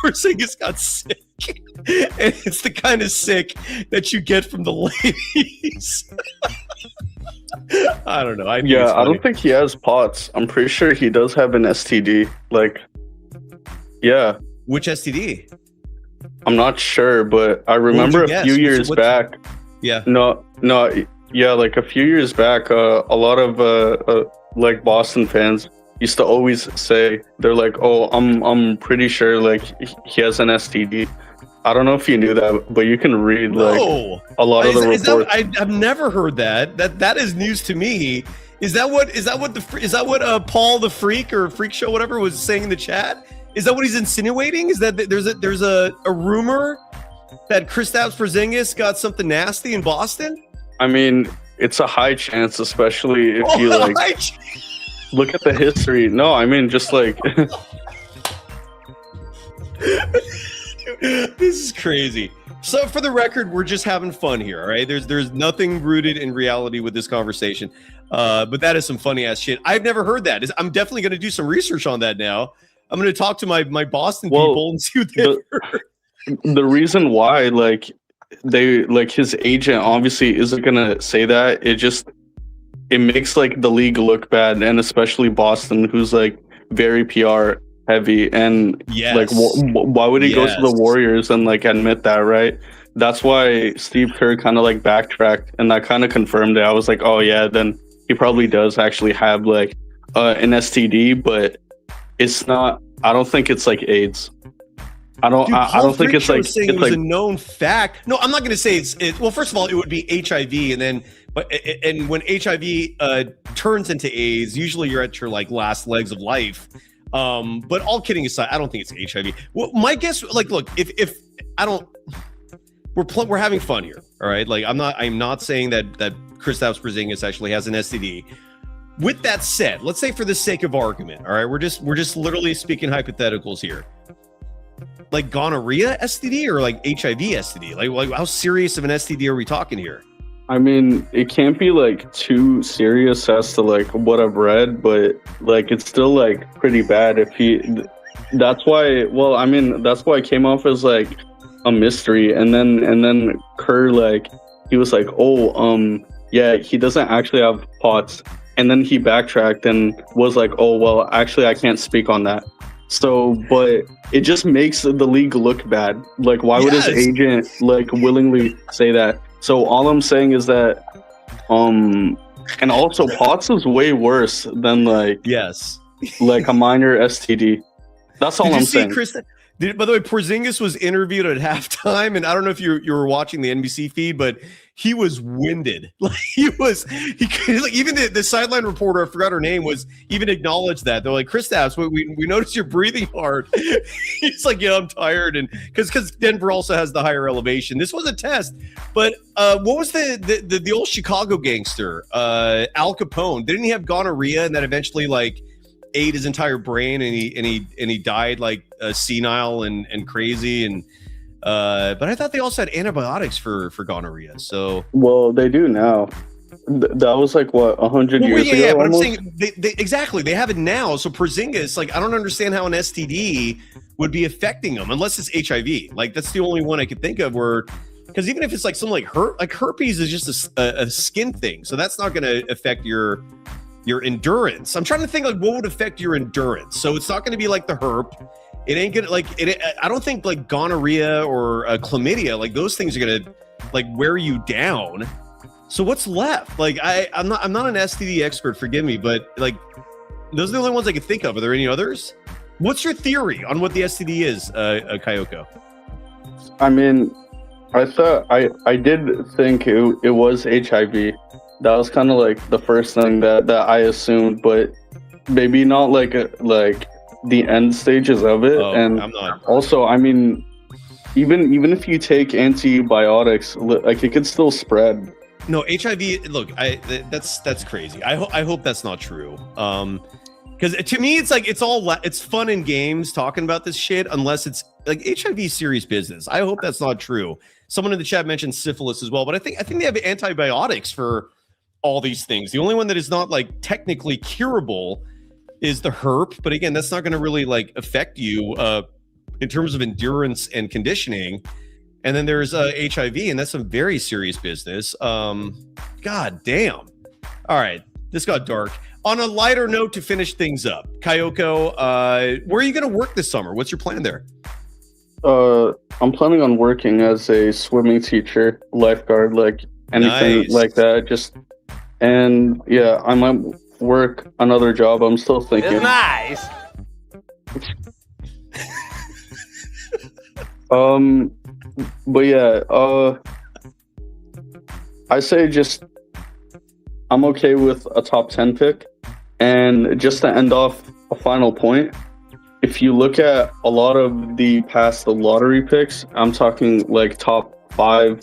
Porzingis got sick. And it's the kind of sick that you get from the ladies. I don't know. I don't think he has POTS. I'm pretty sure he does have an STD. Like, yeah. Which STD? I'm not sure, but I remember a few years back. Yeah. No. Yeah, like a few years back, a lot of like Boston fans used to always say, they're like, "Oh, I'm pretty sure like he has an STD." I don't know if you knew that, but you can read like a lot of the reports. I've never heard that. That is news to me. Is that what Paul the Freak or Freak Show whatever was saying in the chat? Is that what he's insinuating? Is that there's a rumor that Kristaps Porzingis got something nasty in Boston? I mean, it's a high chance, especially if you like look at the history. No, I mean just like this is crazy. So for the record, we're just having fun here, all right? There's nothing rooted in reality with this conversation. But that is some funny ass shit. I've never heard that. I'm definitely going to do some research on that now. I'm going to talk to my Boston people and see what they heard. The reason why like they like his agent obviously isn't going to say that. It makes like the league look bad, and especially Boston, who's like very PR heavy, and like why would he go to the Warriors and like admit that, right? That's why Steve Kerr kind of like backtracked, and that kind of confirmed it. I was like, oh yeah, then he probably does actually have like an STD, but it's not. I don't think it's like AIDS. I don't think it's like saying it was a known fact. No, I'm not going to say it's well. First of all, it would be HIV, and then and when HIV turns into AIDS, usually you're at your like last legs of life. But all kidding aside, I don't think it's HIV. Well, my guess, like, look, if I don't, we're having fun here, all right. Like, I'm not saying that Kristaps Porzingis actually has an STD. With that said, let's say for the sake of argument, all right, we're just literally speaking hypotheticals here. Like gonorrhea STD or like HIV STD? Like how serious of an STD are we talking here? I mean, it can't be like too serious as to like what I've read, but like it's still like pretty bad if he. That's why it came off as like a mystery, and then Kerr, like, he was like, yeah, he doesn't actually have POTS, and then he backtracked and was like, oh well, actually I can't speak on that. So, but it just makes the league look bad. Like, why would his agent like willingly say that? So all I'm saying is that, and also POTS is way worse than like a minor STD. That's all I'm saying. By the way, Porzingis was interviewed at halftime, and I don't know if you were watching the NBC feed, but he was winded. Like like even the sideline reporter, I forgot her name, was even acknowledged that. They're like, Kristaps, we noticed you're breathing hard. He's like, yeah, I'm tired, and because Denver also has the higher elevation. This was a test, but what was the old Chicago gangster, Al Capone? Didn't he have gonorrhea, and that eventually like ate his entire brain, and he died like senile and crazy, and but I thought they also had antibiotics for gonorrhea. So well, they do now. That was like what 100 years ago. Yeah, but almost? I'm saying they exactly they have it now. So Porzingis, like, I don't understand how an STD would be affecting him unless it's HIV. Like, that's the only one I could think of where. Because even if it's like something like herpes is just a skin thing, so that's not going to affect your endurance. I'm trying to think like what would affect your endurance. So it's not going to be like the herp. It ain't gonna like it. I don't think like gonorrhea or chlamydia, like those things are gonna like wear you down. So what's left? Like I'm not an STD expert, forgive me, but like those are the only ones I could think of. Are there any others? What's your theory on what the STD is, Kayoko? I mean, I did think it was HIV. That was kind of like the first thing that I assumed, but maybe not like the end stages of it. And I'm not. Also, I mean, even if you take antibiotics, like it could still spread. No, HIV. Look, that's crazy. I hope that's not true. Because to me, it's like it's fun in games talking about this shit, unless it's like HIV serious business. I hope that's not true. Someone in the chat mentioned syphilis as well, but I think they have antibiotics for all these things. The only one that is not like technically curable is the herp, but again, that's not going to really like affect you in terms of endurance and conditioning. And then there's HIV, and that's some very serious business. God damn. All right, this got dark. On a lighter note to finish things up, Kayoko, where are you going to work this summer? What's your plan there? I'm planning on working as a swimming teacher, lifeguard, like anything like that. And yeah, I might work another job. I'm still thinking. It's nice. But yeah, I say I'm okay with a top 10 pick. And just to end off a final point, if you look at a lot of the past lottery picks, I'm talking like top 5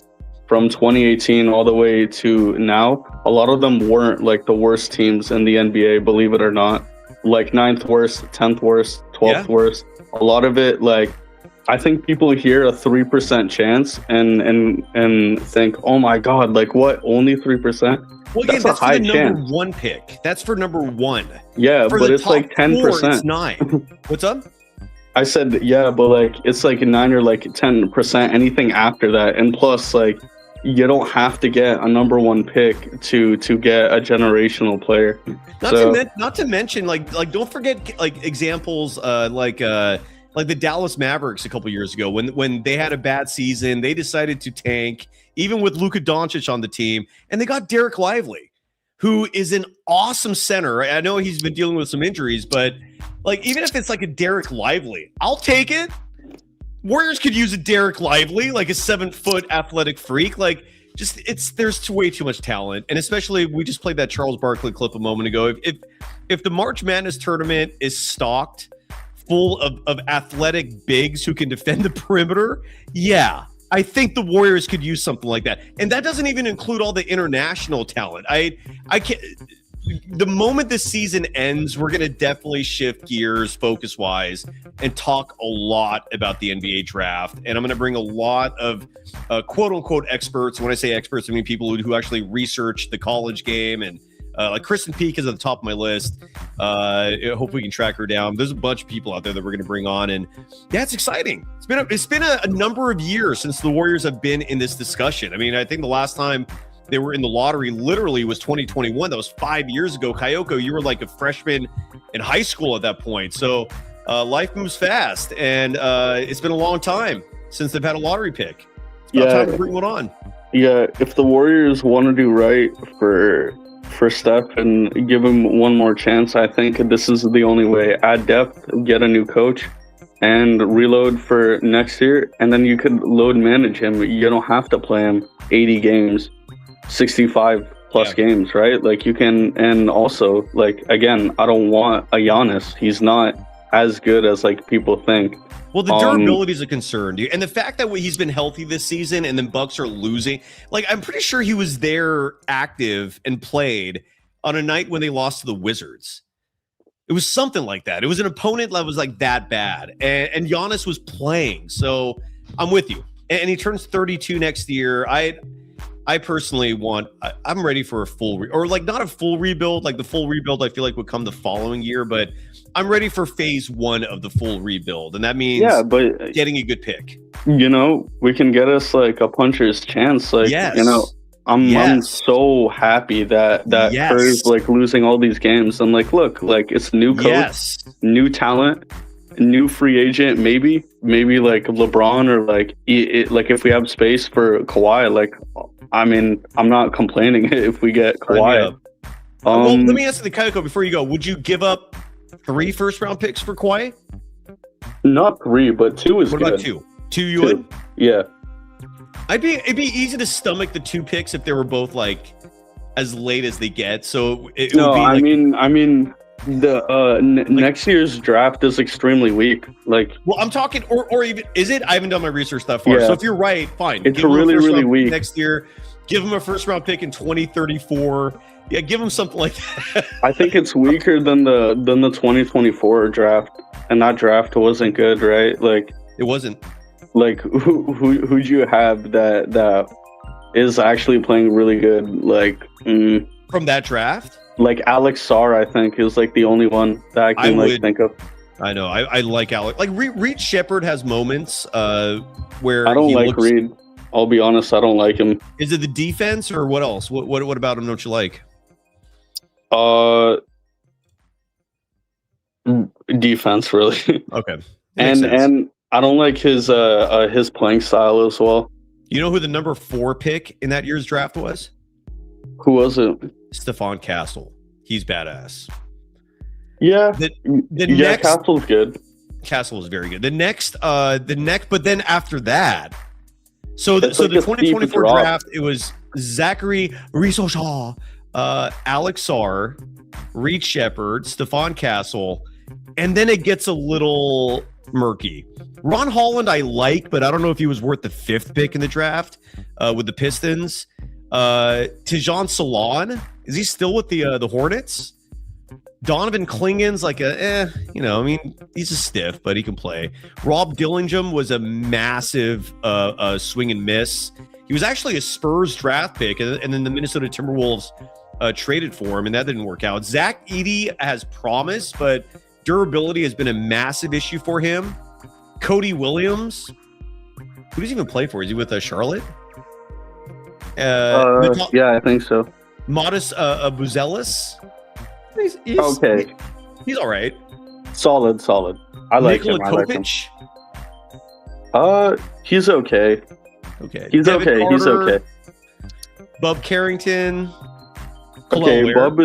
from 2018 all the way to now, a lot of them weren't like the worst teams in the NBA, believe it or not. Like 9th worst, 10th worst, 12th worst. A lot of it, like, I think people hear a 3% chance and think, oh my God, like what? Only 3%? Well, again, that's for the number 1 pick. That's for number 1. Yeah, for but it's like 10%. 4, it's 9. What's up? I said, yeah, but like it's like 9 or like 10%, anything after that. And plus, like, you don't have to get a number 1 pick to get a generational player. Not to mention, like don't forget like examples like the Dallas Mavericks a couple years ago when they had a bad season, they decided to tank, even with Luka Doncic on the team, and they got Derek Lively, who is an awesome center. I know he's been dealing with some injuries, but like even if it's like a Derek Lively, I'll take it. Warriors could use a Derek Lively, like a 7-foot athletic freak. Like, there's way too much talent, and especially we just played that Charles Barkley clip a moment ago. If the March Madness tournament is stocked full of athletic bigs who can defend the perimeter, yeah, I think the Warriors could use something like that. And that doesn't even include all the international talent. I can't. The moment the season ends, we're going to definitely shift gears focus-wise and talk a lot about the NBA draft. And I'm going to bring a lot of quote-unquote experts. When I say experts, I mean people who actually research the college game. And like Kristen Peak is at the top of my list. I hope we can track her down. There's a bunch of people out there that we're going to bring on. And yeah, it's exciting. It's been a number of years since the Warriors have been in this discussion. I mean, I think the last time they were in the lottery literally was 2021. That was 5 years ago. Kayoko, you were like a freshman in high school at that point. So life moves fast, and it's been a long time since they've had a lottery pick. It's about time to bring one on. Yeah, if the Warriors want to do right for Steph and give him one more chance, I think this is the only way. Add depth, get a new coach, and reload for next year, and then you could load manage him. You don't have to play him 80 games. 65 plus games, right? Like you can, and also like, again, I don't want a Giannis. He's not as good as like people think. Well, the durability is a concern, dude. And the fact that he's been healthy this season and then Bucks are losing, like I'm pretty sure he was there active and played on a night when they lost to the Wizards. It was something like that. It was an opponent that was like that bad. And Giannis was playing. So I'm with you. And he turns 32 next year. I personally I'm ready for a full or like not a full rebuild. Like the full rebuild I feel like would come the following year, but I'm ready for phase 1 of the full rebuild. And that means getting a good pick. You know, we can get us like a puncher's chance. Like, you know, I'm so happy that Kerr's like losing all these games. I'm like, look, like it's new coach, new talent, new free agent, maybe like LeBron or like like if we have space for Kawhi, like I mean, I'm not complaining if we get Kawhi. Well, let me answer the Kayako before you go. Would you give up 3 first-round picks for Kawhi? Not 3, but 2 is good. What about 2? 2 you would? Yeah. It'd be easy to stomach the 2 picks if they were both like as late as they get. So it would be I like, mean the next year's draft is extremely weak. Like, well, I'm talking, or even is it? I haven't done my research that far. So if you're right, fine. It's really weak next year. Give him a first round pick in 2034. Yeah, give him something like that. I think it's weaker than the 2024 draft, and that draft wasn't good, right? Like it wasn't. Like who'd you have that is actually playing really good? Like from that draft. Like Alex Sarr, I think, is like the only one that I can think of. I know. I like Alex. Like Reed Shepherd has moments where I don't like Reed. I'll be honest, I don't like him. Is it the defense or what else? What about him don't you like? Defense, really. Okay. And I don't like his playing style as well. You know who the number 4 pick in that year's draft was? Who was it? Stephon Castle. He's badass. Yeah. Next, Castle's good. Castle is very good. The next, but then after that, so the 2024 draft, it was Zachary Risoshaw, Alex Sarr, Reed Shepherd, Stephon Castle, and then it gets a little murky. Ron Holland I like, but I don't know if he was worth the 5th pick in the draft with the Pistons. Tijan Salon, is he still with the Hornets? Donovan Klingon's like I mean, he's a stiff, but he can play. Rob Dillingham was a massive swing and miss. He was actually a Spurs draft pick, and then the Minnesota Timberwolves traded for him, and that didn't work out. Zach Edey has promise, but durability has been a massive issue for him. Cody Williams, who does he even play for? Is he with Charlotte? Yeah, I think so. Modest Buzelis. He's okay. He's all right. Solid. I like him. He's okay. Okay. He's Devin okay. Carter, He's okay. Bub Carrington. Okay, Bub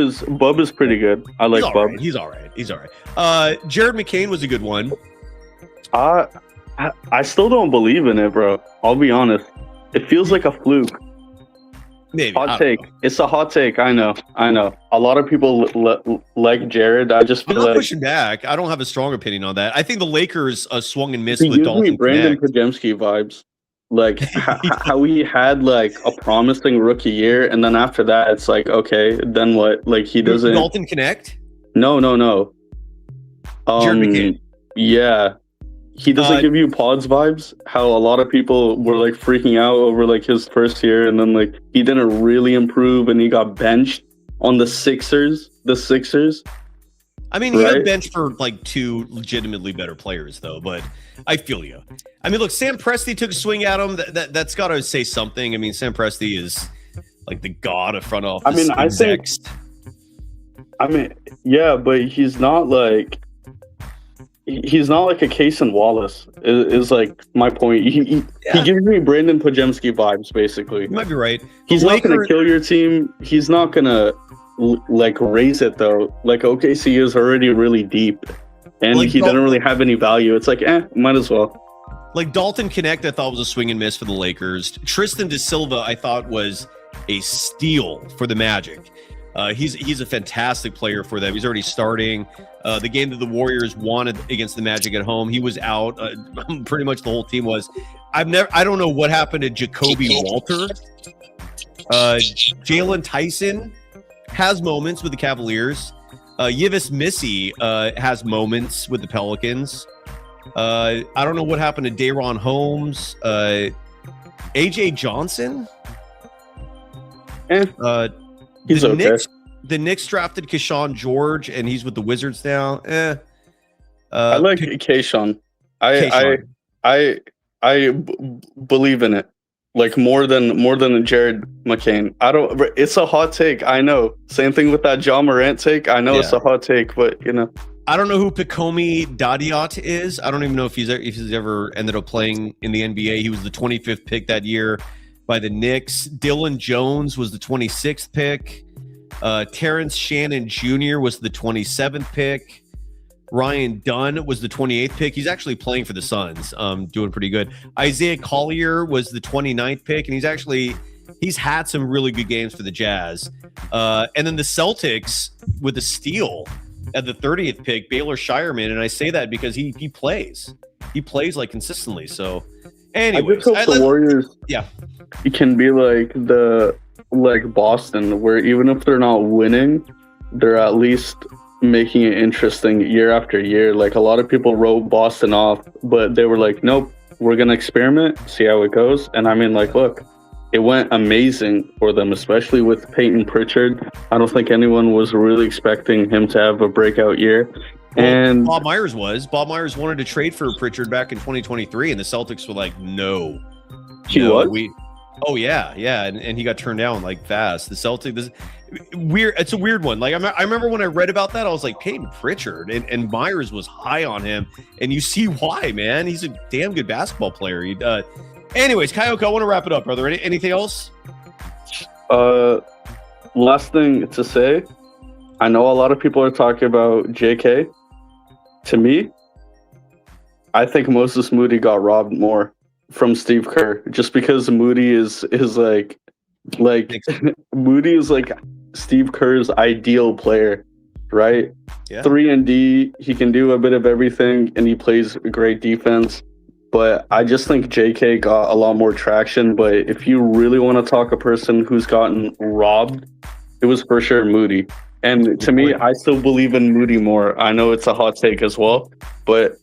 is pretty good. I like Bub. He's all right. Jared McCain was a good one. I still don't believe in it, bro. I'll be honest. It feels like a fluke. Maybe. Hot take. It's a hot take. I know. A lot of people like Jared. I just I'm feel not like pushing back. I don't have a strong opinion on that. I think the Lakers swung and missed he with gives me Dalton Brandon Connect. Podziemski vibes. Like how he had like a promising rookie year, and then after that, it's like, okay, then what? Like he doesn't. Dalton Connect? No. Jared McCain. Yeah. He doesn't give you Pods vibes. How a lot of people were like freaking out over like his first year, and then like he didn't really improve, and he got benched on the Sixers. I mean, he got benched for like 2 legitimately better players, though. But I feel you. I mean, look, Sam Presti took a swing at him. That's got to say something. I mean, Sam Presti is like the god of front office. I mean, execs. Yeah, but he's not like a Case and Wallace. Is like my point. He gives me Brandon Podziemski vibes, basically. You might be right. He's not going to kill your team. He's not going to like raise it though. Like OKC is already really deep, and like he didn't really have any value. It's like, might as well. Like Dalton Connect, I thought was a swing and miss for the Lakers. Tristan De Silva, I thought was a steal for the Magic. He's a fantastic player for them. He's already starting. The game that the Warriors wanted against the Magic at home, he was out. Pretty much the whole team was. I don't know what happened to Jacoby Walter. Jalen Tyson has moments with the Cavaliers. Yves Missy has moments with the Pelicans. I don't know what happened to Dayron Holmes. AJ Johnson. He's okay. The Knicks drafted Keyshawn George, and he's with the Wizards now. I like Keyshawn. I believe in it. Like more than Jared McCain. It's a hot take. I know. Same thing with that John Morant take. I know it's a hot take, but you know. I don't know who Pikomi Dadiot is. I don't even know if he's ever ended up playing in the NBA. He was the 25th pick that year by the Knicks. Dylan Jones was the 26th pick. Terrence Shannon Jr. was the 27th pick. Ryan Dunn was the 28th pick. He's actually playing for the Suns, doing pretty good. Isaiah Collier was the 29th pick, and he's had some really good games for the Jazz. And then the Celtics with a steal at the 30th pick, Baylor Shireman, and I say that because he plays. He plays like consistently. So, anyways, I just hope the Warriors it can be like Boston, where even if they're not winning, they're at least making it interesting year after year. Like a lot of people wrote Boston off, but they were like, nope, we're going to experiment, see how it goes. And I mean, like, look, it went amazing for them, especially with Peyton Pritchard. I don't think anyone was really expecting him to have a breakout year. And Bob Myers wanted to trade for Pritchard back in 2023, and the Celtics were like, no. And he got turned down like fast. The Celtics, it's a weird one. Like I remember when I read about that, I was like, Peyton Pritchard, and Myers was high on him, and you see why, man. He's a damn good basketball player. Anyways, Kayoko, I want to wrap it up, brother. Anything else? Last thing to say, I know a lot of people are talking about JK. To me, I think Moses Moody got robbed more from Steve Kerr, just because Moody is like Moody is like Steve Kerr's ideal player, right? Yeah. 3-and-D, he can do a bit of everything, and he plays great defense. But I just think JK got a lot more traction. But if you really want to talk a person who's gotten robbed, it was for sure Moody. And to me, I still believe in Moody more. I know it's a hot take as well, but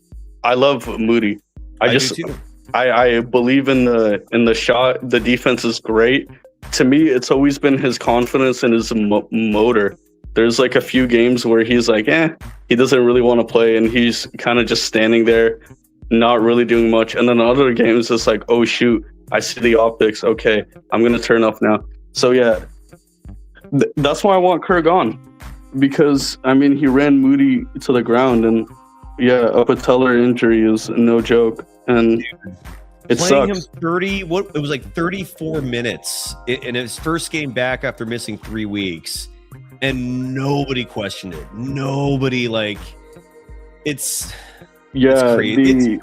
I love Moody. I believe in the shot. The defense is great. To me, it's always been his confidence and his motor. There's like a few games where he's like, he doesn't really want to play, and he's kind of just standing there, not really doing much. And then other games, it's like, oh shoot, I see the optics. Okay, I'm gonna turn off now. So yeah, that's why I want Kerr gone, because I mean he ran Moody to the ground, and yeah, a patellar injury is no joke, and it playing sucks. Him it was like 34 minutes in his first game back after missing 3 weeks, and nobody questioned it. Nobody it's crazy.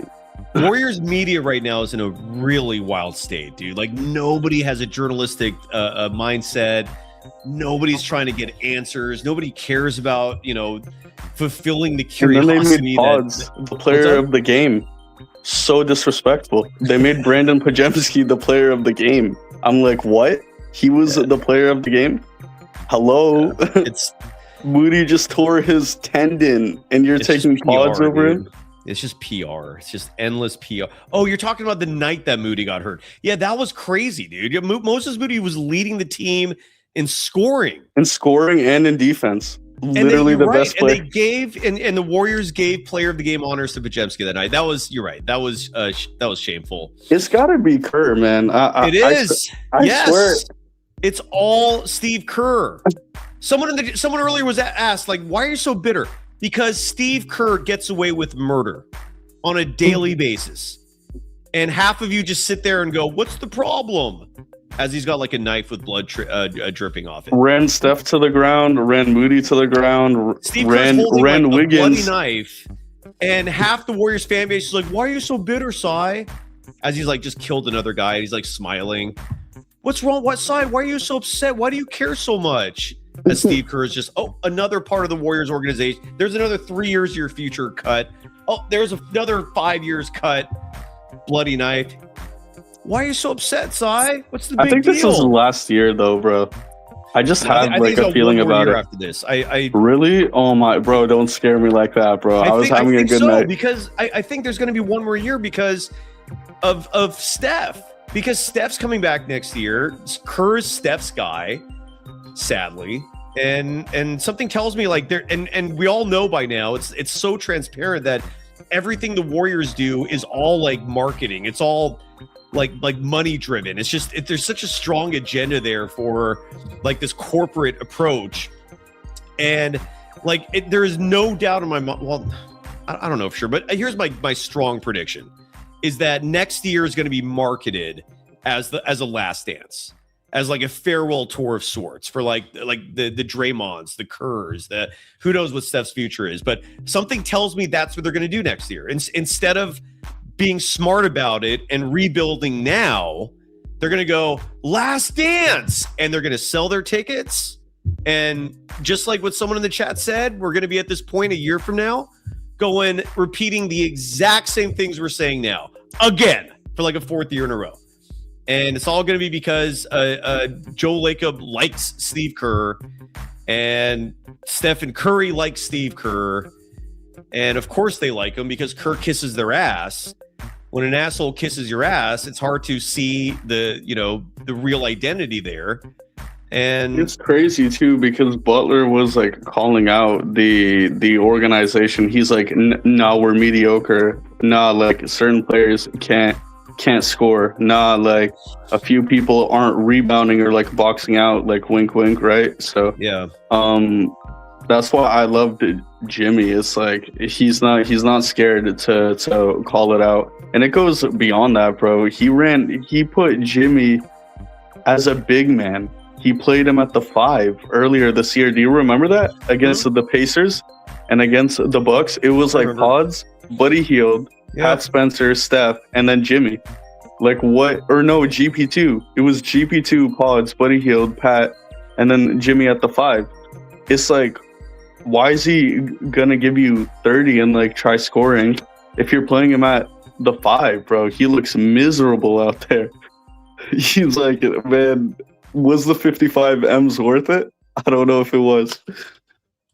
Warriors media right now is in a really wild state, dude. Like nobody has a journalistic mindset. Nobody's trying to get answers. Nobody cares about, fulfilling the curiosity. And then they made Pods the player of the game. So disrespectful. They made Brandon Podziemski the player of the game. I'm like, what? He was the player of the game? Hello? It's Moody just tore his tendon, and you're taking Pods PR, over dude. him? It's just PR. It's just endless PR. Oh, you're talking about the night that Moody got hurt. Yeah, that was crazy, dude. Moses Moody was leading the team in scoring. In scoring and in defense. Literally the best player. And they gave and the Warriors gave player of the game honors to Podziemski that night. You're right. That was shameful. It's got to be Kerr, man. It is. I yes. swear. It's all Steve Kerr. Someone earlier was asked, like, why are you so bitter? Because Steve Kerr gets away with murder on a daily basis. And half of you just sit there and go, what's the problem? As he's got like a knife with blood dripping off it. Ran Steph to the ground, ran Moody to the ground, Steve ran like Wiggins. A bloody knife. And half the Warriors fan base is like, why are you so bitter, Cy? As he's like just killed another guy. He's like smiling. What's wrong? What, Cy? Why are you so upset? Why do you care so much? As Steve Kerr is just, another part of the Warriors organization. There's another 3 years of your future cut. Oh, there's another 5 years cut. Bloody knife. Why are you so upset, Cy? What's the big deal? I think this is last year, though, bro. I just have like a feeling about it. After this, I really, oh my, bro, don't scare me like that, bro. I was having a good night because I think there's going to be one more year because of Steph. Because Steph's coming back next year. Kerr's Steph's guy, sadly, and something tells me like there and we all know by now it's so transparent that everything the Warriors do is all like marketing. It's all like money driven. It's just there's such a strong agenda there for like this corporate approach, and like there is no doubt in my mind. Well, I don't know if sure, but here's my strong prediction is that next year is going to be marketed as a last dance, as like a farewell tour of sorts for like the Draymonds, the Kerrs, the who knows what Steph's future is, but something tells me that's what they're going to do next year. Instead of being smart about it and rebuilding now, they're going to go last dance and they're going to sell their tickets. And just like what someone in the chat said, we're going to be at this point a year from now repeating the exact same things we're saying now again for like a fourth year in a row. And it's all going to be because Joe Lacob likes Steve Kerr and Stephen Curry likes Steve Kerr. And of course they like him because Kerr kisses their ass. When an asshole kisses your ass, it's hard to see the real identity there. And it's crazy too because Butler was like calling out the organization. He's like, "Nah, we're mediocre. Nah, like certain players can't score. Nah, like a few people aren't rebounding or like boxing out. Like wink, wink, right?" So yeah, that's why I loved Jimmy. It's like he's not scared to call it out, and it goes beyond that, bro. He put Jimmy as a big man. He played him at the 5 earlier this year. Do you remember that against the Pacers and against the Bucks? It was like Pods, Buddy Hield, Pat Spencer, Steph, and then Jimmy. Like what? Or no, GP2. It was GP2, Pods, Buddy Hield, Pat, and then Jimmy at the 5. It's like, why is he gonna give you 30 and like try scoring if you're playing him at the 5, bro? He looks miserable out there. He's like, man, was the 55 M's worth it? I don't know if it was.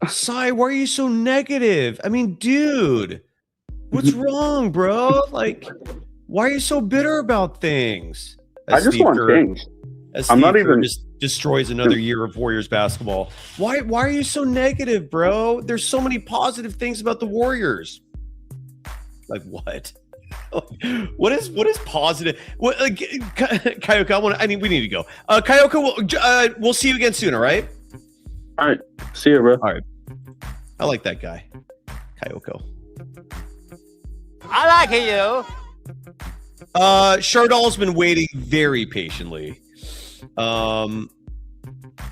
Cy, why are you so negative? I mean, dude, what's wrong, bro? Like, why are you so bitter about things? I just want things. I'm not even just destroys another year of Warriors basketball. Why are you so negative, bro? There's so many positive things about the Warriors. Like what? What is positive? What, Kyoka? We need to go. Kyoka, we'll see you again soon. All right. All right. See you, bro. All right. I like that guy, Kyoko. I like you. Shardal's been waiting very patiently.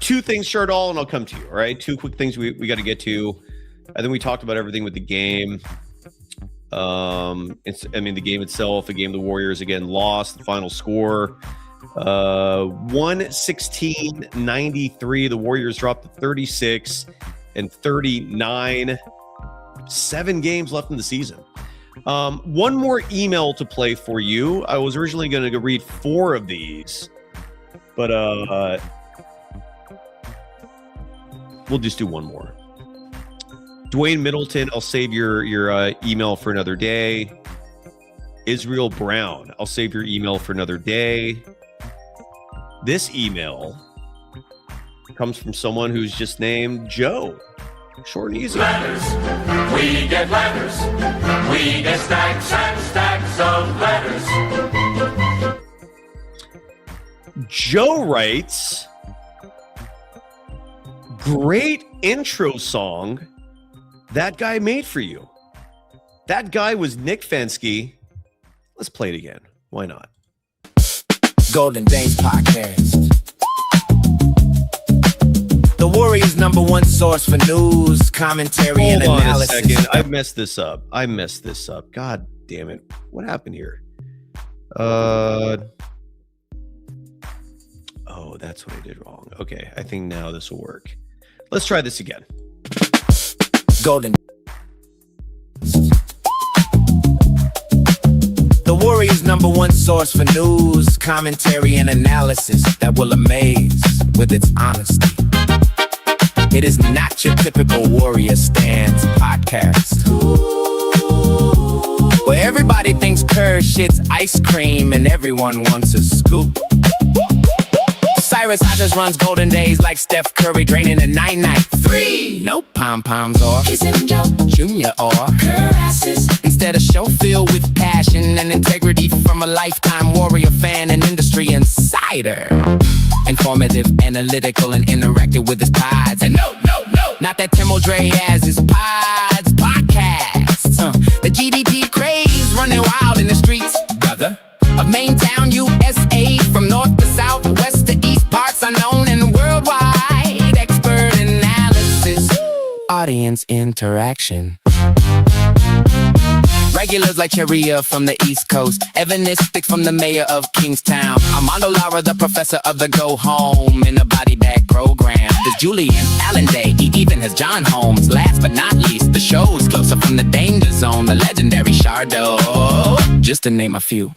Two things, Shardal, and I'll come to you. All right. Two quick things we got to get to. I think we talked about everything with the game. The game itself, the game the Warriors again lost. The final score, 116-93. The Warriors dropped to 36 and 39. 7 games left in the season. One more email to play for you. I was originally going to read 4 of these, but we'll just do one more. Dwayne Middleton, I'll save your email for another day. Israel Brown, I'll save your email for another day. This email comes from someone who's just named Joe. Short and easy. Letters, we get letters. We get stacks and stacks of letters. Joe writes, great intro song that guy made for you. That guy was Nick Fensky. Let's play it again. Why not? Golden Days Podcast. The Warriors' #1 source for news, commentary, and Hold on a analysis. second. I messed this up. God damn it. What happened here? Oh, that's what I did wrong. Okay, I think now this will work. Let's try this again. Golden. The Warriors' #1 source for news, commentary, and analysis that will amaze with its honesty. It is not your typical Warrior Stands podcast, where everybody thinks Kerr shits ice cream and everyone wants a scoop. Cyrus Saatsaz runs Golden Days like Steph Curry draining a 9-night-3. No pom-poms or kissing Joe Jr. or Kerr asses. Instead, a show filled with passion and integrity from a lifetime Warrior fan and industry insider. Informative, analytical, and interactive with his pods. And no, not that Tim O'Dre has his pods, podcasts. The GDP craze running wild in the streets, brother. Of Maintown, USA, from north to south, west to east, parts unknown and worldwide. Expert analysis, audience interaction. Regulars like Sharia from the East Coast, Evanistic from the mayor of Kingstown, Armando Lara, the professor of the Go Home in a body bag program. There's Julian Allen Day, he even has John Holmes. Last but not least, the show's closer from the danger zone, the legendary Shardo, just to name a few.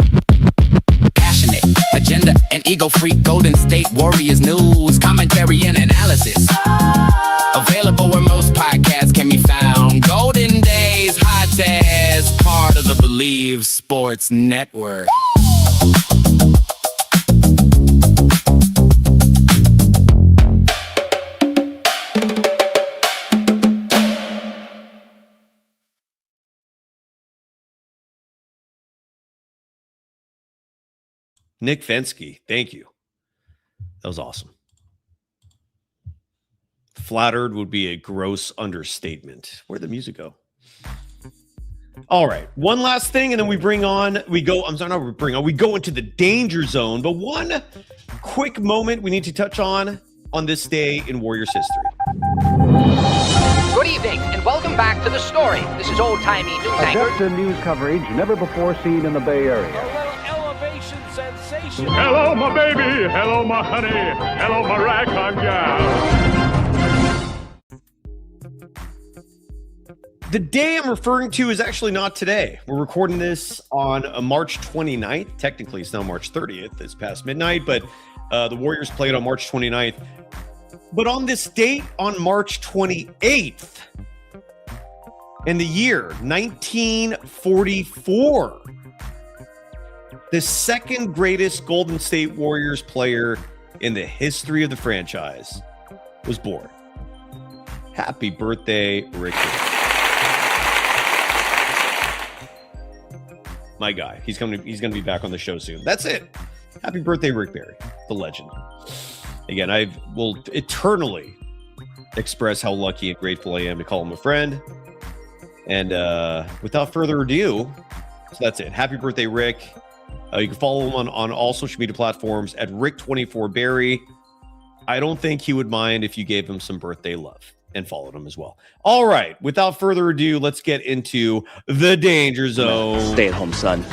Passionate, agenda, and ego-freak Golden State Warriors news, commentary, and analysis. Available where most podcasts can be found. Golden Days Podcast, part of the Believe Sports Network. Nick Fensky, thank you. That was awesome. Flattered would be a gross understatement. Where'd the music go? All right, one last thing, and then we go into the danger zone. But one quick moment we need to touch on this day in Warriors history. Good evening, and welcome back to The Story. This is old-timey news anchor. Depth in news coverage never before seen in the Bay Area. Elevation sensation. Hello, my baby. Hello, my honey. Hello, my ragtime gal. The day I'm referring to is actually not today. We're recording this on March 29th. Technically, it's now March 30th. It's past midnight, but the Warriors played on March 29th. But on this date, on March 28th, in the year 1944, the second greatest Golden State Warriors player in the history of the franchise was born. Happy birthday, Rick. My guy. He's going to be back on the show soon. That's it. Happy birthday, Rick Barry, the legend. Again, I will eternally express how lucky and grateful I am to call him a friend. And without further ado, so that's it. Happy birthday, Rick. You can follow him on all social media platforms at Rick24Barry. I don't think he would mind if you gave him some birthday love. and followed him as well. All right, without further ado, let's get into the danger zone. Stay at home, son.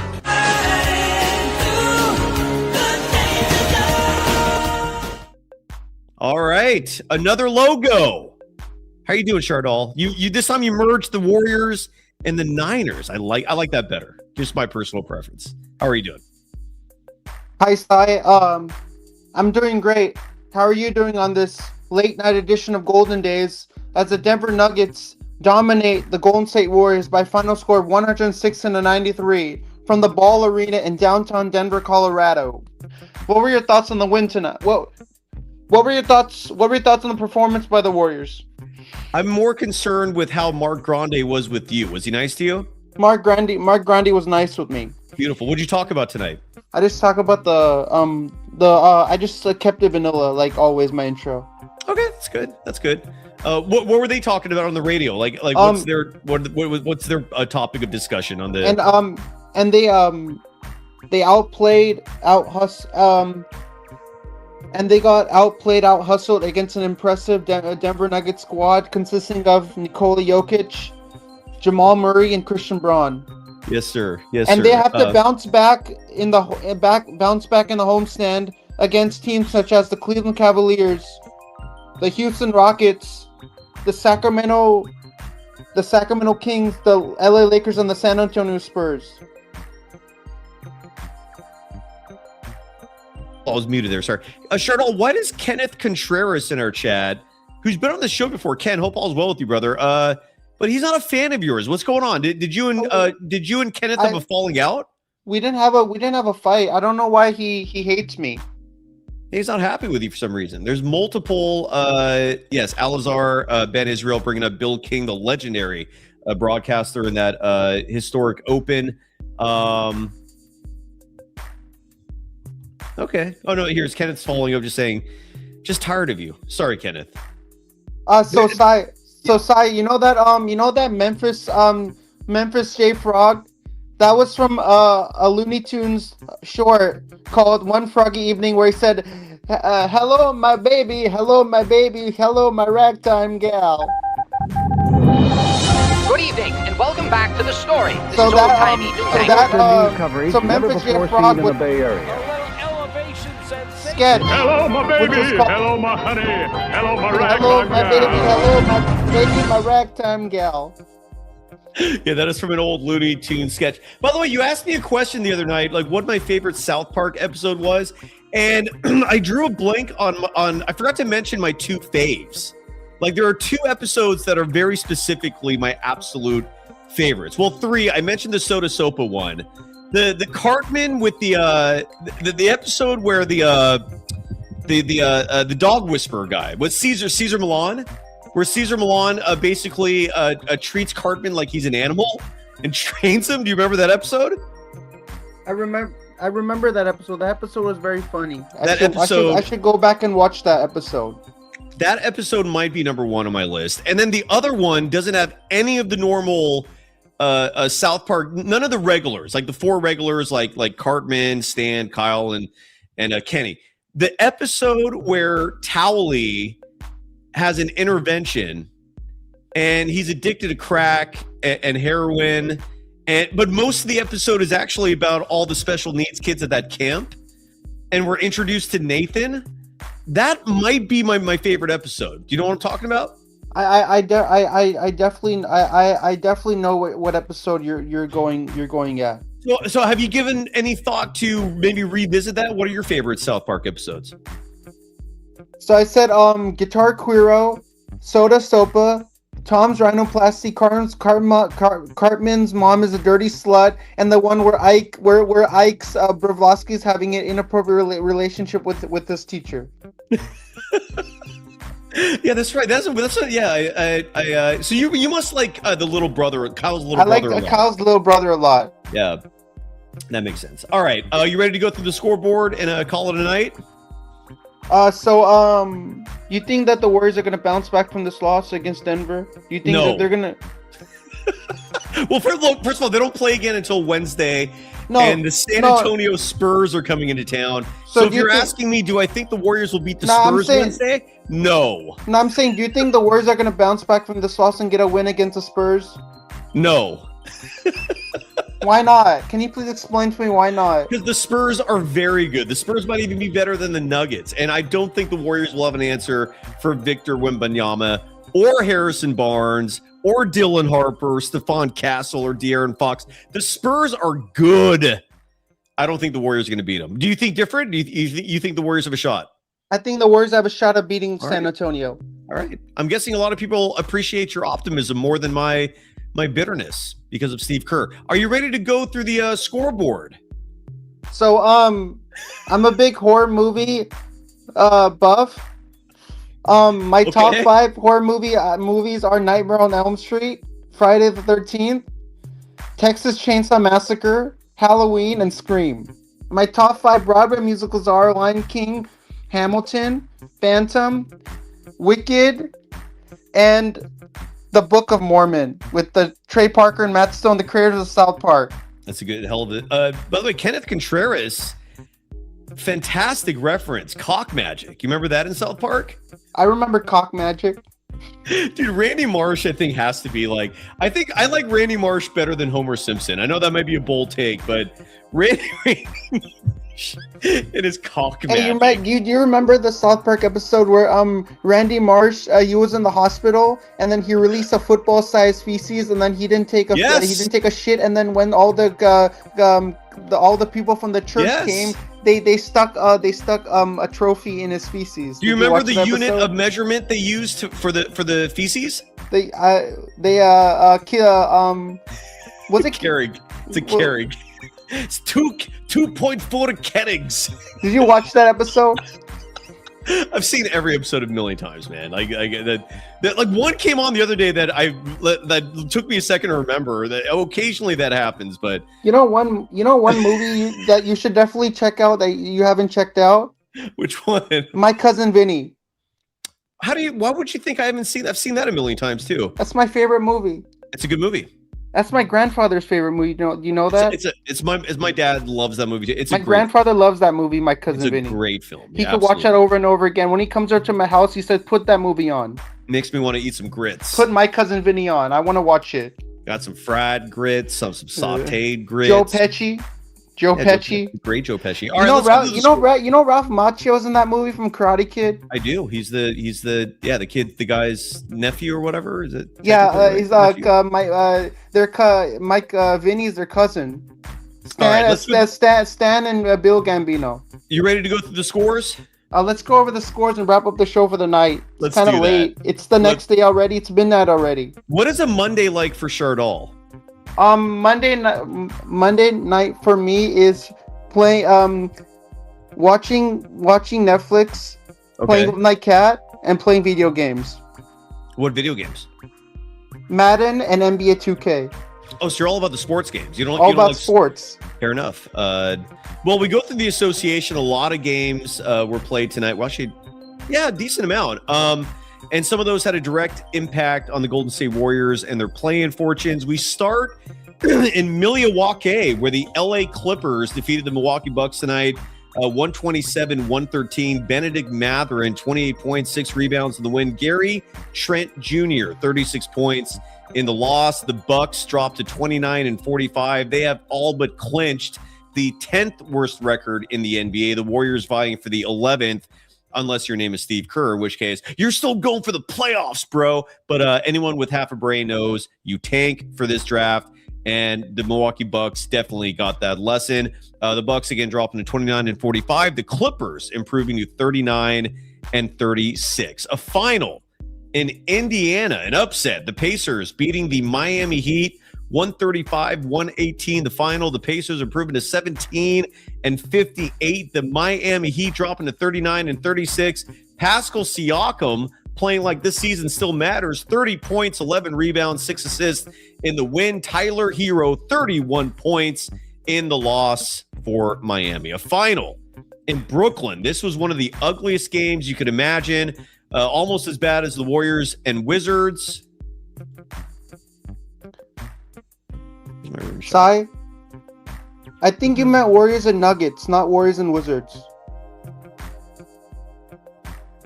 All right, another logo. How you doing, Chardal? You this time you merged the Warriors and the Niners. I like that better. Just my personal preference. How are you doing? Hi, Sai. I'm doing great. How are you doing on this late night edition of Golden Days as the Denver Nuggets dominate the Golden State Warriors by final score of 106-93 from the Ball Arena in downtown Denver, Colorado? What were your thoughts on the win tonight? What were your thoughts? What were your thoughts on the performance by the Warriors? I'm more concerned with how Mark Grande was with you. Was he nice to you? Mark Grande was nice with me. Beautiful. What'd you talk about tonight? I just talk about I just kept it vanilla like always. My intro. Okay, that's good. That's good. What were they talking about on the radio? Like what's their topic of discussion on the and they got out hustled against an impressive Denver Nuggets squad consisting of Nikola Jokic, Jamal Murray, and Christian Braun. Yes, sir. Yes, and sir. they have to bounce back in the homestand against teams such as the Cleveland Cavaliers, the Houston Rockets, the Sacramento Kings, the LA Lakers, and the San Antonio Spurs. I was muted there. Sorry. Chardal, why does Kenneth Contreras in our chat, who's been on the show before? Ken, hope all's well with you, brother. But he's not a fan of yours. What's going on? Did you and Kenneth have a falling out? We didn't have a fight. I don't know why he hates me. He's not happy with you for some reason. There's multiple. Yes, Alazar, Ben Israel bringing up Bill King, the legendary broadcaster in that historic Open. Okay. Oh no, here's Kenneth's following up, just saying, just tired of you. Sorry, Kenneth. So Sai, you know that Memphis J Frog, that was from a Looney Tunes short called One Froggy Evening, where he said, "Hello, my baby. Hello, my baby. Hello, my ragtime gal." Good evening and welcome back to the story. This So is that, old-timey news. coverage so never Memphis J before Frog seen in would the Bay Area. sketch. Hello, my baby. Which is called- Hello, my honey. Hello, my Hello, ragtime my baby. gal. Hello, my baby, my ragtime gal. Yeah, that is from an old Looney Tunes sketch. By the way, you asked me a question the other night, like what my favorite South Park episode was, and I drew a blank on. I forgot to mention my two faves. Like there are two episodes that are very specifically my absolute favorites. Well, three. I mentioned the Soda Sopa one, the Cartman with the episode where the dog whisperer guy was Caesar Milan. Where Caesar Milan basically treats Cartman like he's an animal and trains him. Do you remember that episode? I remember that episode. That episode was very funny. I should go back and watch that episode. That episode might be number one on my list. And then the other one doesn't have any of the normal South Park, none of the regulars, like the four regulars, like Cartman, Stan, Kyle, and Kenny. The episode where Towley has an intervention and he's addicted to crack and heroin, but most of the episode is actually about all the special needs kids at that camp, and we're introduced to Nathan. That might be my favorite episode. Do you know what I'm talking about? I definitely know what episode you're going at. So have you given any thought to maybe revisit that? What are your favorite South Park episodes? So I said Guitar Queero, Soda Sopa, Tom's Rhinoplasty, Cartman's mom is a dirty slut, and the one where Ike's Bravlovsky's having an inappropriate relationship with this teacher. Yeah, that's right. That's yeah. So you must like the little brother, Kyle's little brother. I like Kyle's little brother a lot. Yeah, that makes sense. All right, you ready to go through the scoreboard and call it a night? You think that the Warriors are going to bounce back from this loss against Denver? Do you think that they're going to... Well, first of all, they don't play again until Wednesday. No, and the San Antonio Spurs are coming into town. So if you're asking me, do I think the Warriors will beat the Spurs Wednesday? No. No, I'm saying, do you think the Warriors are going to bounce back from this loss and get a win against the Spurs? No. Why not? Can you please explain to me why not? Because the Spurs are very good. The Spurs might even be better than the Nuggets. And I don't think the Warriors will have an answer for Victor Wembanyama or Harrison Barnes or Dylan Harper, Stephon Castle, or De'Aaron Fox. The Spurs are good. I don't think the Warriors are going to beat them. Do you think different? Do you think the Warriors have a shot? I think the Warriors have a shot of beating San Antonio. All right. I'm guessing a lot of people appreciate your optimism more than my bitterness because of Steve Kerr. Are you ready to go through the scoreboard? So, I'm a big horror movie buff. My top 5 horror movies are Nightmare on Elm Street, Friday the 13th, Texas Chainsaw Massacre, Halloween, and Scream. My top 5 Broadway musicals are Lion King, Hamilton, Phantom, Wicked, and The Book of Mormon with the Trey Parker and Matt Stone, the creators of South Park. That's a good hell of it. By the way, Kenneth Contreras, fantastic reference. Cock Magic. You remember that in South Park? I remember Cock Magic. Dude, Randy Marsh, I think, has to be like... I think I like Randy Marsh better than Homer Simpson. I know that might be a bold take, but Randy Marsh and his cock magic. Hey, do you remember the South Park episode where Randy Marsh, he was in the hospital and then he released a football-sized feces and then he didn't take a shit, and then when all the people from the church came, they stuck a trophy in his feces. Do you remember the unit of measurement they used for the feces? Was it Kerrig? It's a Kerrig. It's 2.4 Kerrigs. Did you watch that episode? I've seen every episode a million times, man. Like one came on the other day that took me a second to remember. That occasionally that happens, but one movie that you should definitely check out that you haven't checked out. Which one? My Cousin Vinny. Why would you think I haven't seen? I've seen that a million times too. That's my favorite movie. It's a good movie. That's my grandfather's favorite movie. You know that? My dad loves that movie too. My grandfather loves that movie, My Cousin Vinny. It's a great film. He could watch that over and over again. When he comes over to my house, he said, "Put that movie on." Makes me want to eat some grits. Put My Cousin Vinny on. I want to watch it. Got some fried grits, some sautéed grits. Joe Pesci. Great Joe Pesci. You know Ralph Macchio's in that movie from Karate Kid? I do. He's the guy's nephew or whatever. Is it? Yeah, he's Mike Vinny's their cousin. Stan and Bill Gambino. You ready to go through the scores? Let's go over the scores and wrap up the show for the night. It's kind of late. It's the next day already. It's midnight already. What is a Monday like for Chardal? Monday night for me is playing watching Netflix, playing with my cat, and playing video games. What video games? Madden and NBA 2K. Oh, so you're all about the sports games. You don't like sports. Fair enough. Well, we go through the association. A lot of games were played tonight. Well, actually, yeah, a decent amount. And some of those had a direct impact on the Golden State Warriors and their playing fortunes. We start in Milwaukee, where the LA Clippers defeated the Milwaukee Bucks tonight, 127-113. Benedict Mathurin, 28 points, 6 rebounds in the win. Gary Trent Jr., 36 points in the loss. The Bucks dropped to 29-45. They have all but clinched the 10th worst record in the NBA. The Warriors vying for the 11th. Unless your name is Steve Kerr, in which case you're still going for the playoffs, bro. But anyone with half a brain knows you tank for this draft, and the Milwaukee Bucks definitely got that lesson. The Bucks again dropping to 29-45. The Clippers improving to 39-36. A final in Indiana, an upset. The Pacers beating the Miami Heat 135-118. The final. The Pacers improving to 17-58. The Miami Heat dropping to 39-36. Pascal Siakam playing like this season still matters. 30 points, 11 rebounds, 6 assists in the win. Tyler Hero, 31 points in the loss for Miami. A final in Brooklyn. This was one of the ugliest games you could imagine. Almost as bad as the Warriors and Wizards. my room shot? Sai? I think you meant Warriors and Nuggets, not Warriors and Wizards.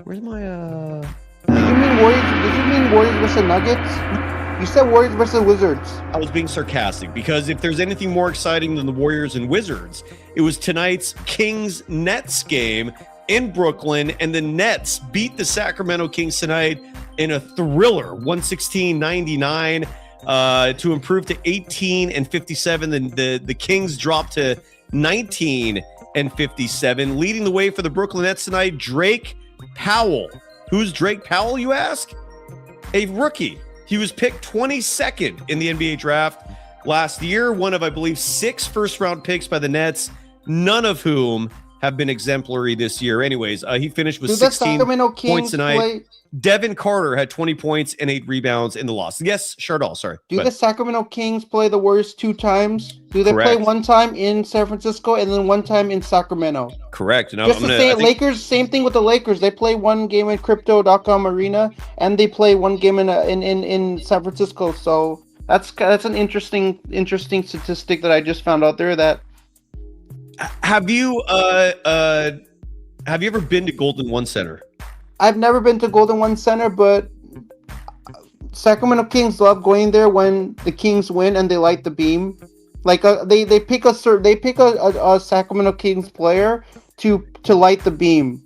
Where's my Did you mean Warriors versus Nuggets? You said Warriors versus Wizards. I was being sarcastic because if there's anything more exciting than the Warriors and Wizards, it was tonight's Kings-Nets game in Brooklyn, and the Nets beat the Sacramento Kings tonight in a thriller, 116-99, to improve to 18-57. The Kings dropped to 19-57, leading the way for the Brooklyn Nets tonight. Drake Powell. Who's Drake Powell, you ask? A rookie. He was picked 22nd in the NBA draft last year, one of, I believe, 6 first-round picks by the Nets, none of whom have been exemplary this year. Anyways, he finished with 16 points tonight. Devin Carter had 20 points and 8 rebounds in the loss. Yes, Chardal, sorry. Do the Sacramento Kings play the Warriors 2 times? Do they Correct. play one time in San Francisco and then one time in Sacramento? Correct. And Just Lakers, same thing with the Lakers. They play one game in Crypto.com Arena and they play one game in San Francisco. So that's an interesting statistic that I just found out there. That have you ever been to Golden One Center? I've never been to Golden One Center, but Sacramento Kings love going there when the Kings win and they light the beam. Like they pick a Sacramento Kings player to light the beam.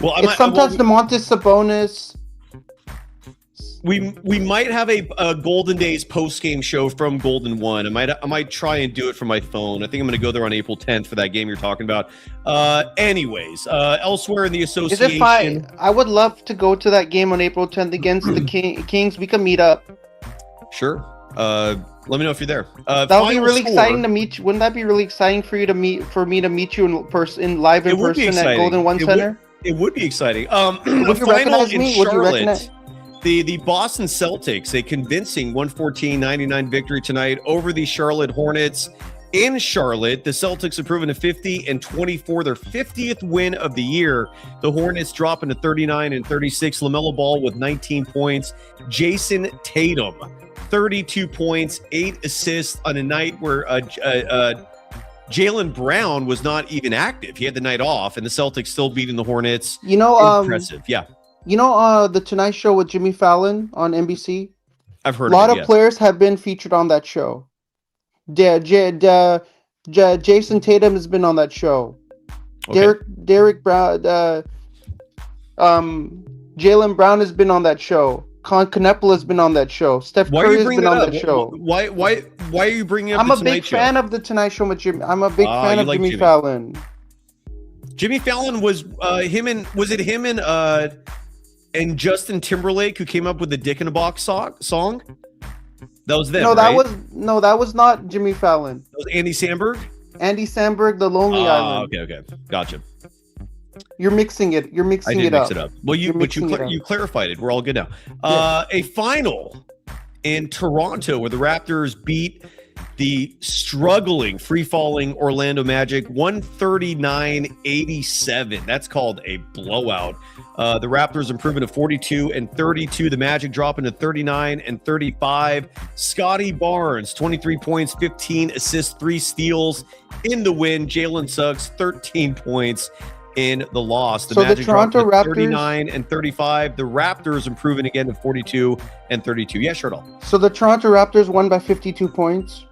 Well, it's sometimes Domantas Sabonis. We might have a Golden Days post-game show from Golden One. I might try and do it from my phone. I think I'm going to go there on April 10th for that game you're talking about. Anyways, elsewhere in the association. Is it fine? I would love to go to that game on April 10th against the Kings. We can meet up. Sure. Let me know if you're there. That would be really exciting to meet you. Wouldn't that be really exciting for me to meet you in person at Golden One Center? It would be exciting. Would you recognize me? Would you recognize? The Boston Celtics, a convincing 114-99 victory tonight over the Charlotte Hornets in Charlotte. The Celtics have proven a 50-24, their 50th win of the year. The Hornets dropping to 39-36. LaMelo Ball with 19 points. Jason Tatum, 32 points, 8 assists on a night where Jaylen Brown was not even active. He had the night off, and the Celtics still beating the Hornets. Impressive, yeah. You know the Tonight Show with Jimmy Fallon on NBC? I've heard a lot of of players have been featured on that show. Jason Tatum has been on that show. Okay. Derek Brown, Jaylen Brown has been on that show. Canepa has been on that show. Steph Curry has been on that show. Why are you bringing up I'm the a Tonight big Show? fan of the Tonight Show with Jimmy. I'm a big fan of Jimmy Fallon. Jimmy Fallon was him and Justin Timberlake who came up with the Dick in a Box song? That was them, that was not Jimmy Fallon. That was Andy Samberg? Andy Samberg, The Lonely Island. Okay. Gotcha. You're mixing it. You're mixing it up. I did mix it up. Well, you clarified it. We're all good now. Yeah. A final in Toronto where the Raptors beat the struggling, free-falling Orlando Magic 139-87. That's called a blowout. The Raptors improving to 42-32. The Magic dropping to 39-35. Scotty Barnes, 23 points, 15 assists, 3 steals in the win. Jalen Suggs, 13 points in the loss. The Magic dropped to 39-35. The Raptors improving again to 42-32. Yeah, sure. So the Toronto Raptors won by 52 points.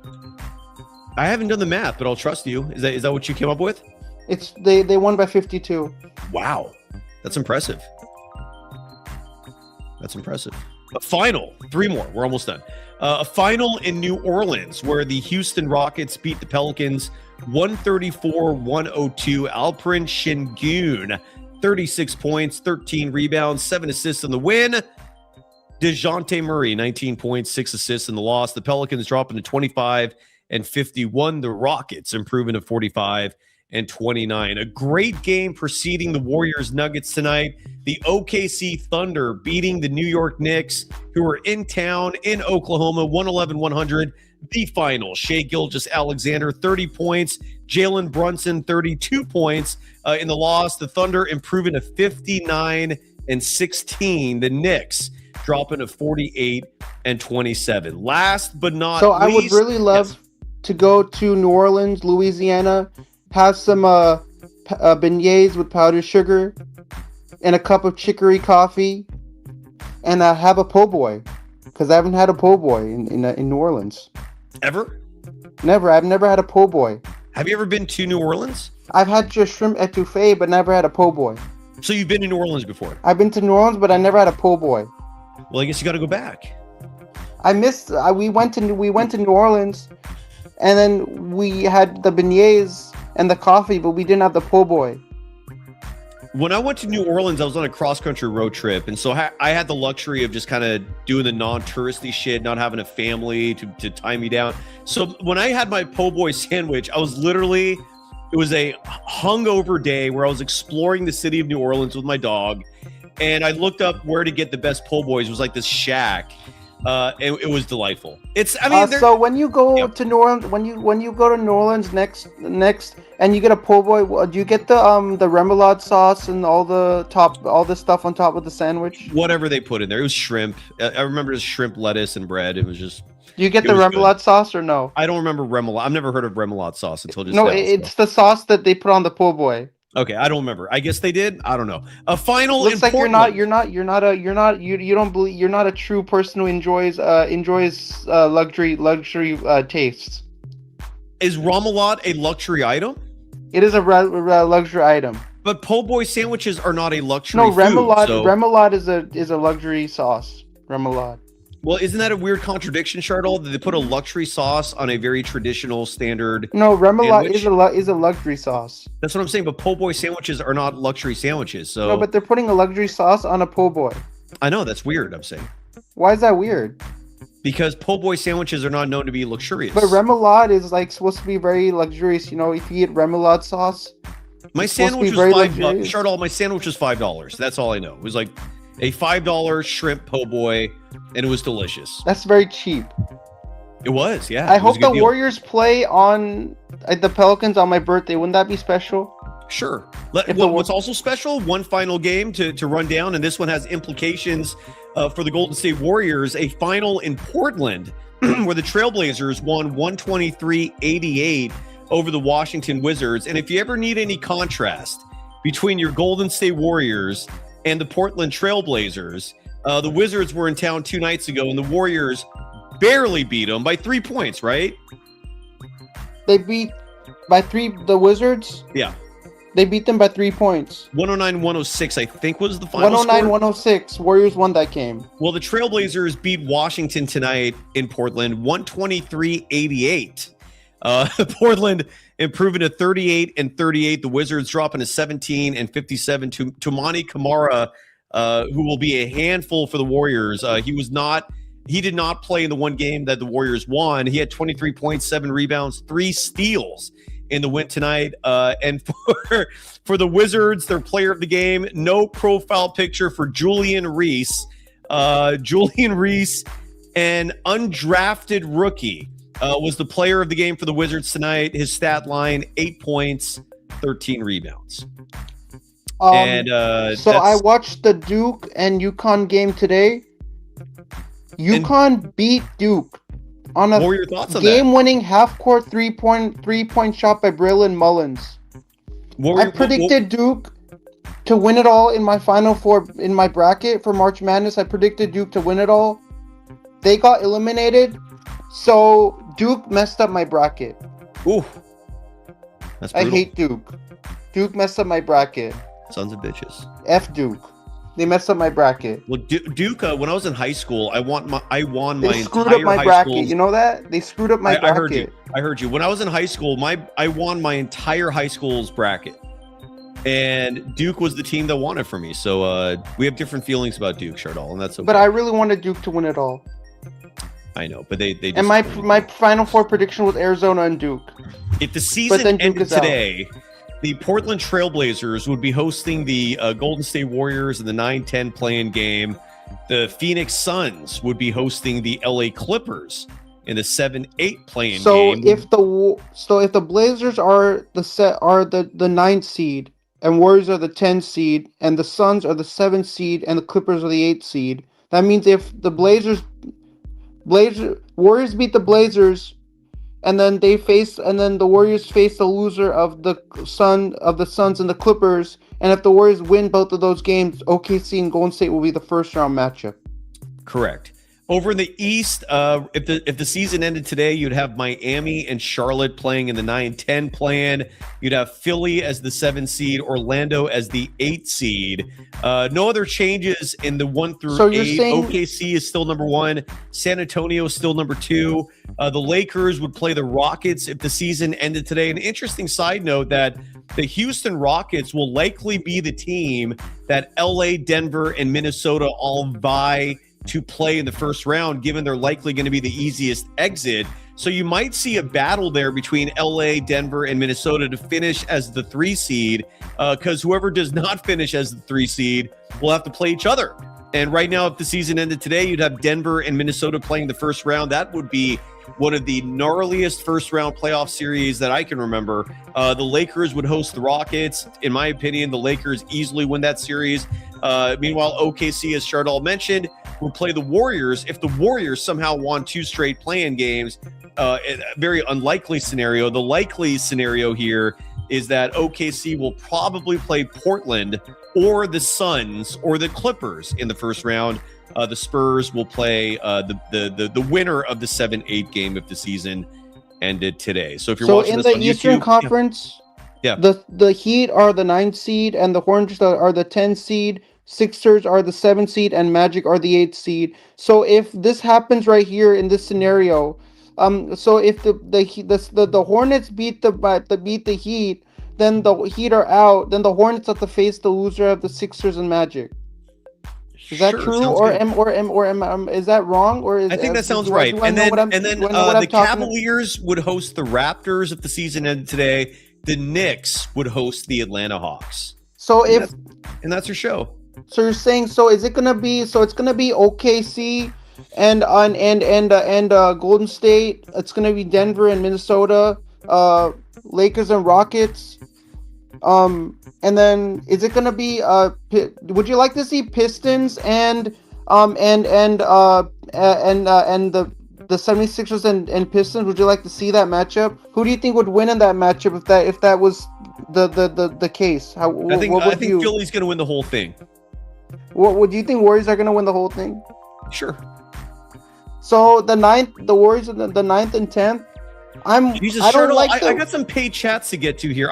I haven't done the math, but I'll trust you. Is that what you came up with? It's they won by 52. Wow, that's impressive. A final, 3 more. We're almost done. A final in New Orleans where the Houston Rockets beat the Pelicans 134-102. Alperen Şengün, 36 points, 13 rebounds, 7 assists in the win. DeJounte Murray, 19 points, 6 assists in the loss. The Pelicans dropping to 25-51. The Rockets improving to 45-29. A great game preceding the Warriors Nuggets tonight. The OKC Thunder beating the New York Knicks, who are in town in Oklahoma, 111-100. The final, Shai Gilgeous-Alexander, 30 points. Jalen Brunson, 32 points in the loss. The Thunder improving to 59-16. The Knicks dropping to 48 and 27. Last but not So least, I would really love to go to New Orleans, Louisiana, have some beignets with powdered sugar, and a cup of chicory coffee, and have a po' boy, because I haven't had a po' boy in New Orleans. Ever? Never. I've never had a po' boy. Have you ever been to New Orleans? I've had just shrimp etouffee, but never had a po' boy. So you've been to New Orleans before? I've been to New Orleans, but I never had a po' boy. Well, I guess you got to go back. I missed. We went to New Orleans, and then we had the beignets and the coffee, but we didn't have the po' boy. When I went to New Orleans, I was on a cross-country road trip, and so I had the luxury of just kind of doing the non-touristy shit, not having a family to tie me down. So when I had my po' boy sandwich, I was literally, it was a hungover day where I was exploring the city of New Orleans with my dog, and I looked up where to get the best po' boys. It was like this shack. It was delightful. So when you go to New Orleans, when you go to New Orleans next, and you get a po' boy, do you get the remoulade sauce and all the stuff on top of the sandwich? Whatever they put in there, it was shrimp. I remember it was shrimp, lettuce, and bread. It was just. Do you get the remoulade sauce or no? I don't remember remoulade. I've never heard of remoulade sauce until just no. now. It's the sauce that they put on the po' boy. Okay, I don't remember. I guess they did. I don't know. A final. Looks like you're not a true person who enjoys luxury tastes. Is remoulade a luxury item? It is a luxury item. But po' boy sandwiches are not a luxury. No, remoulade. Food, so... Remoulade is a luxury sauce. Remoulade. Well, isn't that a weird contradiction, Chardol? That they put a luxury sauce on a very traditional standard? No, remoulade is a luxury sauce. That's what I'm saying. But po' boy sandwiches are not luxury sandwiches. So no, but they're putting a luxury sauce on a po' boy. I know that's weird. I'm saying. Why is that weird? Because po' boy sandwiches are not known to be luxurious. But remoulade is like supposed to be very luxurious. You know, if you eat remoulade sauce. My sandwich was $5. Chardol, my sandwich was $5. That's all I know. It was like a $5 shrimp po' boy, and it was delicious. That's very cheap. It was, yeah. I hope the Warriors play on the Pelicans on my birthday. Wouldn't that be special? Sure. What's also special, one final game to run down, and this one has implications for the Golden State Warriors, a final in Portland where the Trailblazers won 123-88 over the Washington Wizards. And if you ever need any contrast between your Golden State Warriors and the Portland Trailblazers, the Wizards were in town 2 nights ago, and the Warriors barely beat them by 3 points, right? They beat by 3 the Wizards? Yeah. They beat them by 3 points. 109-106, I think, was the final 109-106. Warriors won that game. Well, the Trailblazers beat Washington tonight in Portland, 123-88. Portland improving to 38-38. The Wizards dropping to 17-57 to Toumani Camara, who will be a handful for the Warriors. He did not play in the one game that the Warriors won. He had 23 points, 7 rebounds, 3 steals in the win tonight. And for the Wizards, their player of the game, no profile picture for Julian Reese. Julian Reese, an undrafted rookie, was the player of the game for the Wizards tonight. His stat line, 8 points, 13 rebounds. I watched the Duke and UConn game today. UConn beat Duke on a game-winning half-court three-point shot by Braylon Mullins. I predicted Duke to win it all in my Final Four in my bracket for March Madness. I predicted Duke to win it all. They got eliminated, so Duke messed up my bracket. Ooh, that's brutal. I hate Duke. Duke messed up my bracket. Sons of bitches. F Duke. They messed up my bracket. Well, Duke, when I was in high school, I won my They screwed up my bracket. You know that? They screwed up my bracket. I heard you. When I was in high school, I won my entire high school's bracket. And Duke was the team that won it for me. So we have different feelings about Duke, Chardol, and that's okay. But I really wanted Duke to win it all. I know, but they just, and my Final Four prediction was Arizona and Duke. If the season ended today, the Portland Trailblazers would be hosting the Golden State Warriors in the 9-10 play-in game. The Phoenix Suns would be hosting the LA Clippers in the 7-8 play-in game. So if the Blazers are the 9th seed and Warriors are the 10th seed and the Suns are the 7th seed and the Clippers are the 8th seed, That means if the Warriors beat the Blazers, and then the Warriors face the loser of the Suns and the Clippers, and if the Warriors win both of those games, OKC and Golden State will be the first round matchup. Correct. Over in the East, if the season ended today, you'd have Miami and Charlotte playing in the 9-10 plan. You'd have Philly as the 7 seed, Orlando as the 8 seed. No other changes in the 1 through 8. So you're saying OKC is still number 1. San Antonio is still number 2. The Lakers would play the Rockets if the season ended today. An interesting side note that the Houston Rockets will likely be the team that LA, Denver, and Minnesota all vie to play in the first round, given they're likely going to be the easiest exit. So you might see a battle there between LA, Denver, and Minnesota to finish as the 3 seed, because whoever does not finish as the 3 seed will have to play each other. And right now, if the season ended today, you'd have Denver and Minnesota playing the first round. That would be one of the gnarliest first round playoff series that I can remember. The Lakers would host the Rockets. In my opinion, the Lakers easily win that series. Meanwhile, OKC, as Shardal mentioned, will play the Warriors. If the Warriors somehow won 2 straight play-in games, a very unlikely scenario. The likely scenario here is that OKC will probably play Portland or the Suns or the Clippers in the first round. The Spurs will play the winner of the 7-8 game if the season ended today. So if you're watching this on Eastern YouTube, Conference, the Heat are the 9th seed and the Hornets are the 10th seed. Sixers are the 7th seed and Magic are the 8th seed. So if this happens right here in this scenario, so if the Hornets beat the Heat, then the Heat are out. Then the Hornets have to face the loser of the Sixers and Magic. Is that true, or is that wrong? Or I think that sounds right. And then the Cavaliers would host the Raptors if the season ended today. The Knicks would host the Atlanta Hawks. So that's your show. So you're saying it's gonna be OKC and Golden State. It's gonna be Denver and Minnesota, Lakers and Rockets. And then is it gonna be would you like to see Pistons and the 76ers and Pistons? Would you like to see that matchup? Who do you think would win in that matchup if that was the case? I think Philly's gonna win the whole thing. What do you think? Warriors are gonna win the whole thing? Sure. So the Warriors are the 9th and 10th. I got some paid chats to get to here.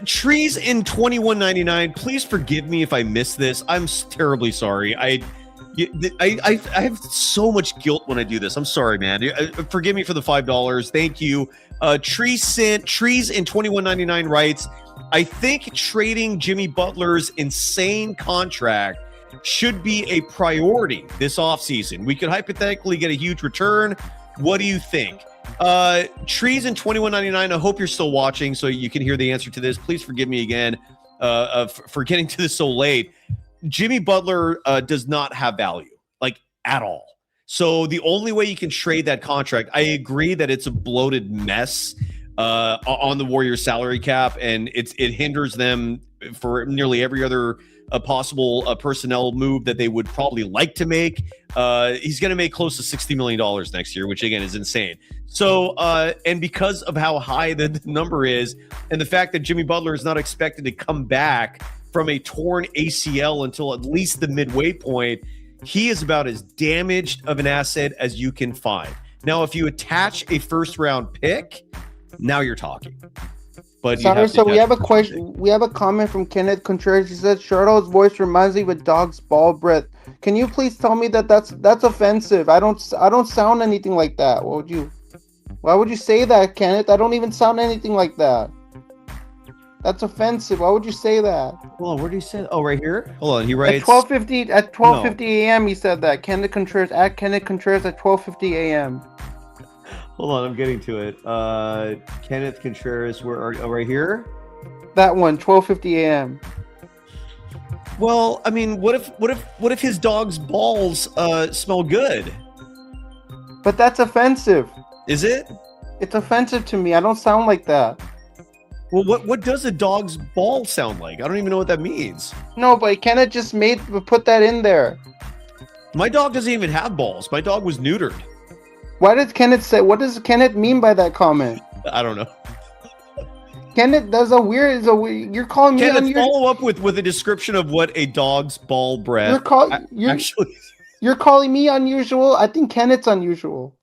Trees in 21.99. Please forgive me if I missed this. I'm terribly sorry. I have so much guilt when I do this. I'm sorry, man. Forgive me for the $5. Thank you. Trees in 21.99 writes, I think trading Jimmy Butler's insane contract should be a priority this offseason. We could hypothetically get a huge return. What do you think? Trees in 21.99. I hope you're still watching so you can hear the answer to this. Please forgive me again for getting to this so late. Jimmy Butler does not have value, like at all. So the only way you can trade that contract, I agree that it's a bloated mess on the Warriors salary cap, and it hinders them for nearly every other possible personnel move that they would probably like to make. He's going to make close to $60 million next year, which again is insane. So, and because of how high the number is, and the fact that Jimmy Butler is not expected to come back from a torn ACL until at least the midway point, he is about as damaged of an asset as you can find. Now, if you attach a first round pick, now you're talking. But so we have a question. We have a comment from Kenneth Contreras. He said, "Shardal's voice reminds me of a dog's ball breath." Can you please tell me that's offensive? I don't sound anything like that. Why would you say that, Kenneth? I don't even sound anything like that. That's offensive. Why would you say that? Well, where do you say that? Oh, right here. Hold on. He writes at 12:50 a.m. He said that. Kenneth Contreras at 12:50 a.m. Hold on, I'm getting to it. Kenneth Contreras, right here? That one, 12:50 a.m. Well, I mean, what if his dog's balls smell good? But that's offensive. Is it? It's offensive to me. I don't sound like that. Well, what does a dog's ball sound like? I don't even know what that means. No, but Kenneth just put that in there. My dog doesn't even have balls. My dog was neutered. What does Kenneth mean by that comment? I don't know. Kenneth, you're calling me Kenneth, unusual. follow up with a description of what a dog's ball breath actually. You're calling me unusual. I think Kenneth's unusual.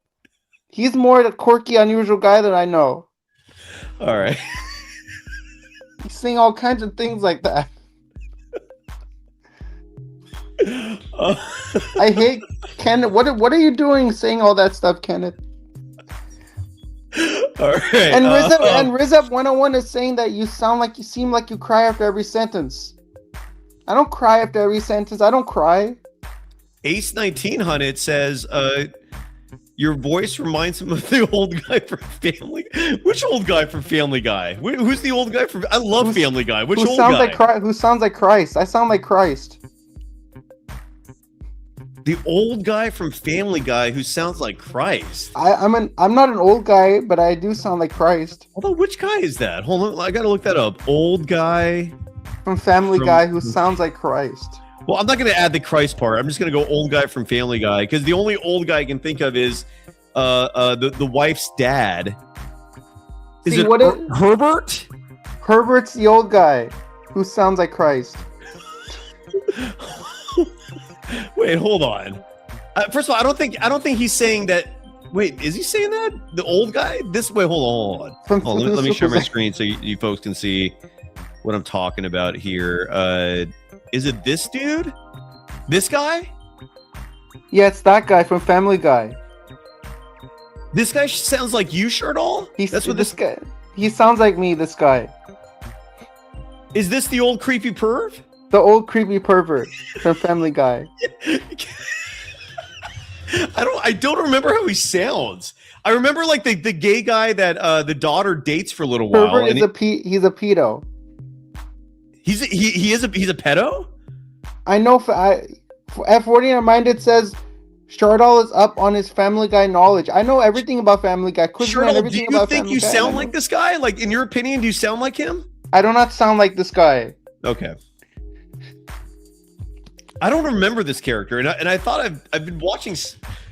He's more the quirky, unusual guy that I know. All right. He's saying all kinds of things like that. I hate Kenneth. What are you doing saying all that stuff, Kenneth? All right. And Rizep 101 is saying that you seem like you cry after every sentence. I don't cry after every sentence. I don't cry. Ace 1900 says, your voice reminds him of the old guy from Family. Which old guy from Family Guy? Who's the old guy from? I love Family Guy. Which old guy? Who sounds like Christ? I sound like Christ. The old guy from Family Guy who sounds like Christ. I'm not an old guy, but I do sound like Christ. Although, which guy is that? Hold on, I gotta look that up. Old guy from Family Guy who sounds like Christ. Well, I'm not gonna add the Christ part. I'm just gonna go old guy from Family Guy because the only old guy I can think of is the wife's dad. Is it Herbert? Herbert's the old guy who sounds like Christ. Wait, hold on. First of all, I don't think he's saying that. Wait, is he saying that? The old guy? Hold on. Let me share my screen so you folks can see what I'm talking about here. Is it this dude? This guy? Yeah, it's that guy from Family Guy. This guy sounds like you, Shardall? That's what this guy. He sounds like me. This guy. Is this the old creepy perv? The old creepy pervert from Family Guy. I don't remember how he sounds. I remember like the gay guy that the daughter dates for a little while. Pervert is he's a pedo. He's a pedo? I know. F49 Minded says Shardall is up on his Family Guy knowledge. I know everything about Family Guy. Shardall, do you think you sound like this guy? Like, in your opinion, do you sound like him? I do not sound like this guy. Okay. I don't remember this character, and I thought I've been watching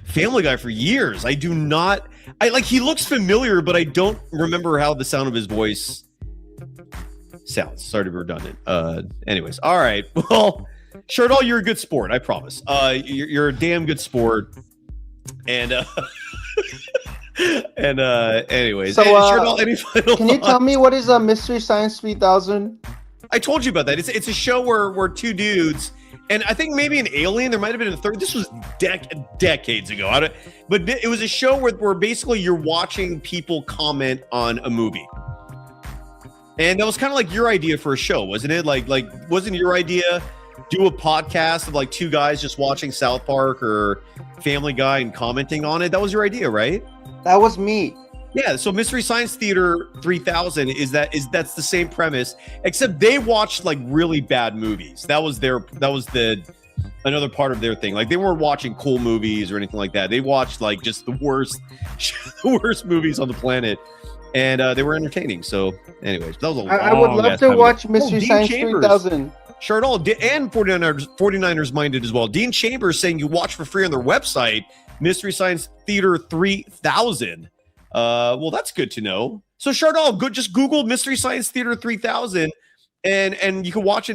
Family Guy for years. I do not. He looks familiar, but I don't remember how the sound of his voice sounds. Sorry to be redundant. Anyways, all right. Well, Shardall, you're a good sport. I promise. You're a damn good sport. And anyways, so Shardall, any final can you tell me what is a Mystery Science 3000? I told you about that. It's a show where two dudes. And I think maybe an alien. There might have been a third. This was decades ago. But it was a show where basically you're watching people comment on a movie. And that was kind of like your idea for a show, wasn't it? Like wasn't your idea do a podcast of like two guys just watching South Park or Family Guy and commenting on it? That was your idea, right? That was me. Yeah, so Mystery Science Theater 3000 that's the same premise, except they watched like really bad movies. That was another part of their thing. Like they weren't watching cool movies or anything like that. They watched like just the worst movies on the planet, and they were entertaining. So, anyways, that was a long I would love to watch Mystery Science 3000. Shardall and 49ers minded as well. Dean Chambers saying you watch for free on their website, Mystery Science Theater 3000. Well, that's good to know. So Shardall, just Google Mystery Science Theater 3000 and you can watch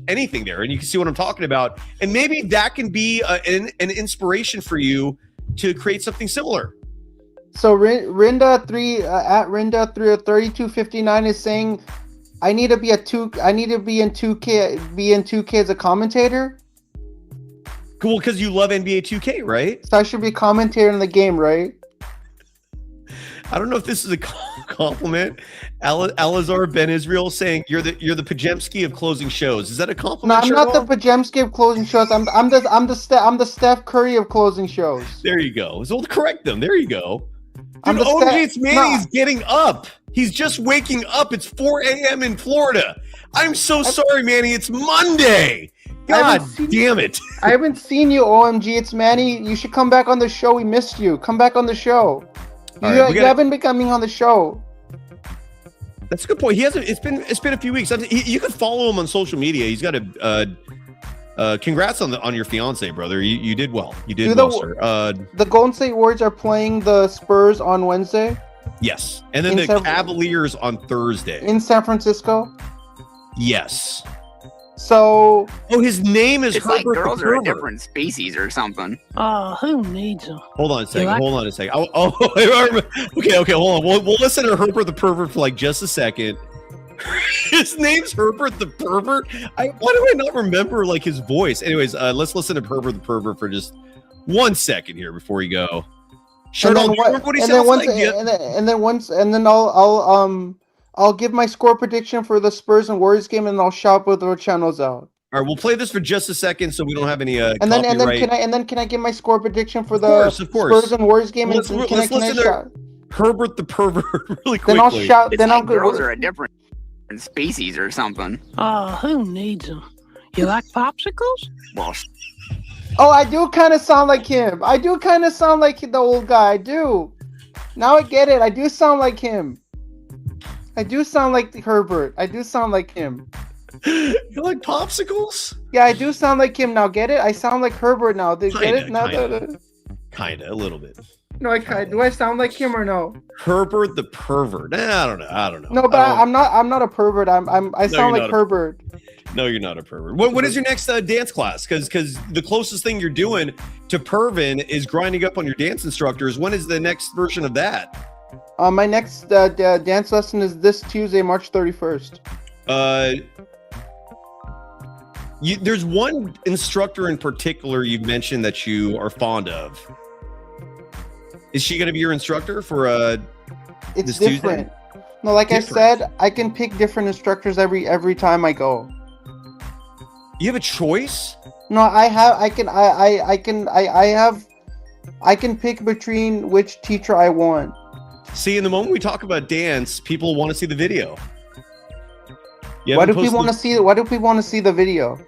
anything there and you can see what I'm talking about. And maybe that can be an inspiration for you to create something similar. So Rinda 3259 is saying I need to be in 2K as a commentator. Cool, because you love NBA 2K, right? So I should be commentating the game, right? I don't know if this is a compliment. Alazar Ben Israel saying you're the Podziemski of closing shows. Is that a compliment? No, I'm not the Podziemski of closing shows. I'm the Steph Curry of closing shows. There you go. So correct them. There you go. Dude, it's Manny's getting up. He's just waking up. It's 4 a.m. in Florida. I'm so sorry, Manny. It's Monday. God damn it. I haven't seen you, OMG. It's Manny. You should come back on the show. We missed you. Come back on the show. You haven't been coming on the show. That's a good point. He hasn't. It's been a few weeks. You can follow him on social media. He's got a Congrats on your fiance, brother. You did well. You did well, sir. The Golden State Warriors are playing the Spurs on Wednesday. Yes, and then the Cavaliers on Thursday in San Francisco. Yes. So, his name is it's Herbert like girls the are a Pervert. different species or something. Oh, who needs them? Hold on a second. Okay, hold on. We'll listen to Herbert the Pervert for like just a second. His name's Herbert the Pervert. Why do I not remember like his voice? Anyways, let's listen to Herbert the Pervert for just 1 second here before you go. Sure, do you remember what he sounds like? And then I'll give my score prediction for the Spurs and Warriors game, and I'll shout both our channels out. All right, we'll play this for just a second, so we don't have any and then can I give my score prediction for the of course. Spurs and Warriors game? Let's listen to Herbert the Pervert really quickly. Then I'll shout. It's like girls are a different species or something. Oh, who needs them? You like popsicles? Well, oh, I do kind of sound like him. I do kind of sound like the old guy. I do. Now I get it. I do sound like him. I do sound like Herbert. I do sound like him. You like popsicles? Yeah, I do sound like him now. Get it? I sound like Herbert now. Get it? Now Kinda, a little bit. No, do I sound like him or no? Herbert the Pervert. I don't know. No, but I'm not a pervert. I sound like Herbert. No, you're not a pervert. When is your next dance class? Because the closest thing you're doing to pervin is grinding up on your dance instructors. When is the next version of that? My next dance lesson is this Tuesday, March 31st. There's one instructor in particular you've mentioned that you are fond of. Is she going to be your instructor for It's this different. Tuesday? No, like I said, I can pick different instructors every time I go. You have a choice? No, I can pick between which teacher I want. See, in the moment we talk about dance, people want to see the video. Why do people want to see? Why do people want to see the video?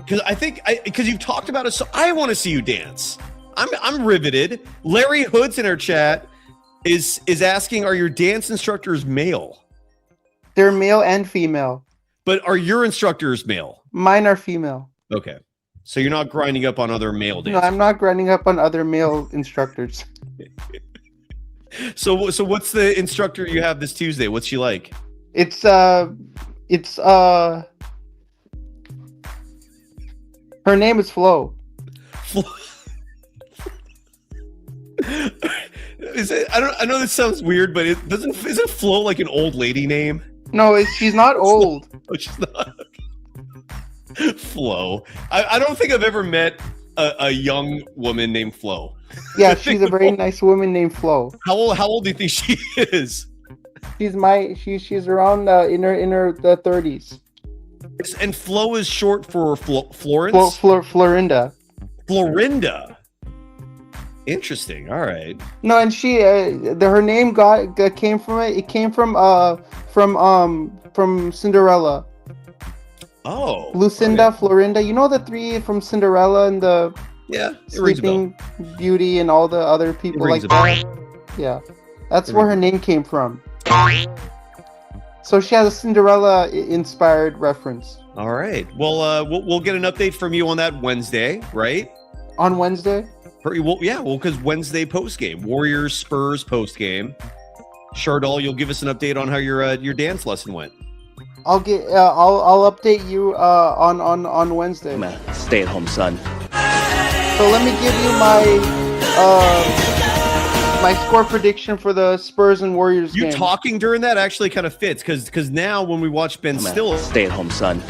Because you've talked about it, so I want to see you dance. I'm riveted. Larry Hood's in our chat is asking, are your dance instructors male? They're male and female. But are your instructors male? Mine are female. Okay. So you're not grinding up on other male dancers? No, I'm not grinding up on other male instructors. So what's the instructor you have this Tuesday? What's she like? It's her name is Flo. Is it? I know this sounds weird, but isn't Flo like an old lady name? No, she's not old. Oh, she's not. Flo. I don't think I've ever met a young woman named Flo. Yeah, she's a very nice woman named Flo. How old do you think she is? She's around in her 30s. And Flo is short for Florence? Florinda. Florinda. Interesting. All right. No, and she her name came from it. It came from Cinderella. Oh. Lucinda, okay. Florinda. You know the three from Cinderella and the Sleeping Beauty and all the other people like that? Yeah. That's where her name came from. So she has a Cinderella inspired reference. All right. Well, we'll get an update from you on that Wednesday, right? On Wednesday? Because Wednesday post game, Warriors Spurs post game. Shardal, you'll give us an update on how your dance lesson went. I'll update you on Wednesday. I'm a stay-at-home son. So let me give you my score prediction for the Spurs and Warriors game. You talking during that actually kind of fits because now when we watch Ben Stiller, stay-at-home son.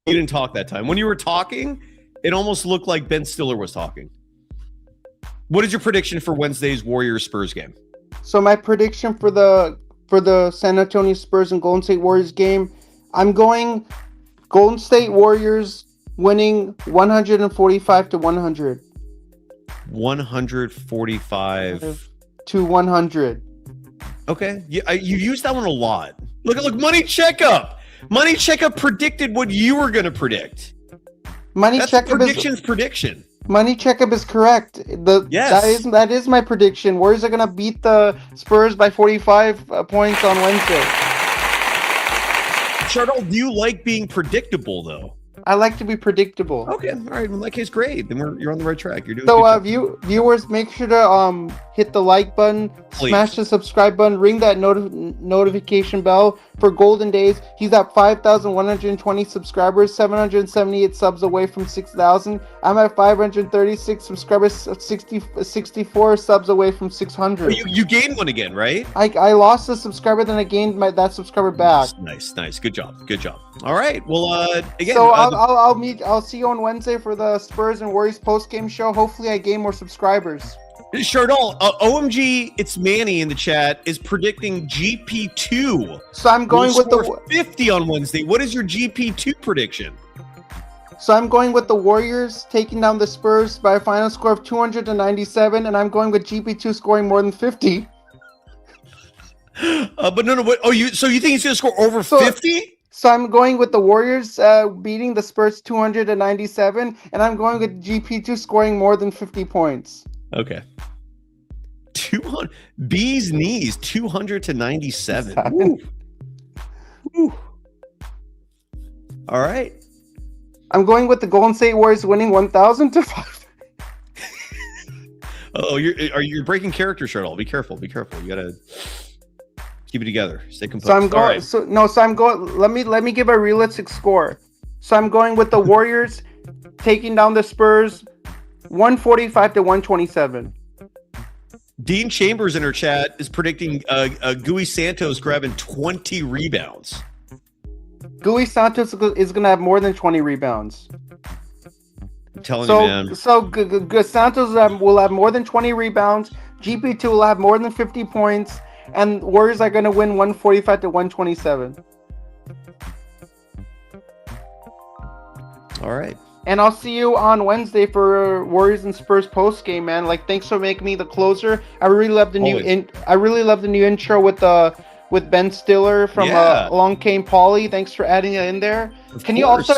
You didn't talk that time. When you were talking, it almost looked like Ben Stiller was talking. What is your prediction for Wednesday's Warriors Spurs game? So my prediction for the San Antonio Spurs and Golden State Warriors game, I'm going Golden State Warriors winning 145 to 100. 145 to 100. Okay. You used that one a lot. Look, Money Checkup. Money Checkup predicted what you were going to predict. That's prediction's prediction. Money checkup is correct. Yes. That is my prediction. Warriors are gonna beat the Spurs by 45 points on Wednesday. Charlotte, do you like being predictable though? I like to be predictable. Okay, all right. In that case, great. Then you're on the right track. You're doing. So, viewers, make sure to hit the like button, Please. smash the subscribe button, ring that notification bell for Golden Days. He's at 5,120 subscribers, 778 subs away from 6,000. I'm at 536 subscribers, 64 subs away from 600. You gained one again, right? I lost a subscriber, then I gained that subscriber back. Nice. Good job. All right. Well, again. So I'll see you on Wednesday for the Spurs and Warriors post-game show. Hopefully I gain more subscribers. Shardal, OMG, it's Manny in the chat, is predicting GP2. So I'm going with the 50 on Wednesday. What is your GP2 prediction? So I'm going with the Warriors taking down the Spurs by a final score of 297, and I'm going with GP2 scoring more than 50. But no. So you think he's going to score over 50? So I'm going with the Warriors beating the Spurs 297, and I'm going with GP2 scoring more than 50 points. Okay. 200 B's knees 200 to 97. Woo. All right. I'm going with the Golden State Warriors winning 1,000 to 5. Oh, you're breaking character, Charlotte. Be careful. You gotta keep it together. Stay composed. So I'm going. So I'm going. Let me give a realistic score. So I'm going with the Warriors taking down the Spurs 145 to 127. Dean Chambers in her chat is predicting Gui Santos grabbing 20 rebounds. Gui Santos is going to have more than 20 rebounds. I'm telling you, man. So Santos will have more than 20 rebounds. GP2 will have more than 50 points. And Warriors are going to win 145 to 127. All right. And I'll see you on Wednesday for Warriors and Spurs post game, man. Like, thanks for making me the closer. I really love the new intro with Ben Stiller from Along Came Polly. Thanks for adding it in there. Can you also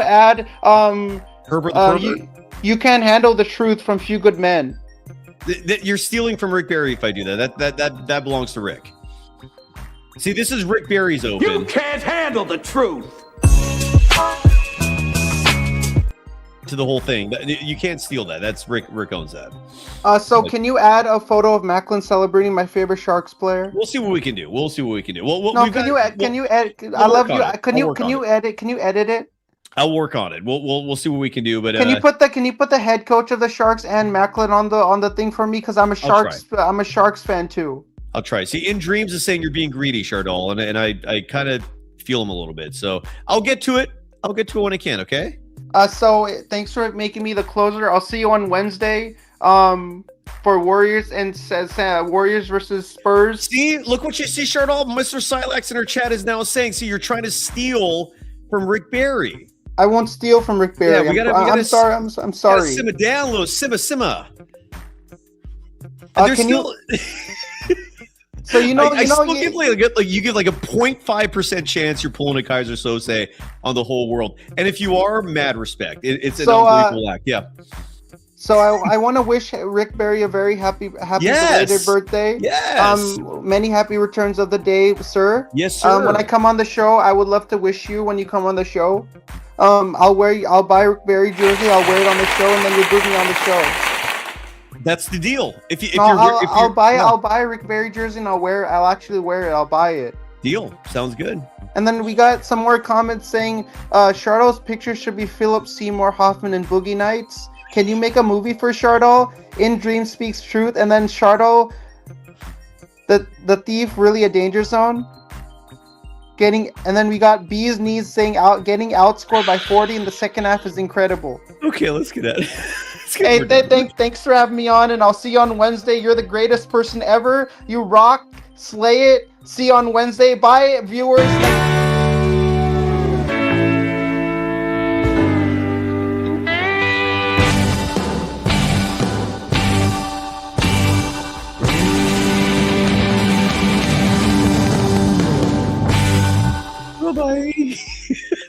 add Herbert the you Can't Handle the Truth from Few Good Men. You're stealing from Rick Barry if I do that. That belongs to Rick. See, this is Rick Barry's open. You can't handle the truth. To the whole thing. You can't steal that. That's Rick owns that. So can you add a photo of Macklin celebrating my favorite Sharks player? We'll see what we can do. Well, can you edit? I love you. Can you edit it? I'll work on it. We'll see what we can do. But can you put the head coach of the Sharks and Macklin on the thing for me? Because I'm a Sharks fan too. I'll try. See, In Dreams is saying you're being greedy, Chardol, and I kind of feel him a little bit. So I'll get to it. When I can. Okay. So thanks for making me the closer. I'll see you on Wednesday. For Warriors and Warriors versus Spurs. See, look what you see, Chardol. Mr. Silax in her chat is now saying, see, you're trying to steal from Rick Barry. I won't steal from Rick Barry. Yeah, I'm sorry. I'm sorry. Simmer down, little simmer. Can you? So you give like a 0.5% chance you're pulling a Kaiser Sose on the whole world, and if you are, mad respect. It's an unbelievable act. Yeah. So I want to wish Rick Barry a very happy belated birthday. Yes. Many happy returns of the day, sir. Yes, sir. When I come on the show, I would love to wish you when you come on the show. I'll buy Rick Barry jersey. I'll wear it on the show, and then you'll bring me on the show. That's the deal. I'll buy a Rick Barry jersey and I'll actually wear it. I'll buy it. Deal. Sounds good. And then we got some more comments saying Chardol's picture should be Philip Seymour Hoffman and Boogie Nights. Can you make a movie for Chardol? In Dream Speaks Truth, and then Chardol, the thief, really a danger zone. And then we got B's knees saying getting outscored by 40 in the second half is incredible. Okay, let's get at it. Hey, thanks for having me on, and I'll see you on Wednesday. You're the greatest person ever. You rock, slay it. See you on Wednesday. Bye, viewers. Bye-bye.